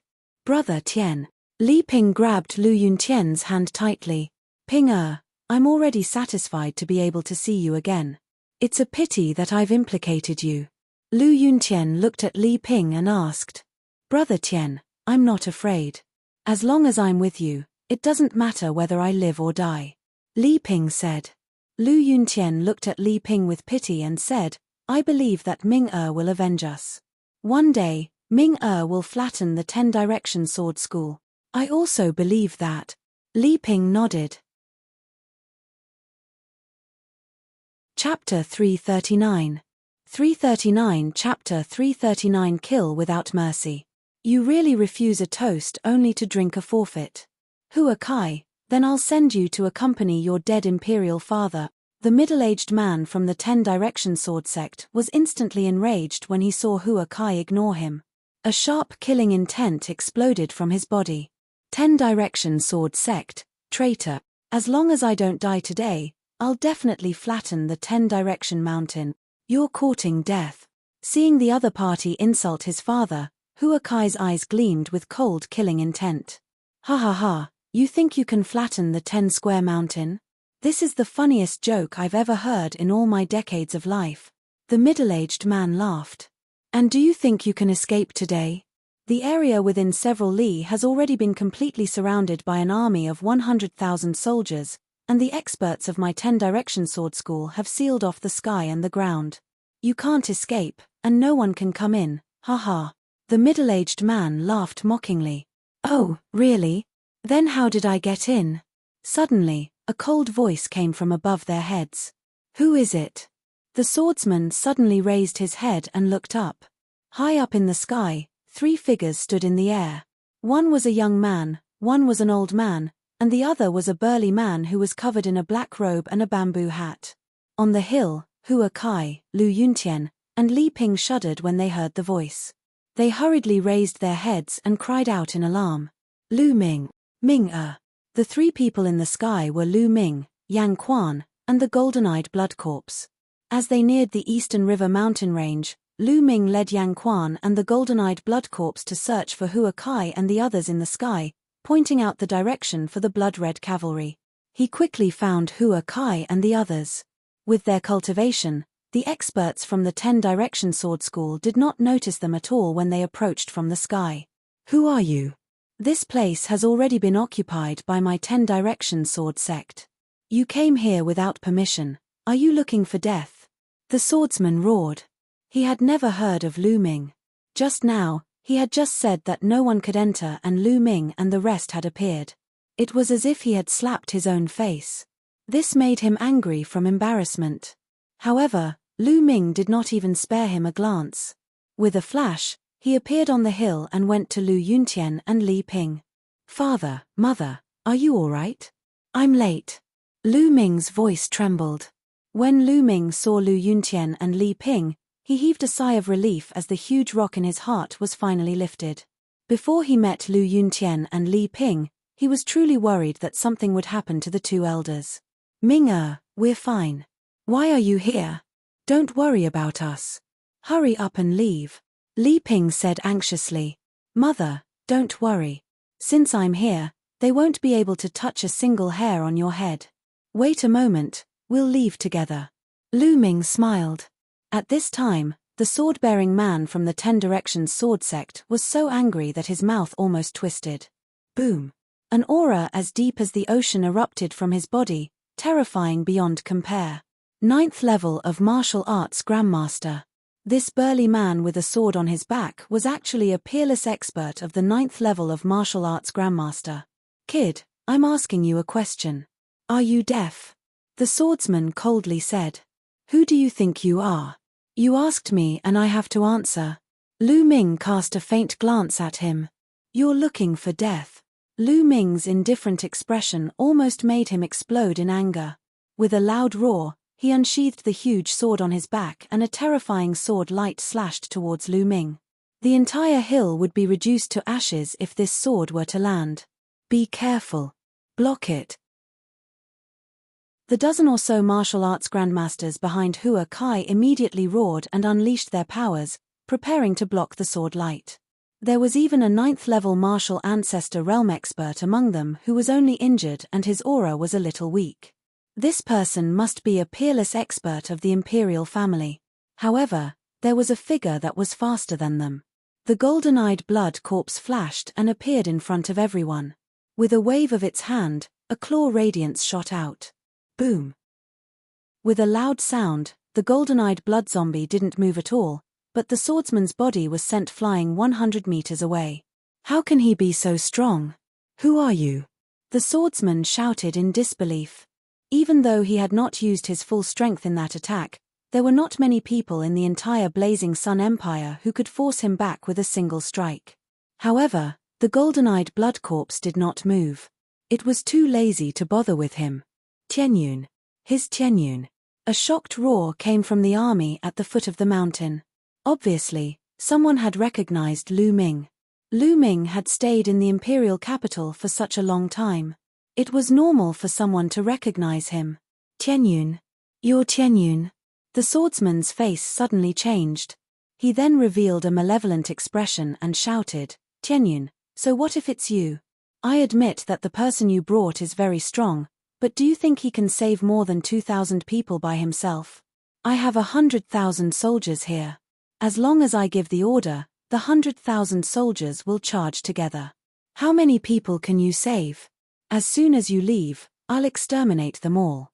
Brother Tian. Li Ping grabbed Lu Yuntian's hand tightly. Ping I'm already satisfied to be able to see you again. It's a pity that I've implicated you. Lu Yuntian looked at Li Ping and asked. Brother Tian, I'm not afraid. As long as I'm with you, it doesn't matter whether I live or die. Li Ping said. Lu Yuntian looked at Li Ping with pity and said, I believe that Ming will avenge us. One day, Ming will flatten the 10 Direction Sword School. I also believe that. Li Ping nodded. Chapter 339. 339 Chapter 339 Kill Without Mercy. You really refuse a toast only to drink a forfeit. Hua Kai, then I'll send you to accompany your dead imperial father. The middle-aged man from the 10 Direction Sword sect was instantly enraged when he saw Hua Kai ignore him. A sharp killing intent exploded from his body. 10 Direction Sword Sect, traitor. As long as I don't die today, I'll definitely flatten the 10 Direction Mountain. You're courting death. Seeing the other party insult his father, Huakai's eyes gleamed with cold killing intent. Ha ha ha, you think you can flatten the 10 Square Mountain? This is the funniest joke I've ever heard in all my decades of life. The middle-aged man laughed. And do you think you can escape today? The area within several li has already been completely surrounded by an army of 100,000 soldiers, and the experts of my 10 Direction Sword School have sealed off the sky and the ground. You can't escape, and no one can come in, ha ha. The middle-aged man laughed mockingly. Oh, really? Then how did I get in? Suddenly, a cold voice came from above their heads. Who is it? The swordsman suddenly raised his head and looked up. High up in the sky, 3 figures stood in the air. One was a young man, one was an old man, and the other was a burly man who was covered in a black robe and a bamboo hat. On the hill, Hua Kai, Lu Yuntian, and Li Ping shuddered when they heard the voice. They hurriedly raised their heads and cried out in alarm. Lu Ming, Ming-er. The 3 people in the sky were Lu Ming, Yang Quan, and the golden-eyed blood corpse. As they neared the Eastern River mountain range, Lu Ming led Yang Quan and the golden-eyed blood corpse to search for Hua Kai and the others in the sky, pointing out the direction for the blood-red cavalry. He quickly found Hua Kai and the others. With their cultivation, the experts from the 10 Direction Sword School did not notice them at all when they approached from the sky. Who are you? This place has already been occupied by my 10 Direction Sword Sect. You came here without permission. Are you looking for death? The swordsman roared. He had never heard of Lu Ming. Just now, he had just said that no one could enter and Lu Ming and the rest had appeared. It was as if he had slapped his own face. This made him angry from embarrassment. However, Lu Ming did not even spare him a glance. With a flash, he appeared on the hill and went to Lu Yuntian and Li Ping. Father, mother, are you all right? I'm late. Lu Ming's voice trembled. When Lu Ming saw Lu Yuntian and Li Ping, he heaved a sigh of relief as the huge rock in his heart was finally lifted. Before he met Lu Yuntian and Li Ping, he was truly worried that something would happen to the 2 elders. Ming-er, we're fine. Why are you here? Don't worry about us. Hurry up and leave. Li Ping said anxiously. Mother, don't worry. Since I'm here, they won't be able to touch a single hair on your head. Wait a moment, we'll leave together. Lu Ming smiled. At this time, the sword-bearing man from the 10 Directions Sword Sect was so angry that his mouth almost twisted. Boom! An aura as deep as the ocean erupted from his body, terrifying beyond compare. 9th level of martial arts grandmaster. This burly man with a sword on his back was actually a peerless expert of the 9th level of martial arts grandmaster. Kid, I'm asking you a question. Are you deaf? The swordsman coldly said. Who do you think you are? You asked me and I have to answer. Lu Ming cast a faint glance at him. You're looking for death. Lu Ming's indifferent expression almost made him explode in anger. With a loud roar, he unsheathed the huge sword on his back and a terrifying sword light slashed towards Lu Ming. The entire hill would be reduced to ashes if this sword were to land. Be careful. Block it. The dozen or so martial arts grandmasters behind Hua Kai immediately roared and unleashed their powers, preparing to block the sword light. There was even a 9th level martial ancestor realm expert among them who was only injured and his aura was a little weak. This person must be a peerless expert of the imperial family. However, there was a figure that was faster than them. The golden-eyed blood corpse flashed and appeared in front of everyone. With a wave of its hand, a claw radiance shot out. Boom! With a loud sound, the golden-eyed blood zombie didn't move at all, but the swordsman's body was sent flying 100 meters away. How can he be so strong? Who are you? The swordsman shouted in disbelief. Even though he had not used his full strength in that attack, there were not many people in the entire Blazing Sun Empire who could force him back with a single strike. However, the golden-eyed blood corpse did not move. It was too lazy to bother with him. Tianyun. His Tianyun. A shocked roar came from the army at the foot of the mountain. Obviously, Someone had recognized Lu Ming. Lu Ming had stayed in the imperial capital for such a long time. It was normal for someone to recognize him. Tianyun. You're Tianyun. The swordsman's face suddenly changed. He then revealed a malevolent expression and shouted, Tianyun, so what if it's you? I admit that the person you brought is very strong, but do you think he can save more than 2,000 people by himself? I have 100,000 soldiers here. As long as I give the order, the 100,000 soldiers will charge together. How many people can you save? As soon as you leave, I'll exterminate them all.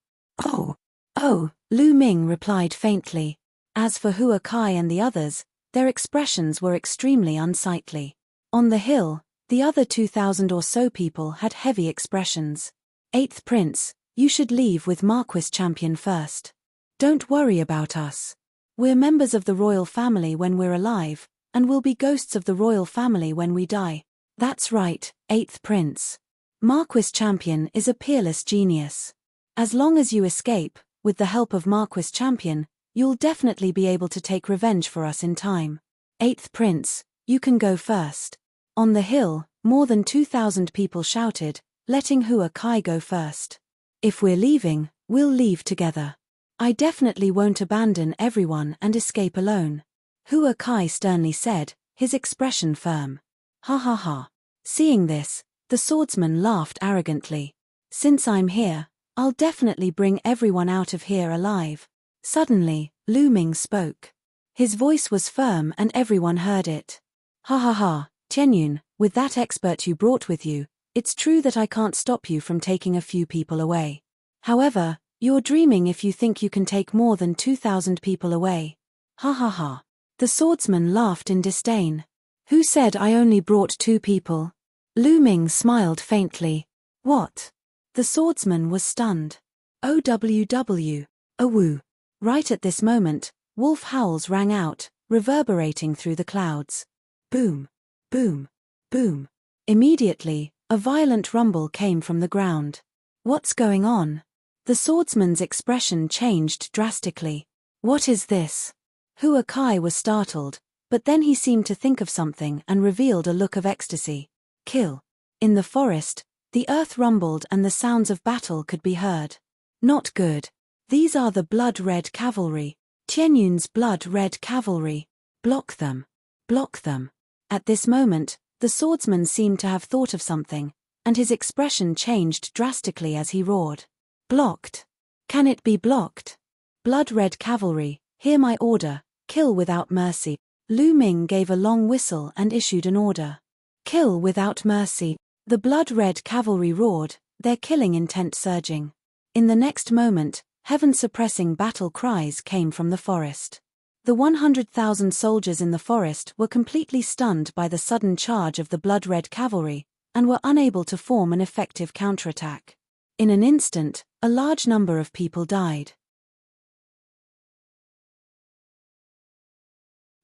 Oh, Lu Ming replied faintly. As for Hua Kai and the others, their expressions were extremely unsightly. On the hill, the other 2,000 or so people had heavy expressions. Eighth Prince, you should leave with Marquis Champion first. Don't worry about us. We're members of the royal family when we're alive, and we'll be ghosts of the royal family when we die. That's right, Eighth Prince. Marquis Champion is a peerless genius. As long as you escape, with the help of Marquis Champion, you'll definitely be able to take revenge for us in time. Eighth Prince, you can go first. On the hill, more than 2,000 people shouted, letting Hua Kai go first. If we're leaving, we'll leave together. I definitely won't abandon everyone and escape alone. Hua Kai sternly said, his expression firm. Ha ha ha. Seeing this, the swordsman laughed arrogantly. Since I'm here, I'll definitely bring everyone out of here alive. Suddenly, Lu Ming spoke. His voice was firm and everyone heard it. Ha ha ha, Tianyun, with that expert you brought with you, it's true that I can't stop you from taking a few people away. However, you're dreaming if you think you can take more than 2,000 people away. Ha ha ha. The swordsman laughed in disdain. Who said I only brought 2 people? Lu Ming smiled faintly. What? The swordsman was stunned. OWW. Awoo. Right at this moment, wolf howls rang out, reverberating through the clouds. Boom. Boom. Boom. Immediately, a violent rumble came from the ground. What's going on? The swordsman's expression changed drastically. What is this? Hua Kai was startled, but then he seemed to think of something and revealed a look of ecstasy. Kill. In the forest, the earth rumbled and the sounds of battle could be heard. Not good. These are the blood-red cavalry. Tianyun's blood-red cavalry. Block them. Block them. At this moment, the swordsman seemed to have thought of something, and his expression changed drastically as he roared. Blocked. Can it be blocked? Blood-red cavalry, hear my order, kill without mercy. Lu Ming gave a long whistle and issued an order. Kill without mercy. The blood-red cavalry roared, their killing intent surging. In the next moment, heaven-suppressing battle cries came from the forest. The 100,000 soldiers in the forest were completely stunned by the sudden charge of the blood-red cavalry, and were unable to form an effective counterattack. In an instant, a large number of people died.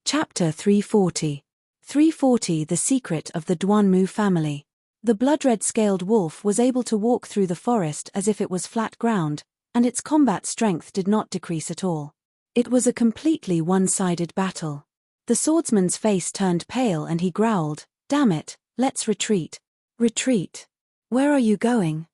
Chapter 340. 340 The Secret of the Duanmu Family. The blood-red scaled wolf was able to walk through the forest as if it was flat ground, and its combat strength did not decrease at all. It was a completely one-sided battle. The swordsman's face turned pale and he growled, "Damn it, let's retreat." Retreat. Where are you going?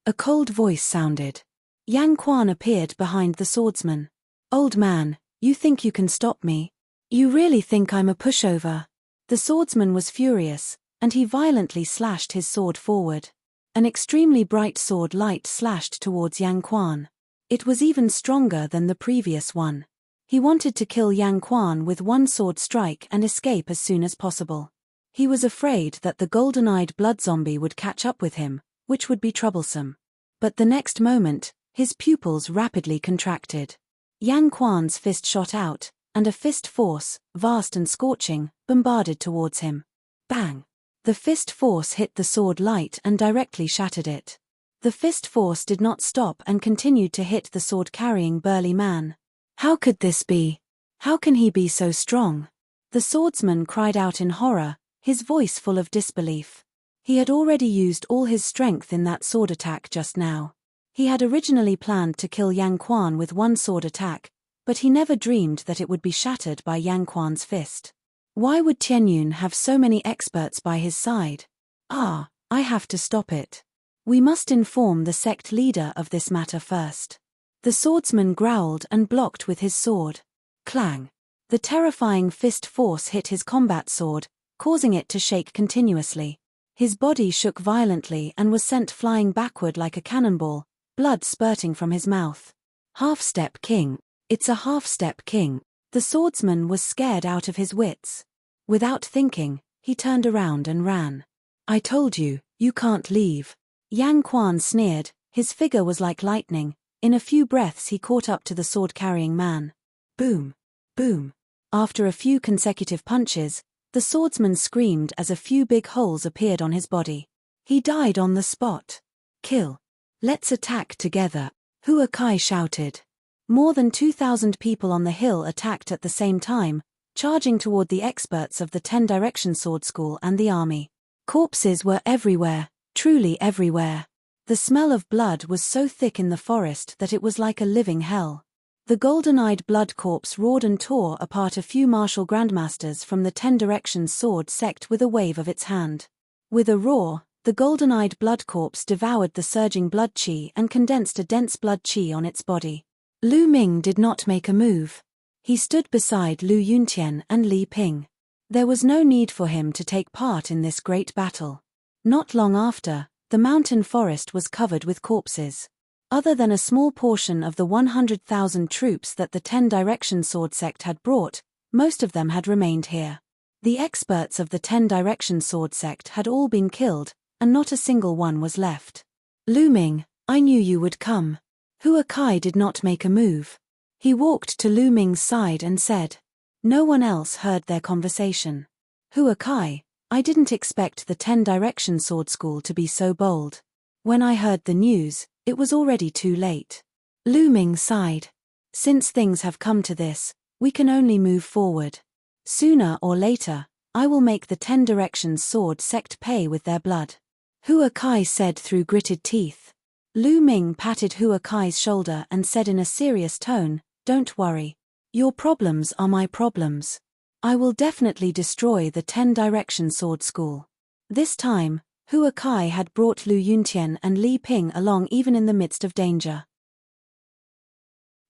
A cold voice sounded. Yang Quan appeared behind the swordsman. Old man, you think you can stop me? You really think I'm a pushover? The swordsman was furious, and he violently slashed his sword forward. An extremely bright sword light slashed towards Yang Quan. It was even stronger than the previous one. He wanted to kill Yang Quan with one sword strike and escape as soon as possible. He was afraid that the golden-eyed blood zombie would catch up with him, which would be troublesome. But the next moment, his pupils rapidly contracted. Yang Quan's fist shot out, and a fist force, vast and scorching, bombarded towards him. Bang! The fist force hit the sword light and directly shattered it. The fist force did not stop and continued to hit the sword-carrying burly man. How could this be? How can he be so strong? The swordsman cried out in horror, his voice full of disbelief. He had already used all his strength in that sword attack just now. He had originally planned to kill Yang Quan with one sword attack, but he never dreamed that it would be shattered by Yang Quan's fist. Why would Tianyun have so many experts by his side? Ah, I have to stop it. We must inform the sect leader of this matter first. The swordsman growled and blocked with his sword. Clang! The terrifying fist force hit his combat sword, causing it to shake continuously. His body shook violently and was sent flying backward like a cannonball, blood spurting from his mouth. Half-step king. It's a half-step king. The swordsman was scared out of his wits. Without thinking, he turned around and ran. I told you, you can't leave. Yang Quan sneered, his figure was like lightning. In a few breaths he caught up to the sword-carrying man. Boom! Boom! After a few consecutive punches, the swordsman screamed as a few big holes appeared on his body. He died on the spot. Kill! Let's attack together, Hua Kai shouted. More than 2,000 people on the hill attacked at the same time, charging toward the experts of the 10-direction sword school and the army. Corpses were everywhere, truly everywhere. The smell of blood was so thick in the forest that it was like a living hell. The golden-eyed blood corpse roared and tore apart a few martial grandmasters from the 10-direction sword sect with a wave of its hand. With a roar, the golden-eyed blood corpse devoured the surging blood qi and condensed a dense blood qi on its body. Lu Ming did not make a move. He stood beside Lu Yuntian and Li Ping. There was no need for him to take part in this great battle. Not long after, the mountain forest was covered with corpses. Other than a small portion of the 100,000 troops that the 10-direction sword sect had brought, most of them had remained here. The experts of the 10-direction sword sect had all been killed, and not a single one was left. Lu Ming, I knew you would come. Hua Kai did not make a move. He walked to Lu Ming's side and said. No one else heard their conversation. Hua Kai, I didn't expect the 10-direction sword school to be so bold. When I heard the news, it was already too late. Lu Ming sighed. Since things have come to this, we can only move forward. Sooner or later, I will make the 10-direction sword sect pay with their blood. Hua Kai said through gritted teeth. Lu Ming patted Hua Kai's shoulder and said in a serious tone, Don't worry. Your problems are my problems. I will definitely destroy the 10-direction sword school. This time, Hua Kai had brought Lu Yuntian and Li Ping along even in the midst of danger.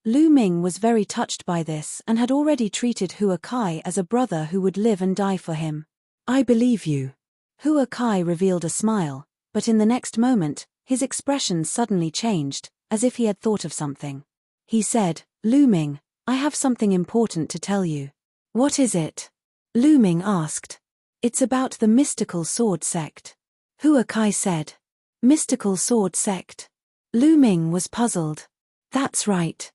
Lu Ming was very touched by this and had already treated Hua Kai as a brother who would live and die for him. I believe you. Hua Kai revealed a smile, but in the next moment, his expression suddenly changed, as if he had thought of something. He said, Lu Ming, I have something important to tell you. What is it? Lu Ming asked. It's about the mystical sword sect. Hua Kai said. Mystical sword sect. Lu Ming was puzzled. That's right.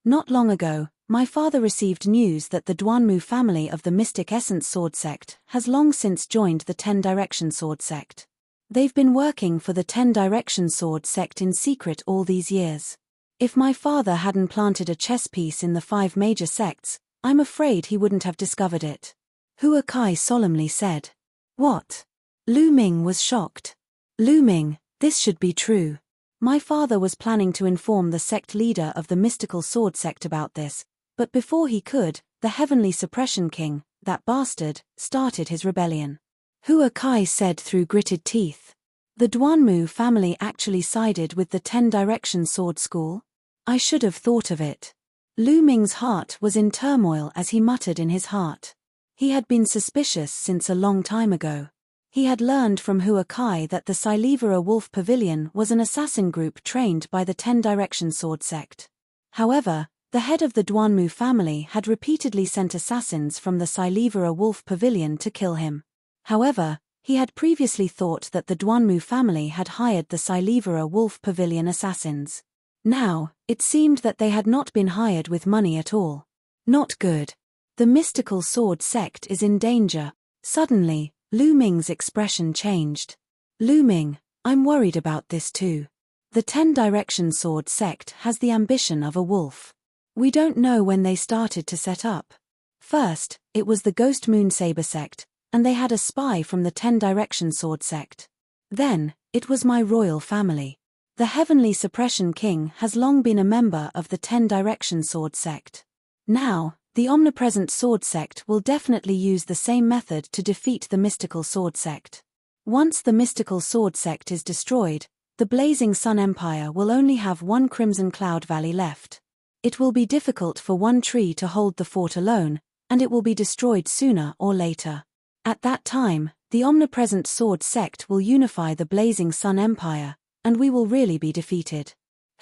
Not long ago, my father received news that the Duanmu family of the Mystic Essence Sword Sect has long since joined the 10-direction sword sect. They've been working for the 10-direction sword sect in secret all these years. If my father hadn't planted a chess piece in the 5 major sects, I'm afraid he wouldn't have discovered it. Hua Kai solemnly said. What? Lu Ming was shocked. Lu Ming, this should be true. My father was planning to inform the sect leader of the mystical sword sect about this, but before he could, the Heavenly Suppression King, that bastard, started his rebellion. Hua Kai said through gritted teeth. The Duanmu family actually sided with the 10-direction sword school? I should have thought of it. Lu Ming's heart was in turmoil as he muttered in his heart. He had been suspicious since a long time ago. He had learned from Hua Kai that the Silivera Wolf Pavilion was an assassin group trained by the 10-direction sword sect. However, the head of the Duanmu family had repeatedly sent assassins from the Silivera Wolf Pavilion to kill him. However, he had previously thought that the Duanmu family had hired the Silivera Wolf Pavilion assassins. Now, it seemed that they had not been hired with money at all. Not good. The mystical sword sect is in danger. Suddenly, Lu Ming's expression changed. Lu Ming, I'm worried about this too. The 10-direction sword sect has the ambition of a wolf. We don't know when they started to set up. First, it was the Ghost Moon Saber sect, and they had a spy from the 10-direction sword sect. Then, it was my royal family. The Heavenly Suppression King has long been a member of the 10-direction sword sect. Now, The omnipresent sword sect will definitely use the same method to defeat the mystical sword sect. Once the mystical sword sect is destroyed, the Blazing Sun Empire will only have one Crimson Cloud Valley left. It will be difficult for one tree to hold the fort alone, and it will be destroyed sooner or later. At that time, the omnipresent sword sect will unify the Blazing Sun Empire, and we will really be defeated.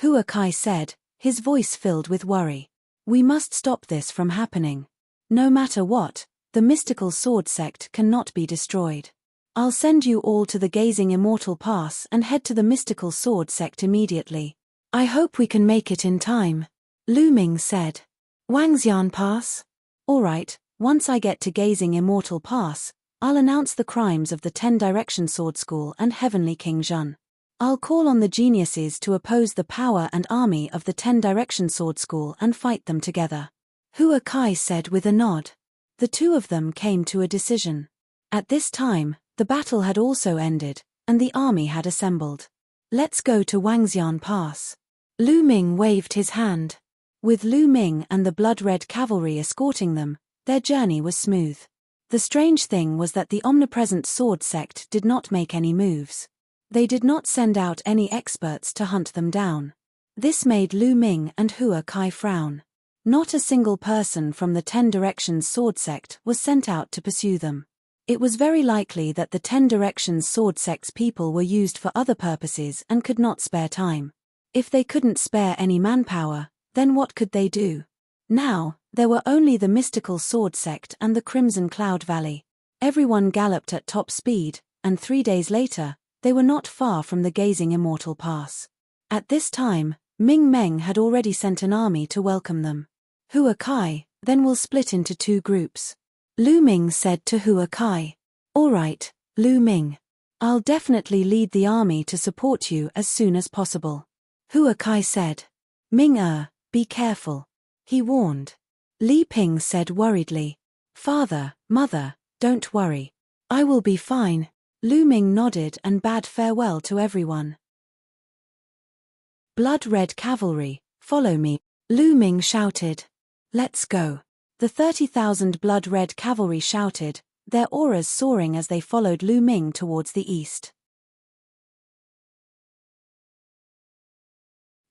Hua Kai said, his voice filled with worry. We must stop this from happening. No matter what, the mystical sword sect cannot be destroyed. I'll send you all to the Gazing Immortal Pass and head to the mystical sword sect immediately. I hope we can make it in time. Lu Ming said. Wangxian Pass? Alright, once I get to Gazing Immortal Pass, I'll announce the crimes of the 10 Direction Sword School and Heavenly King Zhen. I'll call on the geniuses to oppose the power and army of the 10 Direction Sword School and fight them together. Hua Kai said with a nod. The two of them came to a decision. At this time, the battle had also ended, and the army had assembled. Let's go to Wangxian Pass. Lu Ming waved his hand. With Lu Ming and the blood-red cavalry escorting them, their journey was smooth. The strange thing was that the omnipresent sword sect did not make any moves. They did not send out any experts to hunt them down. This made Lu Ming and Hua Kai frown. Not a single person from the 10 Directions sword sect was sent out to pursue them. It was very likely that the 10 Directions sword sect's people were used for other purposes and could not spare time. If they couldn't spare any manpower, then what could they do? Now, there were only the mystical sword sect and the Crimson Cloud Valley. Everyone galloped at top speed, and 3 days later, they were not far from the Gazing Immortal Pass. At this time, Ming Meng had already sent an army to welcome them. Hua Kai, then we'll split into 2 groups. Lu Ming said to Hua Kai. Alright, Lu Ming. I'll definitely lead the army to support you as soon as possible. Hua Kai said. Ming be careful. He warned. Li Ping said worriedly. Father, mother, don't worry. I will be fine. Lu Ming nodded and bade farewell to everyone. Blood-red cavalry, follow me, Lu Ming shouted. Let's go. The 30,000 blood-red cavalry shouted, their auras soaring as they followed Lu Ming towards the east.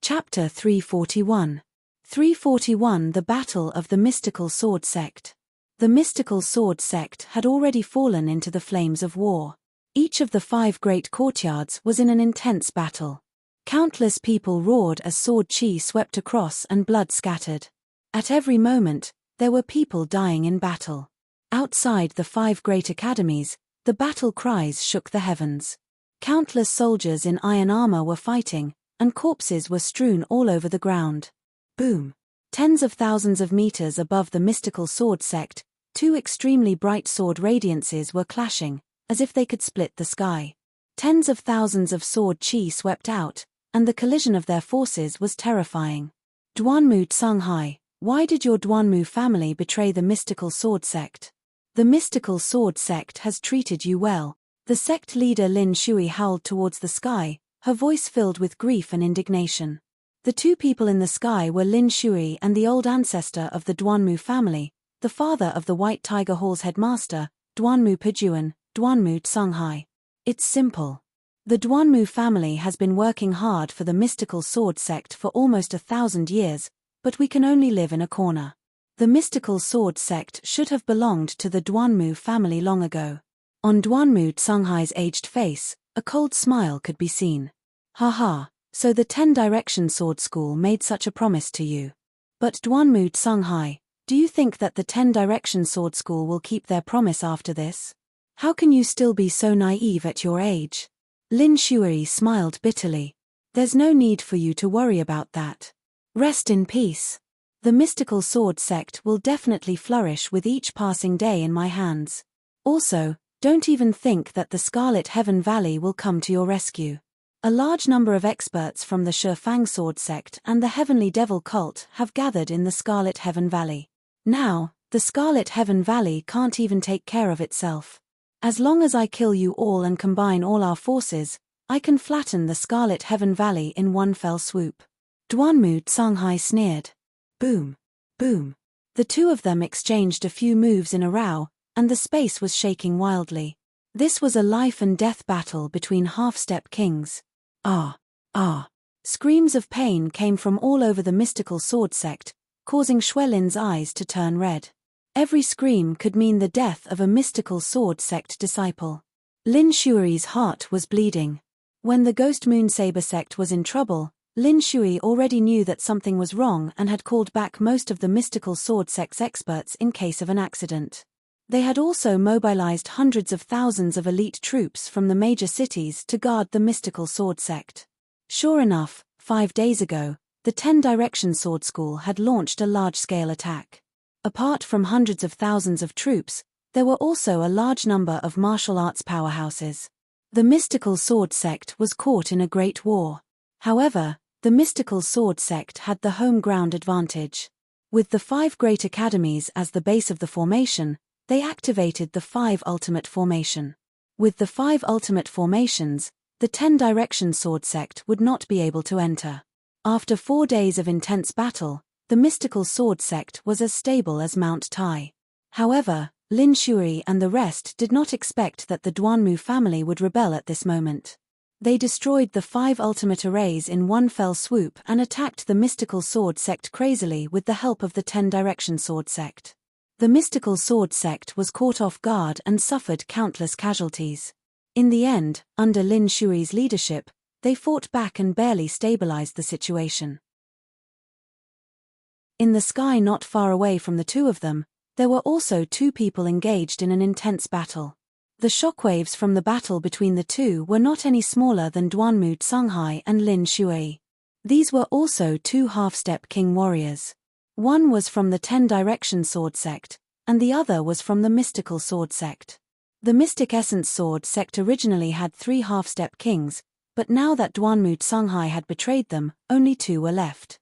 Chapter 341. 341 The Battle of the Mystical Sword Sect. The Mystical Sword Sect had already fallen into the flames of war. Each of the 5 great courtyards was in an intense battle. Countless people roared as sword chi swept across and blood scattered. At every moment, there were people dying in battle. Outside the 5 great academies, the battle cries shook the heavens. Countless soldiers in iron armor were fighting, and corpses were strewn all over the ground. Boom! Tens of thousands of meters above the mystical sword sect, 2 extremely bright sword radiances were clashing, as if they could split the sky. Tens of thousands of sword chi swept out, and the collision of their forces was terrifying. Duanmu Tsunghai, why did your Duanmu family betray the mystical sword sect? The mystical sword sect has treated you well. The sect leader Lin Shui howled towards the sky, her voice filled with grief and indignation. The 2 people in the sky were Lin Shui and the old ancestor of the Duanmu family, the father of the White Tiger Hall's headmaster, Duanmu Pejuan, Duanmu Tsunghai. It's simple. The Duanmu family has been working hard for the mystical sword sect for almost 1,000 years, but we can only live in a corner. The mystical sword sect should have belonged to the Duanmu family long ago. On Duanmu Tsunghai's aged face, a cold smile could be seen. Haha, so the 10 Direction Sword School made such a promise to you. But Duanmu Tsunghai, do you think that the 10 Direction Sword School will keep their promise after this? How can you still be so naive at your age? Lin Shui smiled bitterly. There's no need for you to worry about that. Rest in peace. The mystical sword sect will definitely flourish with each passing day in my hands. Also, don't even think that the Scarlet Heaven Valley will come to your rescue. A large number of experts from the Shifang sword sect and the Heavenly Devil cult have gathered in the Scarlet Heaven Valley. Now, the Scarlet Heaven Valley can't even take care of itself. As long as I kill you all and combine all our forces, I can flatten the Scarlet Heaven Valley in one fell swoop. Duanmu Tsunghai sneered. Boom. Boom. The two of them exchanged a few moves in a row, and the space was shaking wildly. This was a life-and-death battle between half-step kings. Ah! Ah! Screams of pain came from all over the mystical sword sect, causing Xuelin's eyes to turn red. Every scream could mean the death of a mystical sword sect disciple. Lin Shui's heart was bleeding. When the Ghost Moon Saber sect was in trouble, Lin Shui already knew that something was wrong and had called back most of the mystical sword sect's experts in case of an accident. They had also mobilized hundreds of thousands of elite troops from the major cities to guard the mystical sword sect. Sure enough, 5 days ago, the 10 Direction Sword School had launched a large-scale attack. Apart from hundreds of thousands of troops, there were also a large number of martial arts powerhouses. The mystical sword sect was caught in a great war. However, the mystical sword sect had the home ground advantage. With the 5 great academies as the base of the formation, they activated the 5 ultimate formation. With the 5 ultimate formations, the 10 Direction Sword sect would not be able to enter. After 4 days of intense battle, the mystical sword sect was as stable as Mount Tai. However, Lin Shui and the rest did not expect that the Duanmu family would rebel at this moment. They destroyed the 5 ultimate arrays in one fell swoop and attacked the mystical sword sect crazily with the help of the 10 Direction Sword sect. The mystical sword sect was caught off guard and suffered countless casualties. In the end, under Lin Shui's leadership, they fought back and barely stabilized the situation. In the sky not far away from the two of them, there were also 2 people engaged in an intense battle. The shockwaves from the battle between the two were not any smaller than Duanmu Songhai and Lin Shui. These were also 2 half-step king warriors. One was from the 10 Direction Sword sect, and the other was from the mystical sword sect. The Mystic Essence Sword sect originally had 3 half-step kings, but now that Duanmu Songhai had betrayed them, only 2 were left.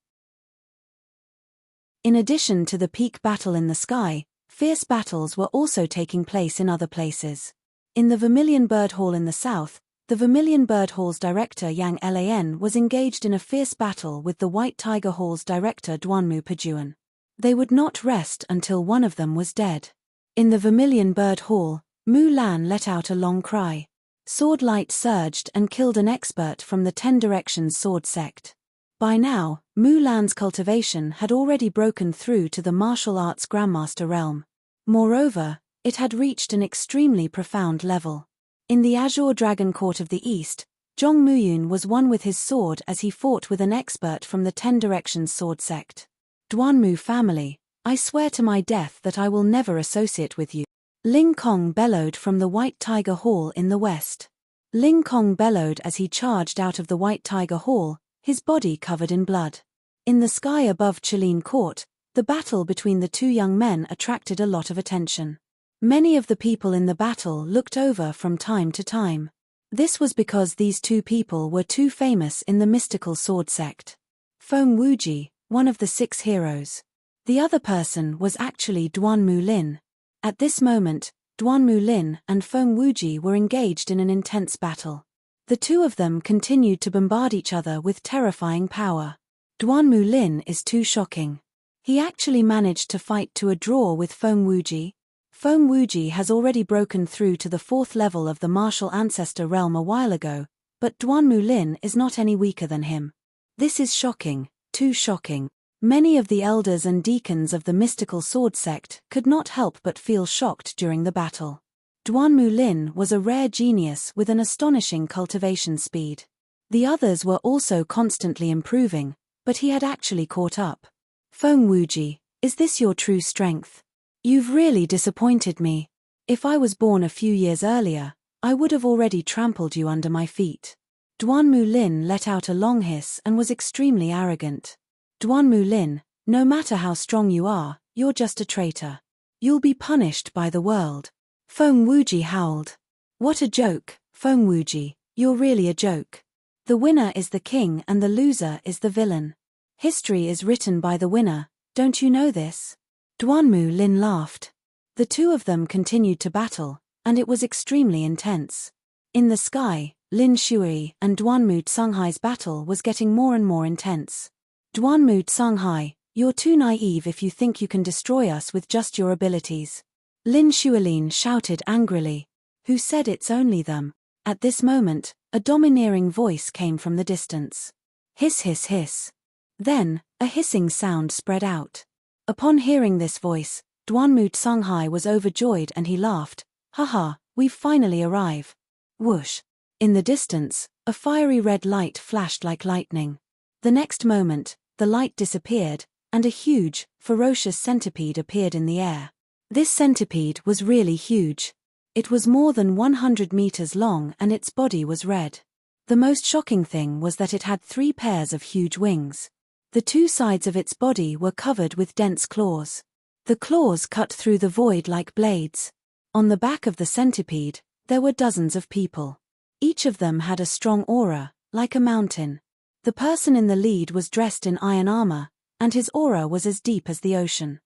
In addition to the peak battle in the sky, fierce battles were also taking place in other places. In the Vermilion Bird Hall in the south, the Vermilion Bird Hall's director Yang Lan was engaged in a fierce battle with the White Tiger Hall's director Duanmu Pajuan. They would not rest until one of them was dead. In the Vermilion Bird Hall, Mu Lan let out a long cry. Sword light surged and killed an expert from the 10 Directions sword sect. By now, Mu Lan's cultivation had already broken through to the martial arts grandmaster realm. Moreover, it had reached an extremely profound level. In the Azure Dragon Court of the East, Zhong Muyun was one with his sword as he fought with an expert from the 10 Directions sword sect. Duanmu family, I swear to my death that I will never associate with you. Ling Kong bellowed from the White Tiger Hall in the west. Ling Kong bellowed as he charged out of the White Tiger Hall, his body covered in blood. In the sky above Chelin Court, the battle between the 2 young men attracted a lot of attention. Many of the people in the battle looked over from time to time. This was because these 2 people were too famous in the mystical sword sect. Feng Wuji, one of the 6 heroes. The other person was actually Duanmu Lin. At this moment, Duanmu Lin and Feng Wuji were engaged in an intense battle. The 2 of them continued to bombard each other with terrifying power. Duanmu Lin is too shocking. He actually managed to fight to a draw with Feng Wuji. Feng Wuji has already broken through to the 4th level of the martial ancestor realm a while ago, but Duanmu Lin is not any weaker than him. This is shocking, too shocking. Many of the elders and deacons of the mystical sword sect could not help but feel shocked during the battle. Duanmu Lin was a rare genius with an astonishing cultivation speed. The others were also constantly improving, but he had actually caught up. Feng Wuji, is this your true strength? You've really disappointed me. If I was born a few years earlier, I would have already trampled you under my feet. Duanmu Lin let out a long hiss and was extremely arrogant. Duanmu Lin, no matter how strong you are, you're just a traitor. You'll be punished by the world. Feng Wuji howled. What a joke, Feng Wuji, you're really a joke. The winner is the king and the loser is the villain. History is written by the winner, don't you know this? Duanmu Lin laughed. The 2 of them continued to battle, and it was extremely intense. In the sky, Lin Shui and Duanmu Songhai's battle was getting more and more intense. Duanmu Songhai, You're too naive if you think you can destroy us with just your abilities. Lin Xuelin shouted angrily. Who said it's only them? At this moment, a domineering voice came from the distance. Hiss hiss hiss. Then, a hissing sound spread out. Upon hearing this voice, Duanmu Tsunghai was overjoyed and he laughed. Haha, we've finally arrived. Whoosh. In the distance, a fiery red light flashed like lightning. The next moment, the light disappeared, and a huge, ferocious centipede appeared in the air. This centipede was really huge. It was more than 100 meters long and its body was red. The most shocking thing was that it had 3 pairs of huge wings. The 2 sides of its body were covered with dense claws. The claws cut through the void like blades. On the back of the centipede, there were dozens of people. Each of them had a strong aura, like a mountain. The person in the lead was dressed in iron armor, and his aura was as deep as the ocean.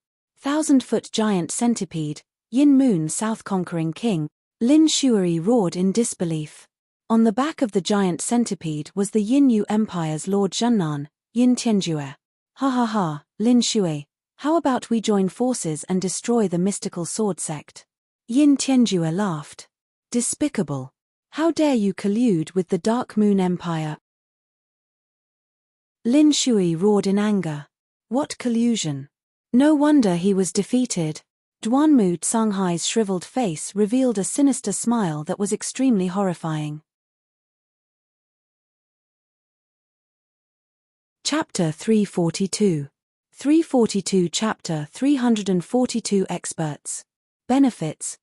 1,000-foot giant centipede, Yin Moon South conquering king, Lin Shuai roared in disbelief. On the back of the giant centipede was the Yin Yu Empire's Lord Zhennan, Yin Tianjue. Ha ha ha, Lin Shuai, how about we join forces and destroy the mystical sword sect? Yin Tianjue laughed. Despicable. How dare you collude with the Dark Moon Empire? Lin Shuai roared in anger. What collusion? No wonder he was defeated. Duanmu Tsunghai's shriveled face revealed a sinister smile that was extremely horrifying. Chapter 342. 342 Chapter 342 Experts. Benefits,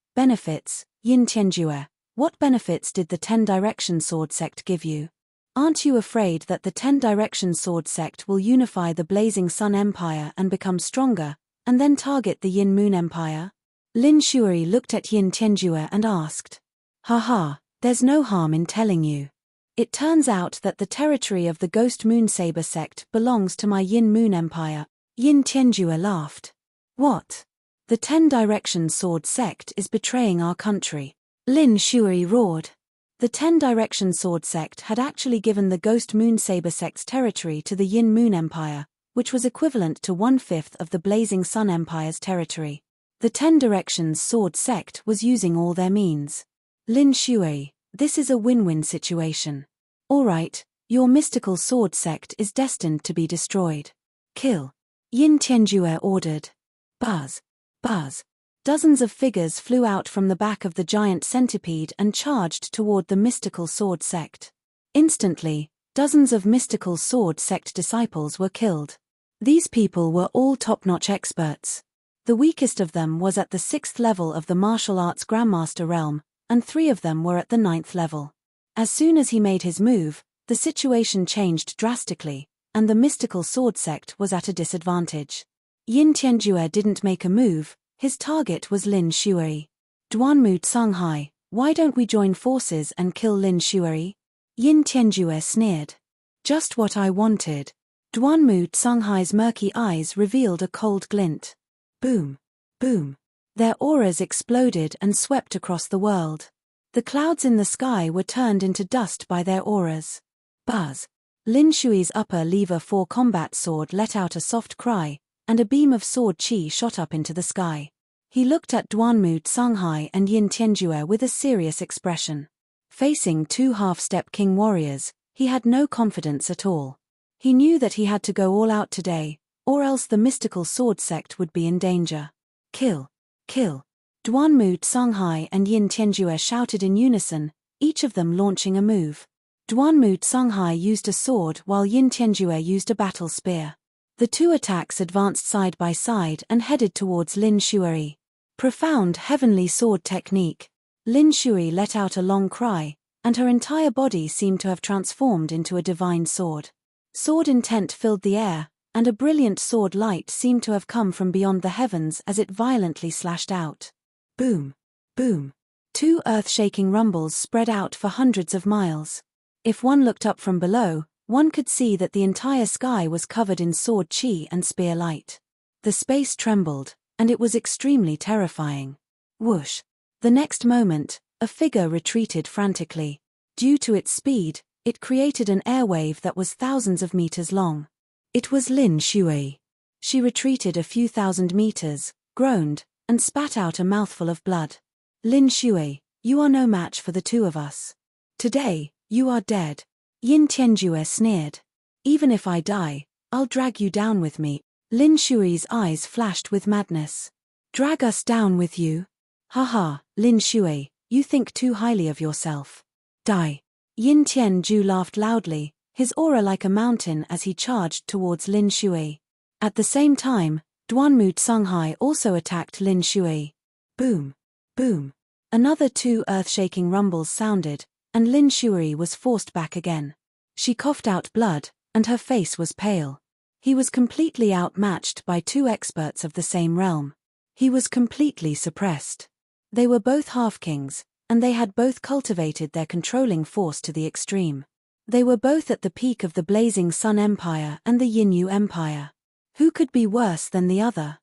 Yin Tianjue. What benefits did the 10 Direction Sword Sect give you? Aren't you afraid that the 10 Direction Sword Sect will unify the Blazing Sun Empire and become stronger, and then target the Yin Moon Empire? Lin Shuai looked at Yin Tianjue and asked. Haha, there's no harm in telling you. It turns out that the territory of the Ghost Moonsaber sect belongs to my Yin Moon Empire. Yin Tianjue laughed. What? The 10 Direction Sword Sect is betraying our country. Lin Shuai roared. The 10 Direction Sword Sect had actually given the Ghost Moonsaber sect's territory to the Yin Moon Empire, which was equivalent to 1/5 of the Blazing Sun Empire's territory. The 10 Directions Sword Sect was using all their means. Lin Shuai, this is a win-win situation. Alright, your mystical sword sect is destined to be destroyed. Kill. Yin Tianjue ordered. Buzz. Buzz. Dozens of figures flew out from the back of the giant centipede and charged toward the mystical sword sect. Instantly, dozens of mystical sword sect disciples were killed. These people were all top-notch experts. The weakest of them was at the 6th level of the martial arts Grandmaster realm, and 3 of them were at the 9th level. As soon as he made his move, the situation changed drastically, and the mystical sword sect was at a disadvantage. Yin Tianjue didn't make a move. His target was Lin Shuai. Duanmu Tsunghai, why don't we join forces and kill Lin Shuai? Yin Tianjue sneered. Just what I wanted. Duanmu Tsunghai's murky eyes revealed a cold glint. Boom. Boom. Their auras exploded and swept across the world. The clouds in the sky were turned into dust by their auras. Buzz. Lin Shui's upper lever 4 combat sword let out a soft cry, and a beam of sword chi shot up into the sky. He looked at Duanmu Tsunghai and Yin Tianjue with a serious expression. Facing 2 half-step king warriors, he had no confidence at all. He knew that he had to go all out today, or else the mystical sword sect would be in danger. Kill. Kill. Duanmu Tsunghai and Yin Tianjue shouted in unison, each of them launching a move. Duanmu Tsunghai used a sword while Yin Tianjue used a battle spear. The 2 attacks advanced side by side and headed towards Lin Shuai. Profound heavenly sword technique. Lin Shuai let out a long cry, and her entire body seemed to have transformed into a divine sword. Sword intent filled the air, and a brilliant sword light seemed to have come from beyond the heavens as it violently slashed out. Boom. Boom. 2 earth-shaking rumbles spread out for hundreds of miles. If one looked up from below, one could see that the entire sky was covered in sword chi and spear light. The space trembled, and it was extremely terrifying. Whoosh. The next moment, a figure retreated frantically. Due to its speed, it created an airwave that was thousands of meters long. It was Lin Shuai. She retreated a few thousand meters, groaned, and spat out a mouthful of blood. Lin Shui, you are no match for the two of us. Today, you are dead. Yin Tianjue sneered. Even if I die, I'll drag you down with me. Lin Shui's eyes flashed with madness. Drag us down with you? Haha, Lin Shui, you think too highly of yourself. Die. Yin Tianju laughed loudly, his aura like a mountain as he charged towards Lin Shui. At the same time, Duanmu Tsunghai also attacked Lin Shui. Boom. Boom. Another two earth-shaking rumbles sounded, and Lin Shui was forced back again. She coughed out blood, and her face was pale. He was completely outmatched by two experts of the same realm. He was completely suppressed. They were both half-kings, and they had both cultivated their controlling force to the extreme. They were both at the peak of the Blazing Sun Empire and the Yinyu Empire. Who could be worse than the other?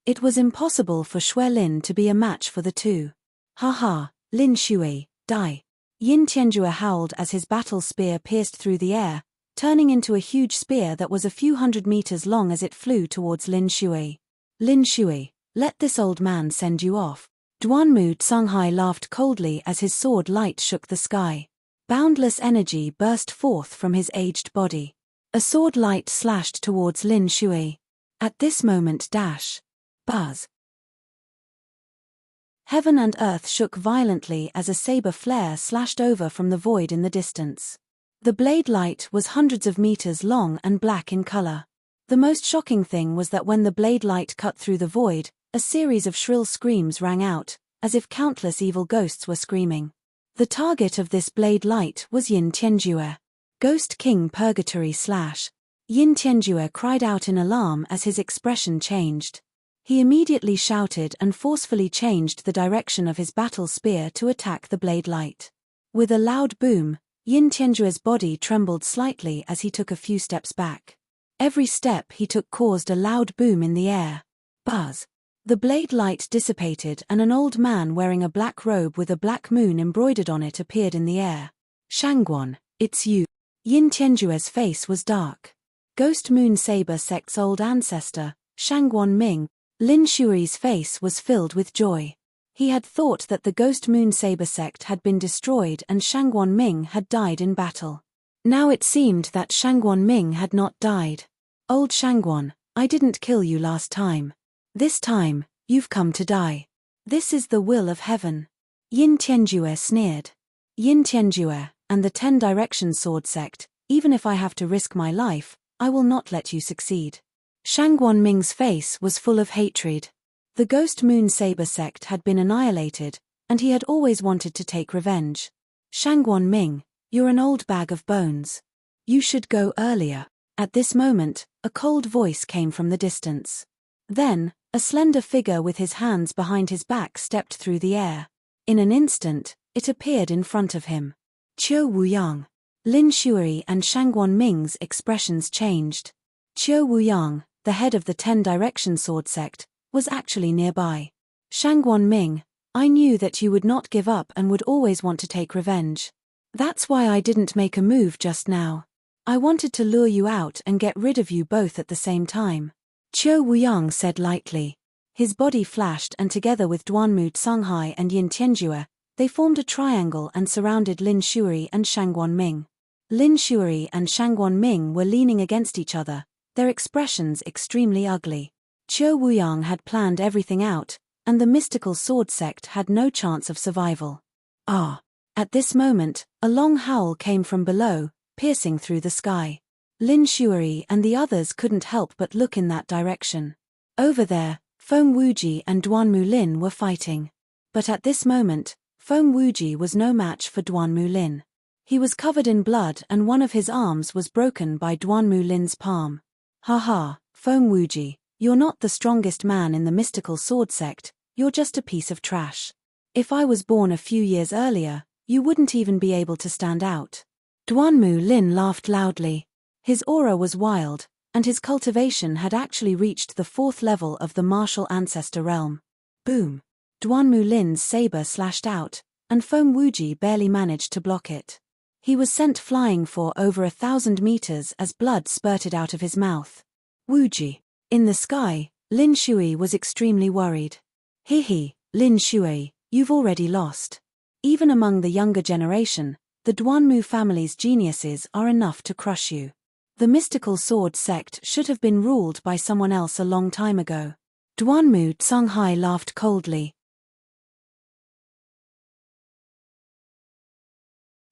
It was impossible for Xuelin to be a match for the two. Haha, Lin Shui, die. Yin Tianjue howled as his battle spear pierced through the air, turning into a huge spear that was a few hundred meters long as it flew towards Lin Shui. Lin Shui, let this old man send you off. Duanmu Tsunghai laughed coldly as his sword light shook the sky. Boundless energy burst forth from his aged body. A sword light slashed towards Lin Shui. At this moment buzz. Heaven and earth shook violently as a saber flare slashed over from the void in the distance. The blade light was hundreds of meters long and black in color. The most shocking thing was that when the blade light cut through the void, a series of shrill screams rang out, as if countless evil ghosts were screaming. The target of this blade light was Yin Tianjue. Ghost King Purgatory / Yin Tianjue cried out in alarm as his expression changed. He immediately shouted and forcefully changed the direction of his battle spear to attack the blade light. With a loud boom, Yin Tianjue's body trembled slightly as he took a few steps back. Every step he took caused a loud boom in the air. Buzz. The blade light dissipated and an old man wearing a black robe with a black moon embroidered on it appeared in the air. Shangguan, it's you. Yin Tianjue's face was dark. Ghost Moon Saber Sect's old ancestor, Shangguan Ming. Lin Shui's face was filled with joy. He had thought that the Ghost Moon Saber Sect had been destroyed and Shangguan Ming had died in battle. Now it seemed that Shangguan Ming had not died. Old Shangguan, I didn't kill you last time. This time, you've come to die. This is the will of heaven. Yin Tianjue sneered. Yin Tianjue, and the 10 Direction Sword Sect, even if I have to risk my life, I will not let you succeed. Shangguan Ming's face was full of hatred. The Ghost Moon Saber Sect had been annihilated, and he had always wanted to take revenge. Shangguan Ming, you're an old bag of bones. You should go earlier. At this moment, a cold voice came from the distance. Then, a slender figure with his hands behind his back stepped through the air. In an instant, it appeared in front of him. Qiu Wuyang. Lin Shui and Shangguan Ming's expressions changed. Qiu Wuyang, the head of the 10 Direction Sword Sect, was actually nearby. Shangguan Ming, I knew that you would not give up and would always want to take revenge. That's why I didn't make a move just now. I wanted to lure you out and get rid of you both at the same time. Qiu Wuyang said lightly. His body flashed and together with Duanmu Tsunghai and Yin Tianjue, they formed a triangle and surrounded Lin Shui and Shangguan Ming. Lin Shui and Shangguan Ming were leaning against each other, their expressions extremely ugly. Qiu Wuyang had planned everything out, and the mystical sword sect had no chance of survival. Ah! At this moment, a long howl came from below, piercing through the sky. Lin Shui and the others couldn't help but look in that direction. Over there, Feng Wuji and Duanmu Lin were fighting. But at this moment, Feng Wuji was no match for Duanmu Lin. He was covered in blood and one of his arms was broken by Duanmu Lin's palm. Haha, Feng Wuji, you're not the strongest man in the mystical sword sect, you're just a piece of trash. If I was born a few years earlier, you wouldn't even be able to stand out. Duanmu Lin laughed loudly. His aura was wild, and his cultivation had actually reached the 4th level of the martial ancestor realm. Boom! Duanmu Lin's saber slashed out, and Feng Wuji barely managed to block it. He was sent flying for over 1,000 meters as blood spurted out of his mouth. Wuji. In the sky, Lin Shui was extremely worried. He, Lin Shui, you've already lost. Even among the younger generation, the Duanmu family's geniuses are enough to crush you. The mystical sword sect should have been ruled by someone else a long time ago. Duanmu Tsunghai laughed coldly.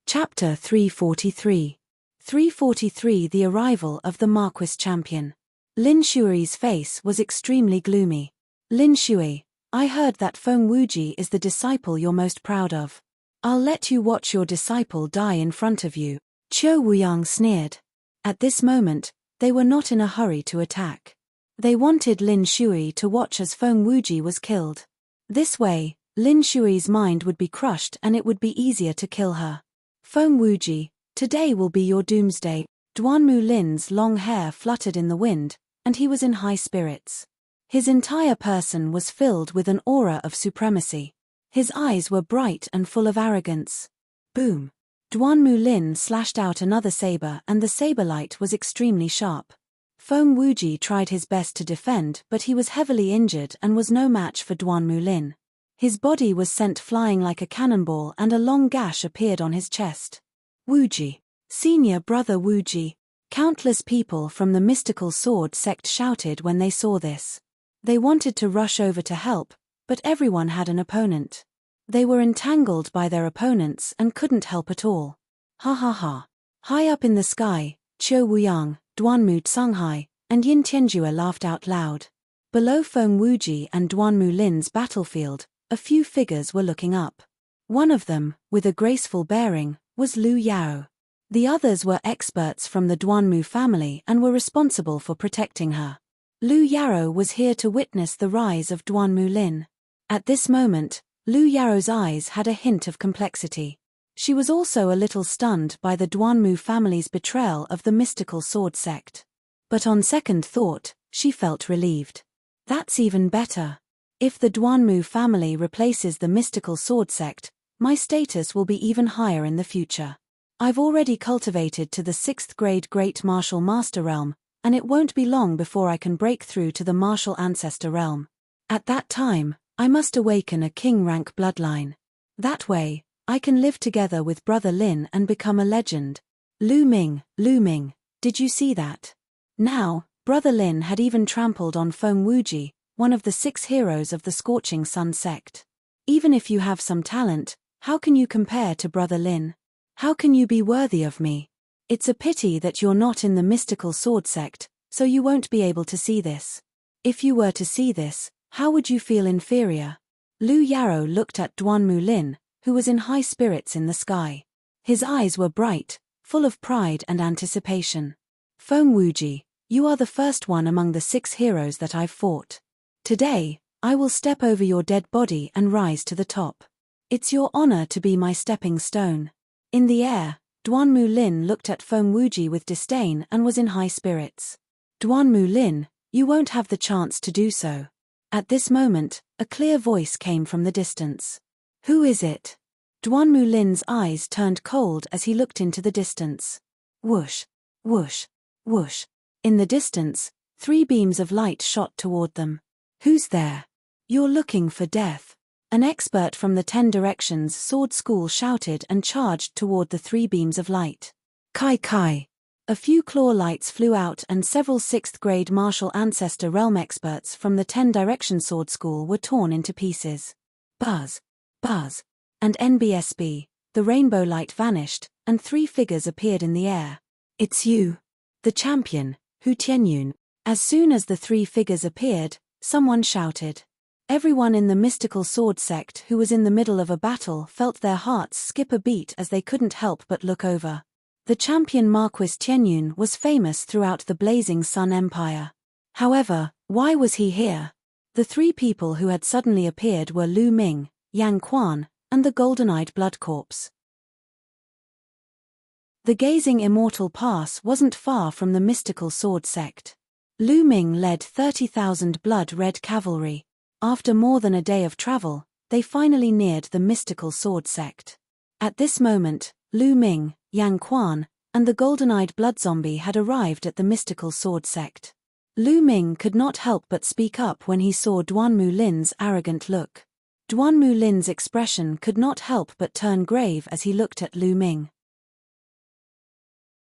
Chapter 343. 343 The arrival of the Marquis champion. Lin Shui's face was extremely gloomy. Lin Shui, I heard that Feng Wuji is the disciple you're most proud of. I'll let you watch your disciple die in front of you, Qiu Wuyang sneered. At this moment, they were not in a hurry to attack. They wanted Lin Shui to watch as Feng Wuji was killed. This way, Lin Shui's mind would be crushed and it would be easier to kill her. Feng Wuji, today will be your doomsday. Duanmu Lin's long hair fluttered in the wind, and he was in high spirits. His entire person was filled with an aura of supremacy. His eyes were bright and full of arrogance. Boom! Duanmu Lin slashed out another saber and the saber light was extremely sharp. Feng Wuji tried his best to defend but he was heavily injured and was no match for Duanmu Lin. His body was sent flying like a cannonball and a long gash appeared on his chest. Wuji! Senior brother Wuji! Countless people from the mystical sword sect shouted when they saw this. They wanted to rush over to help, but everyone had an opponent. They were entangled by their opponents and couldn't help at all. Ha ha ha. High up in the sky, Qiu Wuyang, Duanmu Tsunghai, and Yin Tianjue laughed out loud. Below Feng Wuji and Duanmu Lin's battlefield, a few figures were looking up. One of them, with a graceful bearing, was Lu Yao. The others were experts from the Duanmu family and were responsible for protecting her. Lu Yao was here to witness the rise of Duanmu Lin. At this moment, Lu Yao's eyes had a hint of complexity. She was also a little stunned by the Duanmu family's betrayal of the mystical sword sect. But on second thought, she felt relieved. That's even better. If the Duanmu family replaces the mystical sword sect, my status will be even higher in the future. I've already cultivated to the 6th grade Great Martial Master realm, and it won't be long before I can break through to the Martial Ancestor realm. At that time, I must awaken a king-rank bloodline. That way, I can live together with Brother Lin and become a legend. Lu Ming, did you see that? Now, Brother Lin had even trampled on Feng Wuji, one of the 6 heroes of the Scorching Sun sect. Even if you have some talent, how can you compare to Brother Lin? How can you be worthy of me? It's a pity that you're not in the mystical sword sect, so you won't be able to see this. If you were to see this, how would you feel inferior? Lu Yao looked at Duanmu Lin, who was in high spirits in the sky. His eyes were bright, full of pride and anticipation. Feng Wuji, you are the first one among the 6 heroes that I've fought. Today, I will step over your dead body and rise to the top. It's your honor to be my stepping stone. In the air, Duanmu Lin looked at Feng Wuji with disdain and was in high spirits. Duanmu Lin, you won't have the chance to do so. At this moment, a clear voice came from the distance. Who is it? Duanmu Lin's eyes turned cold as he looked into the distance. Whoosh, whoosh, whoosh. In the distance, 3 beams of light shot toward them. Who's there? You're looking for death. An expert from the 10 Directions Sword School shouted and charged toward the 3 beams of light. Kai Kai. A few claw lights flew out and several 6th grade martial ancestor realm experts from the 10 Directions Sword School were torn into pieces. Buzz, buzz, and NBSB, the rainbow light vanished, and 3 figures appeared in the air. It's you. The champion, Hu Tianyun. As soon as the 3 figures appeared, someone shouted. Everyone in the mystical sword sect who was in the middle of a battle felt their hearts skip a beat as they couldn't help but look over. The champion Marquis Tianyun was famous throughout the Blazing Sun Empire. However, why was he here? The 3 people who had suddenly appeared were Lu Ming, Yang Quan, and the golden-eyed blood corpse. The gazing immortal pass wasn't far from the mystical sword sect. Lu Ming led 30,000 blood-red cavalry. After more than a day of travel, they finally neared the mystical sword sect. At this moment, Lu Ming, Yang Quan, and the golden-eyed blood zombie had arrived at the mystical sword sect. Lu Ming could not help but speak up when he saw Duan Mu Lin's arrogant look. Duan Mu Lin's expression could not help but turn grave as he looked at Lu Ming.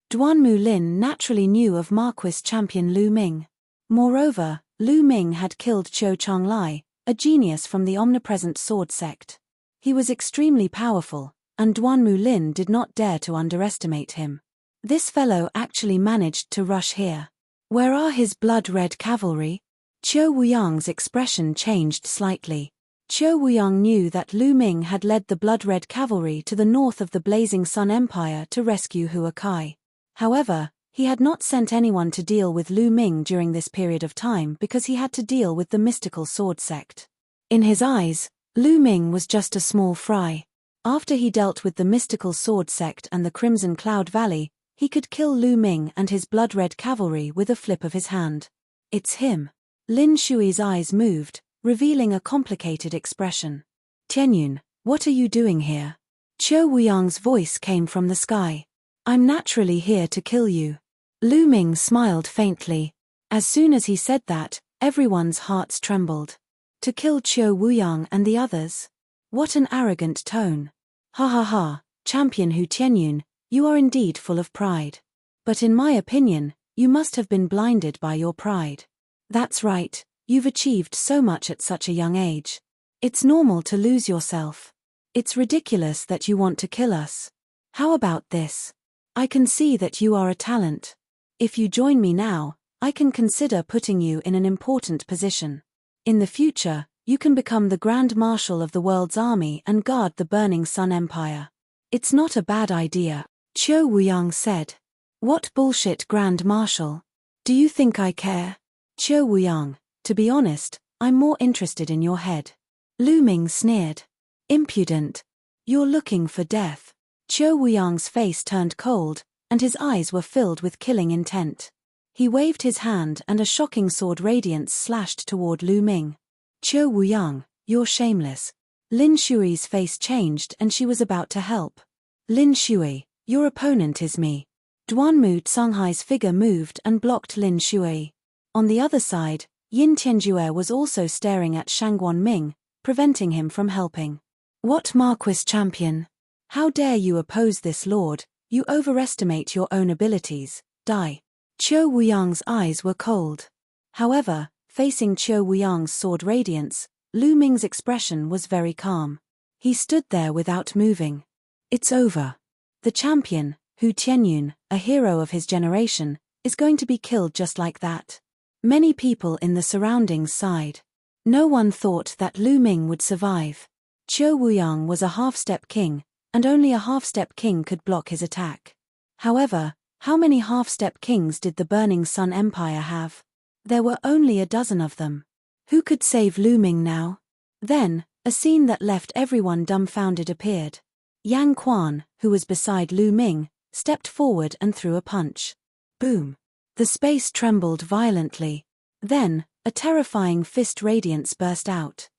Duan Mu Lin naturally knew of Marquis champion Lu Ming. Moreover, Lu Ming had killed Qiu Chonglai, a genius from the omnipresent sword sect. He was extremely powerful, and Duan Mu Lin did not dare to underestimate him. This fellow actually managed to rush here. Where are his blood-red cavalry? Qiu Wuyang's expression changed slightly. Qiu Wuyang knew that Lu Ming had led the blood-red cavalry to the north of the Blazing Sun Empire to rescue Hua Kai. However, he had not sent anyone to deal with Lu Ming during this period of time because he had to deal with the mystical sword sect. In his eyes, Lu Ming was just a small fry. After he dealt with the mystical sword sect and the Crimson Cloud Valley, he could kill Lu Ming and his blood-red cavalry with a flip of his hand. It's him. Lin Shui's eyes moved, revealing a complicated expression. Tianyun, what are you doing here? Qiu Wuyang's voice came from the sky. I'm naturally here to kill you. Lu Ming smiled faintly. As soon as he said that, everyone's hearts trembled. To kill Qiu Wuyang and the others? What an arrogant tone. Ha ha ha, Champion Hu Tianyun, you are indeed full of pride. But in my opinion, you must have been blinded by your pride. That's right, you've achieved so much at such a young age. It's normal to lose yourself. It's ridiculous that you want to kill us. How about this? I can see that you are a talent. If you join me now, I can consider putting you in an important position. In the future, you can become the Grand Marshal of the world's army and guard the Burning Sun Empire. It's not a bad idea, Qiu Wuyang said. What bullshit Grand Marshal? Do you think I care? Qiu Wuyang, to be honest, I'm more interested in your head. Lu Ming sneered. Impudent. You're looking for death. Qiu Wuyang's face turned cold, and his eyes were filled with killing intent. He waved his hand and a shocking sword radiance slashed toward Lu Ming. Qiu Wuyang, you're shameless. Lin Shui's face changed and she was about to help. Lin Shui, your opponent is me. Duanmu Canghai's figure moved and blocked Lin Shui. On the other side, Yin Tianjue was also staring at Shangguan Ming, preventing him from helping. What Marquis champion? How dare you oppose this lord? You overestimate your own abilities. Die. Qiu Wuyang's eyes were cold. However, facing Qiu Wuyang's sword radiance, Lu Ming's expression was very calm. He stood there without moving. It's over. The champion, Hu Tianyun, a hero of his generation, is going to be killed just like that. Many people in the surroundings sighed. No one thought that Lu Ming would survive. Qiu Wuyang was a half-step king, and only a half-step king could block his attack. However, how many half-step kings did the Burning Sun Empire have? There were only a dozen of them. Who could save Lu Ming now? Then, a scene that left everyone dumbfounded appeared. Yang Quan, who was beside Lu Ming, stepped forward and threw a punch. Boom. The space trembled violently. Then, a terrifying fist radiance burst out.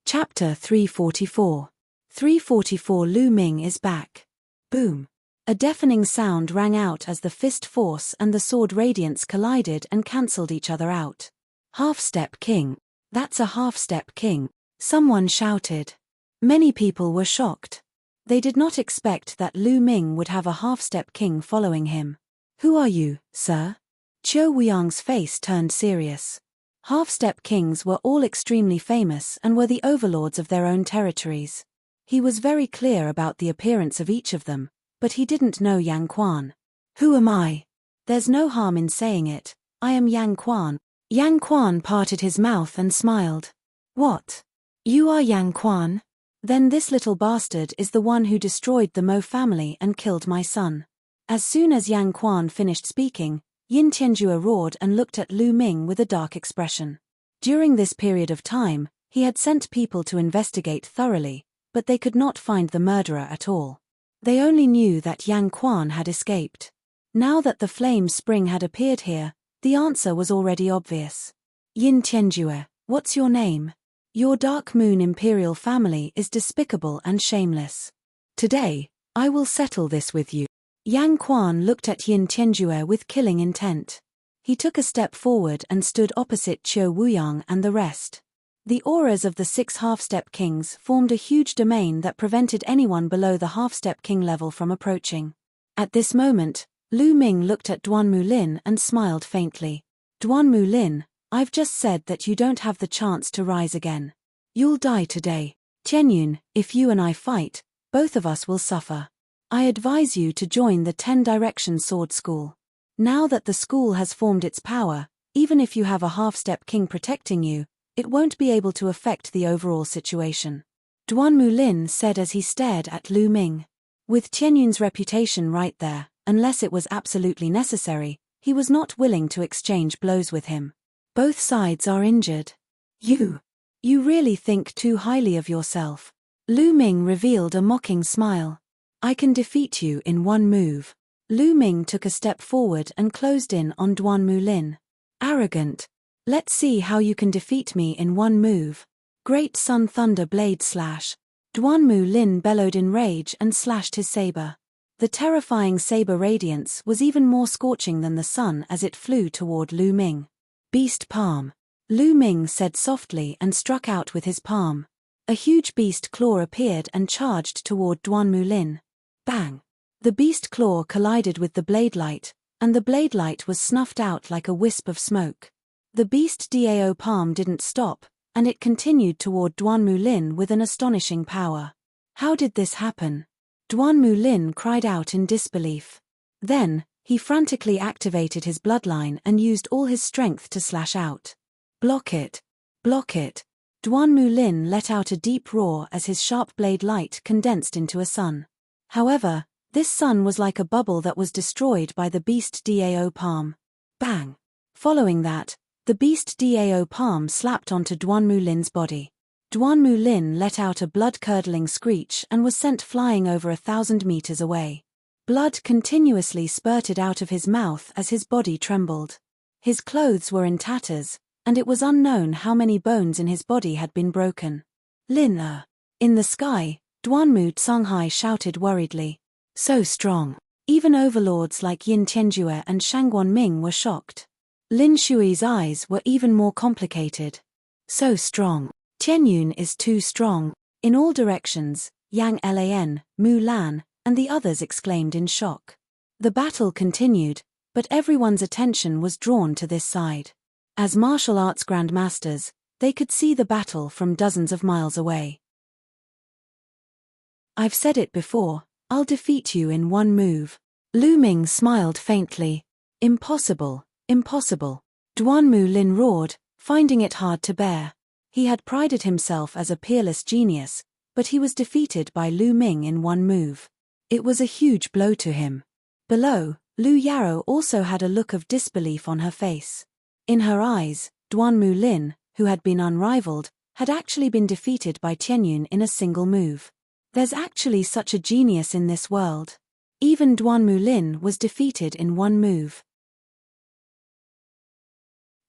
Chapter 344. 344 Lu Ming is back. Boom. A deafening sound rang out as the fist force and the sword radiance collided and cancelled each other out. Half-step king. That's a half-step king. Someone shouted. Many people were shocked. They did not expect that Lu Ming would have a half-step king following him. Who are you, sir? Qiu Wuyang's face turned serious. Half-step kings were all extremely famous and were the overlords of their own territories. He was very clear about the appearance of each of them, but he didn't know Yang Quan. Who am I? There's no harm in saying it. I am Yang Quan. Yang Quan parted his mouth and smiled. What? You are Yang Quan? Then this little bastard is the one who destroyed the Mo family and killed my son. As soon as Yang Quan finished speaking, Yin Tianjue roared and looked at Lu Ming with a dark expression. During this period of time, he had sent people to investigate thoroughly, but they could not find the murderer at all. They only knew that Yang Quan had escaped. Now that the flame spring had appeared here, the answer was already obvious. Yin Tianjue, what's your name? Your Dark Moon Imperial family is despicable and shameless. Today, I will settle this with you. Yang Quan looked at Yin Tianjue with killing intent. He took a step forward and stood opposite Qiu Wuyang and the rest. The auras of the 6 half-step kings formed a huge domain that prevented anyone below the half-step king level from approaching. At this moment, Lu Ming looked at Duan Mulin and smiled faintly. Duan Mulin, I've just said that you don't have the chance to rise again. You'll die today. Tianyun, if you and I fight, both of us will suffer. I advise you to join the 10 Direction Sword School. Now that the school has formed its power, even if you have a half-step king protecting you, it won't be able to affect the overall situation. Duan Mulin said as he stared at Lu Ming. With Tianyun's reputation right there, unless it was absolutely necessary, he was not willing to exchange blows with him. Both sides are injured. You really think too highly of yourself. Lu Ming revealed a mocking smile. I can defeat you in one move. Lu Ming took a step forward and closed in on Duan Mulin. Arrogant. Let's see how you can defeat me in one move. Great Sun Thunder Blade Slash. Duan Mulin bellowed in rage and slashed his saber. The terrifying saber radiance was even more scorching than the sun as it flew toward Lu Ming. Beast Palm. Lu Ming said softly and struck out with his palm. A huge beast claw appeared and charged toward Duan Mulin. Bang! The beast claw collided with the blade light, and the blade light was snuffed out like a wisp of smoke. The beast Dao palm didn't stop, and it continued toward Duan Mulin with an astonishing power. How did this happen? Duan Mulin cried out in disbelief. Then, he frantically activated his bloodline and used all his strength to slash out. Block it! Block it! Duan Mulin let out a deep roar as his sharp blade light condensed into a sun. However, this sun was like a bubble that was destroyed by the beast Dao palm. Bang! Following that, the beast Dao palm slapped onto Duan Mulin's body. Duan Mulin let out a blood-curdling screech and was sent flying over 1,000 meters away. Blood continuously spurted out of his mouth as his body trembled. His clothes were in tatters, and it was unknown how many bones in his body had been broken. Lin. In the sky, Duanmu Songhai shouted worriedly. So strong. Even overlords like Yin Tianjue and Shangguan Ming were shocked. Lin Shui's eyes were even more complicated. So strong. Tianyun is too strong. In all directions, Yang Lan, Mu Lan, and the others exclaimed in shock. The battle continued, but everyone's attention was drawn to this side. As martial arts grandmasters, they could see the battle from dozens of miles away. I've said it before, I'll defeat you in one move. Lu Ming smiled faintly. Impossible, impossible. Duan Mulin roared, finding it hard to bear. He had prided himself as a peerless genius, but he was defeated by Lu Ming in one move. It was a huge blow to him. Below, Lu Yarrow also had a look of disbelief on her face. In her eyes, Duan Mulin, who had been unrivaled, had actually been defeated by Tianyun in a single move. There's actually such a genius in this world. Even Duan Mulin was defeated in one move.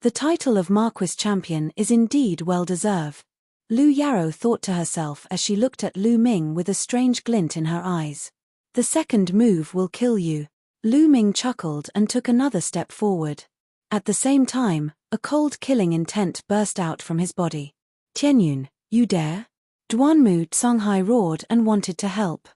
The title of Marquis Champion is indeed well-deserved. Lu Yarrow thought to herself as she looked at Lu Ming with a strange glint in her eyes. The second move will kill you. Lu Ming chuckled and took another step forward. At the same time, a cold killing intent burst out from his body. Tianyun, you dare? Duanmu Songhai roared and wanted to help.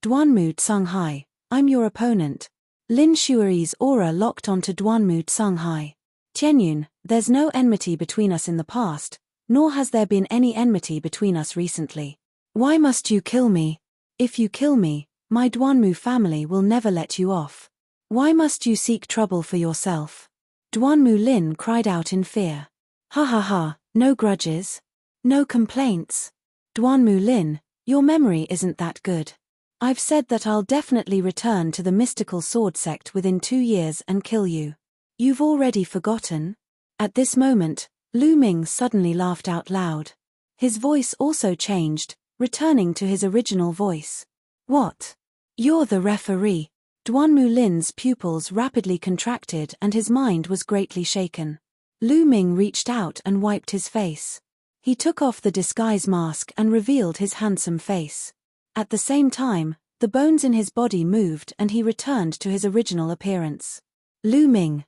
Duanmu Songhai, I'm your opponent. Lin Shui's aura locked onto Duanmu Songhai. Tianyun, there's no enmity between us in the past, nor has there been any enmity between us recently. Why must you kill me? If you kill me, my Duanmu family will never let you off. Why must you seek trouble for yourself? Duan Mulin cried out in fear. Ha ha ha, no grudges. No complaints. Duan Mulin, your memory isn't that good. I've said that I'll definitely return to the mystical sword sect within 2 years and kill you. You've already forgotten? At this moment, Lu Ming suddenly laughed out loud. His voice also changed, returning to his original voice. What? You're the referee. Duan Mulin's pupils rapidly contracted and his mind was greatly shaken. Lu Ming reached out and wiped his face. He took off the disguise mask and revealed his handsome face. At the same time, the bones in his body moved and he returned to his original appearance. Lu Ming,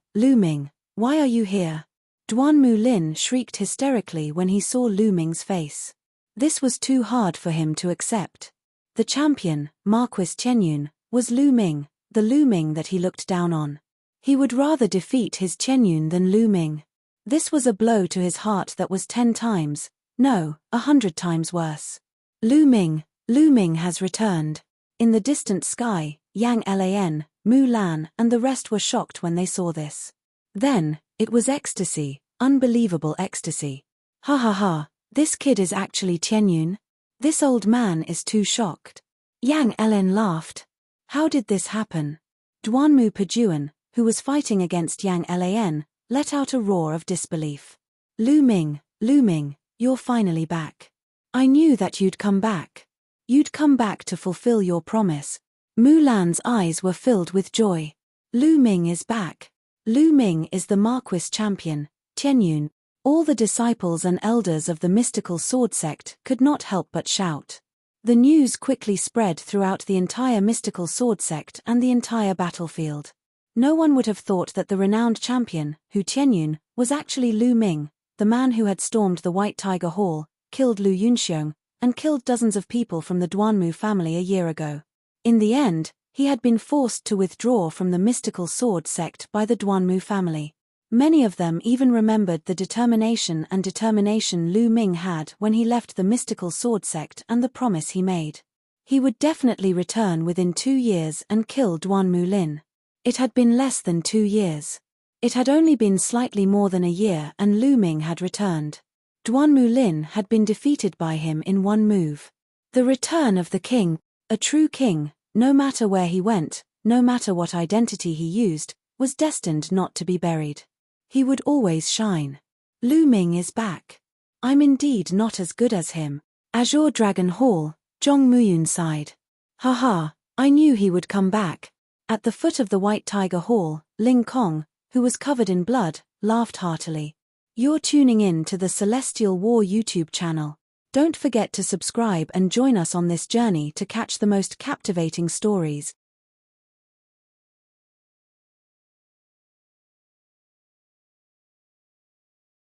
why are you here? Duan Mu Lin shrieked hysterically when he saw Lu Ming's face. This was too hard for him to accept. The champion, Marquis Qianyun, was Lu Ming, the Lu Ming that he looked down on. He would rather defeat his Qianyun than Lu Ming. This was a blow to his heart that was 10 times, no, 100 times worse. Lu Ming has returned. In the distant sky, Yang Lan, Mu Lan and the rest were shocked when they saw this. Then, it was ecstasy, unbelievable ecstasy. Ha ha ha, this kid is actually Qianyun? This old man is too shocked. Yang Lan laughed. How did this happen? Duanmu Pajuan, who was fighting against Yang Lan, let out a roar of disbelief. Lu Ming, you're finally back. I knew that you'd come back. You'd come back to fulfill your promise. Mu Lan's eyes were filled with joy. Lu Ming is back. Lu Ming is the Marquis champion, Qianyun. All the disciples and elders of the mystical sword sect could not help but shout. The news quickly spread throughout the entire mystical sword sect and the entire battlefield. No one would have thought that the renowned champion, Hu Qianyun, was actually Lu Ming, the man who had stormed the White Tiger Hall, killed Lu Yunxiong, and killed dozens of people from the Duanmu family a year ago. In the end, he had been forced to withdraw from the mystical sword sect by the Duanmu family. Many of them even remembered the determination Lu Ming had when he left the mystical sword sect and the promise he made. He would definitely return within 2 years and kill Duanmu Lin. It had been less than 2 years. It had only been slightly more than a year and Lu Ming had returned. Duanmu Lin had been defeated by him in one move. The return of the king, a true king, no matter where he went, no matter what identity he used, was destined not to be buried. He would always shine. Lu Ming is back. I'm indeed not as good as him. Azure Dragon Hall, Zhong Muyun sighed. Haha, I knew he would come back. At the foot of the White Tiger Hall, Ling Kong, who was covered in blood, laughed heartily. You're tuning in to the Celestial War YouTube channel. Don't forget to subscribe and join us on this journey to catch the most captivating stories.